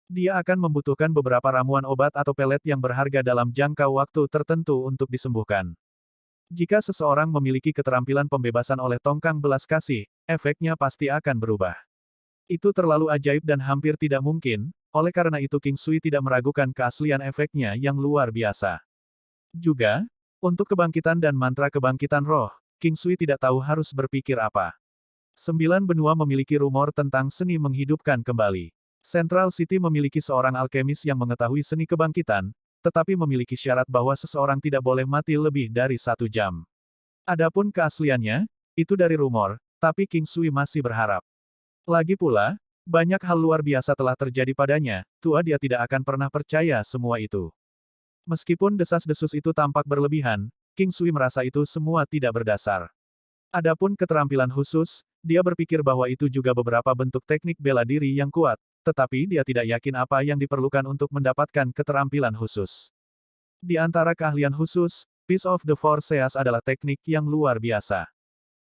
Dia akan membutuhkan beberapa ramuan obat atau pelet yang berharga dalam jangka waktu tertentu untuk disembuhkan. Jika seseorang memiliki keterampilan pembebasan oleh tongkang belas kasih, efeknya pasti akan berubah. Itu terlalu ajaib dan hampir tidak mungkin, oleh karena itu King Sui tidak meragukan keaslian efeknya yang luar biasa. Juga, untuk kebangkitan dan mantra kebangkitan roh, King Sui tidak tahu harus berpikir apa. 9 benua memiliki rumor tentang seni menghidupkan kembali. Central City memiliki seorang alkemis yang mengetahui seni kebangkitan, tetapi memiliki syarat bahwa seseorang tidak boleh mati lebih dari 1 jam. Adapun keasliannya, itu dari rumor, tapi King Sui masih berharap. Lagi pula, banyak hal luar biasa telah terjadi padanya, tua dia tidak akan pernah percaya semua itu. Meskipun desas-desus itu tampak berlebihan, King Sui merasa itu semua tidak berdasar. Adapun keterampilan khusus, dia berpikir bahwa itu juga beberapa bentuk teknik bela diri yang kuat, tetapi dia tidak yakin apa yang diperlukan untuk mendapatkan keterampilan khusus. Di antara keahlian khusus, Piece of the Four Seas adalah teknik yang luar biasa.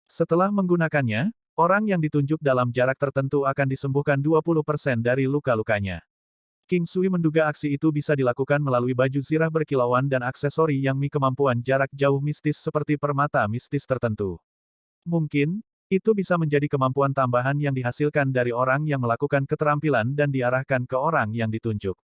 Setelah menggunakannya, orang yang ditunjuk dalam jarak tertentu akan disembuhkan 20% dari luka-lukanya. King Sui menduga aksi itu bisa dilakukan melalui baju zirah berkilauan dan aksesori yang kemampuan jarak jauh mistis seperti permata mistis tertentu. Mungkin, itu bisa menjadi kemampuan tambahan yang dihasilkan dari orang yang melakukan keterampilan dan diarahkan ke orang yang ditunjuk.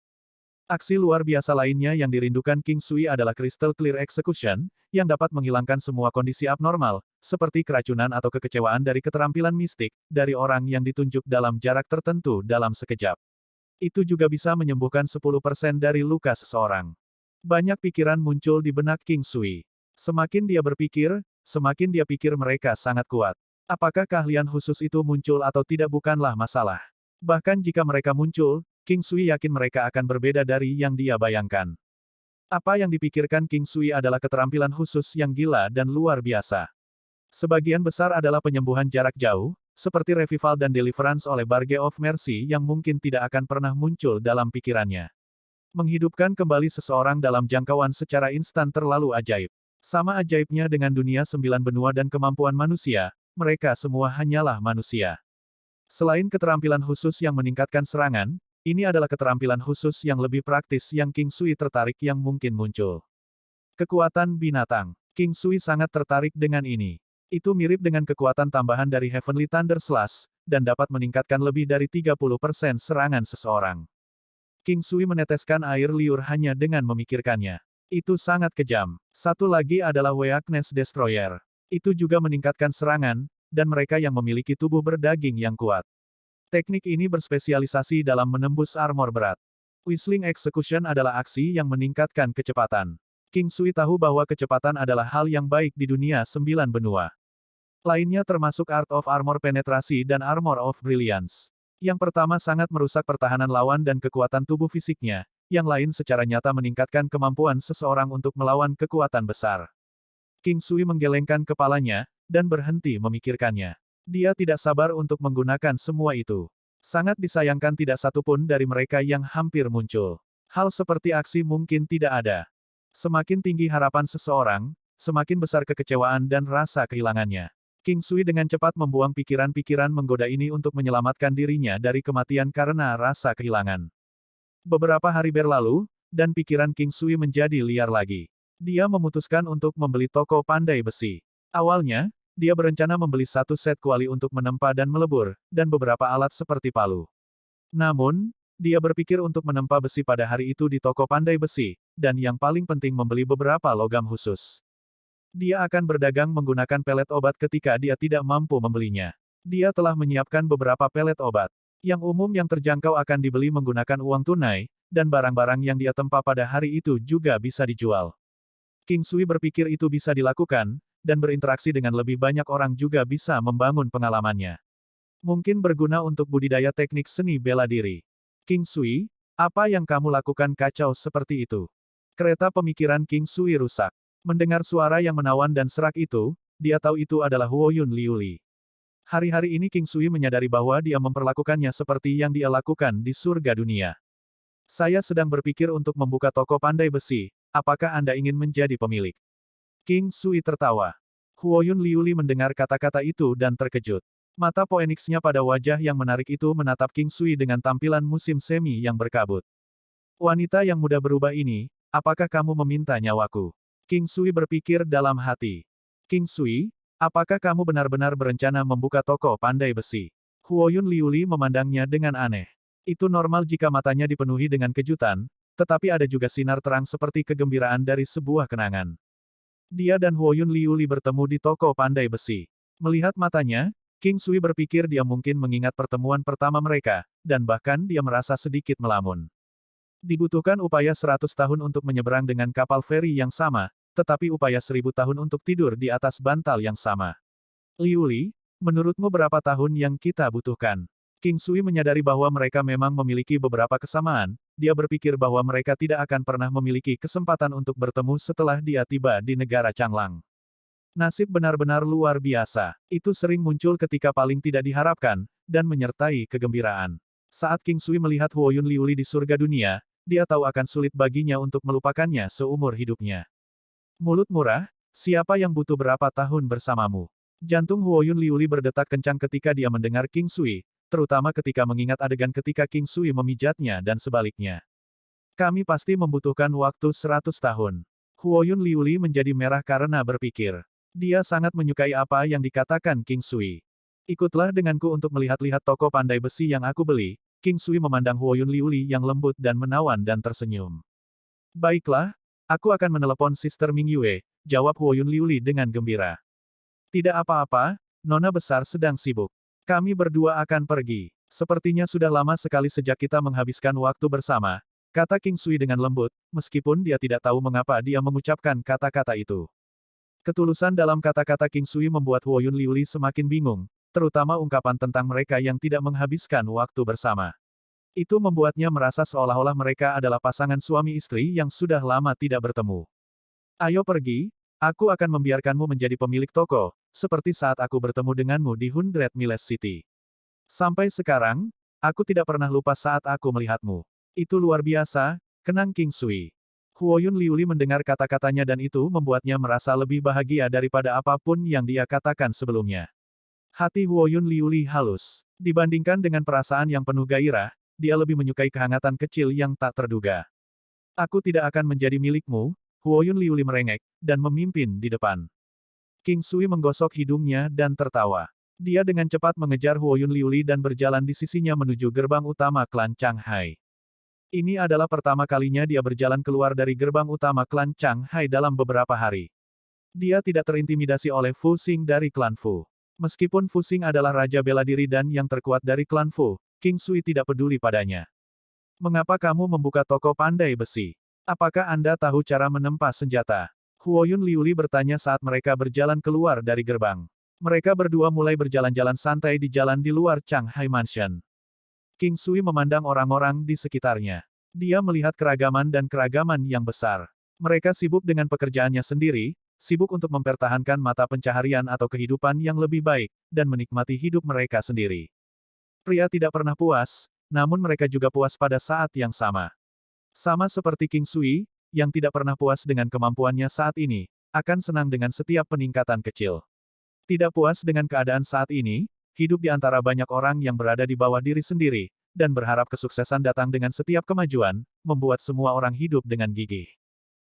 Aksi luar biasa lainnya yang dirindukan King Sui adalah Crystal Clear Execution, yang dapat menghilangkan semua kondisi abnormal, seperti keracunan atau kekecewaan dari keterampilan mistik, dari orang yang ditunjuk dalam jarak tertentu dalam sekejap. Itu juga bisa menyembuhkan 10% dari luka seseorang. Banyak pikiran muncul di benak King Sui. Semakin dia berpikir, semakin dia pikir mereka sangat kuat. Apakah keahlian khusus itu muncul atau tidak bukanlah masalah. Bahkan jika mereka muncul, King Sui yakin mereka akan berbeda dari yang dia bayangkan. Apa yang dipikirkan King Sui adalah keterampilan khusus yang gila dan luar biasa. Sebagian besar adalah penyembuhan jarak jauh, seperti Revival dan Deliverance oleh Barge of Mercy yang mungkin tidak akan pernah muncul dalam pikirannya. Menghidupkan kembali seseorang dalam jangkauan secara instan terlalu ajaib. Sama ajaibnya dengan dunia 9 benua dan kemampuan manusia, mereka semua hanyalah manusia. Selain keterampilan khusus yang meningkatkan serangan, ini adalah keterampilan khusus yang lebih praktis yang King Sui tertarik yang mungkin muncul. Kekuatan binatang. King Sui sangat tertarik dengan ini. Itu mirip dengan kekuatan tambahan dari Heavenly Thunder Slash, dan dapat meningkatkan lebih dari 30% serangan seseorang. King Sui meneteskan air liur hanya dengan memikirkannya. Itu sangat kejam. Satu lagi adalah Weakness Destroyer. Itu juga meningkatkan serangan, dan mereka yang memiliki tubuh berdaging yang kuat. Teknik ini berspesialisasi dalam menembus armor berat. Whistling Execution adalah aksi yang meningkatkan kecepatan. King Sui tahu bahwa kecepatan adalah hal yang baik di dunia 9 benua. Lainnya termasuk Art of Armor Penetrasi dan Armor of Brilliance. Yang pertama sangat merusak pertahanan lawan dan kekuatan tubuh fisiknya, yang lain secara nyata meningkatkan kemampuan seseorang untuk melawan kekuatan besar. King Sui menggelengkan kepalanya, dan berhenti memikirkannya. Dia tidak sabar untuk menggunakan semua itu. Sangat disayangkan tidak satu pun dari mereka yang hampir muncul. Hal seperti aksi mungkin tidak ada. Semakin tinggi harapan seseorang, semakin besar kekecewaan dan rasa kehilangannya. King Sui dengan cepat membuang pikiran-pikiran menggoda ini untuk menyelamatkan dirinya dari kematian karena rasa kehilangan. Beberapa hari berlalu, dan pikiran King Sui menjadi liar lagi. Dia memutuskan untuk membeli toko pandai besi. Awalnya, dia berencana membeli satu set kuali untuk menempa dan melebur, dan beberapa alat seperti palu. Namun, dia berpikir untuk menempa besi pada hari itu di toko pandai besi, dan yang paling penting membeli beberapa logam khusus. Dia akan berdagang menggunakan pelet obat ketika dia tidak mampu membelinya. Dia telah menyiapkan beberapa pelet obat. Yang umum yang terjangkau akan dibeli menggunakan uang tunai, dan barang-barang yang dia tempa pada hari itu juga bisa dijual. King Sui berpikir itu bisa dilakukan, dan berinteraksi dengan lebih banyak orang juga bisa membangun pengalamannya. Mungkin berguna untuk budidaya teknik seni bela diri. King Sui, apa yang kamu lakukan kacau seperti itu? Kereta pemikiran King Sui rusak. Mendengar suara yang menawan dan serak itu, dia tahu itu adalah Huoyun Liuli. Hari-hari ini King Sui menyadari bahwa dia memperlakukannya seperti yang dia lakukan di surga dunia. Saya sedang berpikir untuk membuka toko pandai besi, apakah Anda ingin menjadi pemilik? King Sui tertawa. Huoyun Liuli mendengar kata-kata itu dan terkejut. Mata Phoenix-nya pada wajah yang menarik itu menatap King Sui dengan tampilan musim semi yang berkabut. Wanita yang mudah berubah ini, apakah kamu meminta nyawaku? King Sui berpikir dalam hati. King Sui, apakah kamu benar-benar berencana membuka toko pandai besi? Huoyun Liuli memandangnya dengan aneh. Itu normal jika matanya dipenuhi dengan kejutan, tetapi ada juga sinar terang seperti kegembiraan dari sebuah kenangan. Dia dan Huoyun Liuli bertemu di toko pandai besi. Melihat matanya, King Sui berpikir dia mungkin mengingat pertemuan pertama mereka, dan bahkan dia merasa sedikit melamun. Dibutuhkan upaya 100 tahun untuk menyeberang dengan kapal feri yang sama, tetapi upaya 1000 tahun untuk tidur di atas bantal yang sama. Liu Li, menurutmu berapa tahun yang kita butuhkan? King Sui menyadari bahwa mereka memang memiliki beberapa kesamaan, dia berpikir bahwa mereka tidak akan pernah memiliki kesempatan untuk bertemu setelah dia tiba di negara Changlang. Nasib benar-benar luar biasa. Itu sering muncul ketika paling tidak diharapkan, dan menyertai kegembiraan. Saat King Sui melihat Huoyun Liu Li di surga dunia, dia tahu akan sulit baginya untuk melupakannya seumur hidupnya. Mulut murah, siapa yang butuh berapa tahun bersamamu? Jantung Huoyun Liu Li berdetak kencang ketika dia mendengar King Sui, terutama ketika mengingat adegan ketika King Sui memijatnya dan sebaliknya. Kami pasti membutuhkan waktu 100 tahun. Huoyun Liu Li menjadi merah karena berpikir. Dia sangat menyukai apa yang dikatakan King Sui. Ikutlah denganku untuk melihat-lihat toko pandai besi yang aku beli. King Sui memandang Huoyun Liu Li yang lembut dan menawan dan tersenyum. Baiklah, aku akan menelepon Sister Ming Yue, jawab Huoyun Liu Li dengan gembira. Tidak apa-apa, Nona besar sedang sibuk. Kami berdua akan pergi. Sepertinya sudah lama sekali sejak kita menghabiskan waktu bersama, kata King Sui dengan lembut, meskipun dia tidak tahu mengapa dia mengucapkan kata-kata itu. Ketulusan dalam kata-kata King Sui membuat Huoyun Liu Li semakin bingung, terutama ungkapan tentang mereka yang tidak menghabiskan waktu bersama. Itu membuatnya merasa seolah-olah mereka adalah pasangan suami istri yang sudah lama tidak bertemu. Ayo pergi, aku akan membiarkanmu menjadi pemilik toko, seperti saat aku bertemu denganmu di 100 Miles City. Sampai sekarang, aku tidak pernah lupa saat aku melihatmu. Itu luar biasa, kenang King Sui. Huoyun Liu Li mendengar kata-katanya dan itu membuatnya merasa lebih bahagia daripada apapun yang dia katakan sebelumnya. Hati Huoyun Liu Li halus. Dibandingkan dengan perasaan yang penuh gairah, dia lebih menyukai kehangatan kecil yang tak terduga. Aku tidak akan menjadi milikmu, Huoyun Liu Li merengek, dan memimpin di depan. King Sui menggosok hidungnya dan tertawa. Dia dengan cepat mengejar Huoyun Liu Li dan berjalan di sisinya menuju gerbang utama klan Changhai. Ini adalah pertama kalinya dia berjalan keluar dari gerbang utama klan Changhai dalam beberapa hari. Dia tidak terintimidasi oleh Fu Xing dari klan Fu. Meskipun Fu Xing adalah raja bela diri dan yang terkuat dari klan Fu, King Sui tidak peduli padanya. Mengapa kamu membuka toko pandai besi? Apakah Anda tahu cara menempa senjata? Huoyun Liu Li bertanya saat mereka berjalan keluar dari gerbang. Mereka berdua mulai berjalan-jalan santai di jalan di luar Changhai Mansion. King Sui memandang orang-orang di sekitarnya. Dia melihat keragaman dan keragaman yang besar. Mereka sibuk dengan pekerjaannya sendiri, sibuk untuk mempertahankan mata pencaharian atau kehidupan yang lebih baik, dan menikmati hidup mereka sendiri. Pria tidak pernah puas, namun mereka juga puas pada saat yang sama. Sama seperti King Sui, yang tidak pernah puas dengan kemampuannya saat ini, akan senang dengan setiap peningkatan kecil. Tidak puas dengan keadaan saat ini, hidup di antara banyak orang yang berada di bawah diri sendiri, dan berharap kesuksesan datang dengan setiap kemajuan, membuat semua orang hidup dengan gigih.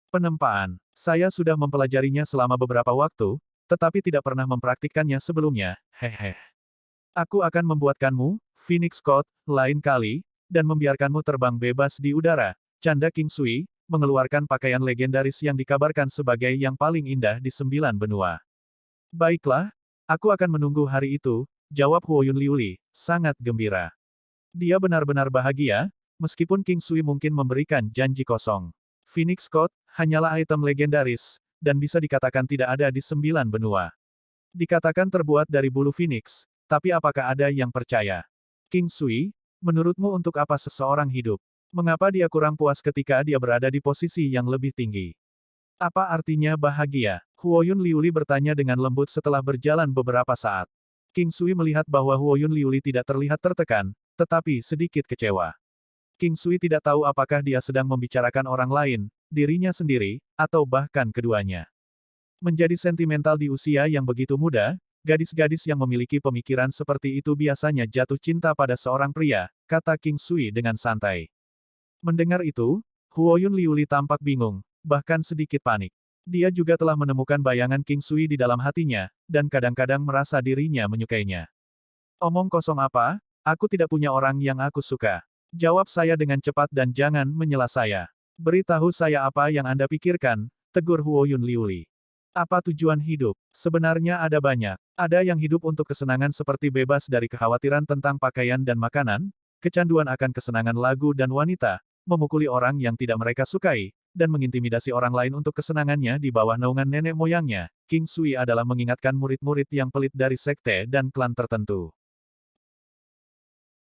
Penempaan. Saya sudah mempelajarinya selama beberapa waktu, tetapi tidak pernah mempraktikkannya sebelumnya, hehe. Aku akan membuatkanmu, Phoenix Coat, lain kali, dan membiarkanmu terbang bebas di udara, canda King Sui, mengeluarkan pakaian legendaris yang dikabarkan sebagai yang paling indah di 9 benua. Baiklah, aku akan menunggu hari itu, jawab Huoyun Liu Li, sangat gembira. Dia benar-benar bahagia, meskipun King Sui mungkin memberikan janji kosong. Phoenix Coat hanyalah item legendaris, dan bisa dikatakan tidak ada di 9 benua. Dikatakan terbuat dari bulu Phoenix, tapi apakah ada yang percaya? King Sui, menurutmu untuk apa seseorang hidup? Mengapa dia kurang puas ketika dia berada di posisi yang lebih tinggi? Apa artinya bahagia? Huoyun Liu Li bertanya dengan lembut setelah berjalan beberapa saat. King Sui melihat bahwa Huoyun Liu Li tidak terlihat tertekan, tetapi sedikit kecewa. King Sui tidak tahu apakah dia sedang membicarakan orang lain, dirinya sendiri, atau bahkan keduanya. Menjadi sentimental di usia yang begitu muda, gadis-gadis yang memiliki pemikiran seperti itu biasanya jatuh cinta pada seorang pria, kata King Sui dengan santai. Mendengar itu, Huoyun Liu Li tampak bingung, bahkan sedikit panik. Dia juga telah menemukan bayangan King Sui di dalam hatinya, dan kadang-kadang merasa dirinya menyukainya. Omong kosong apa? Aku tidak punya orang yang aku suka. Jawab saya dengan cepat dan jangan menyela saya. Beritahu saya apa yang Anda pikirkan, tegur Huoyun Liu Li. Apa tujuan hidup? Sebenarnya ada banyak. Ada yang hidup untuk kesenangan seperti bebas dari kekhawatiran tentang pakaian dan makanan, kecanduan akan kesenangan lagu dan wanita, memukuli orang yang tidak mereka sukai, dan mengintimidasi orang lain untuk kesenangannya di bawah naungan nenek moyangnya, King Sui adalah mengingatkan murid-murid yang pelit dari sekte dan klan tertentu.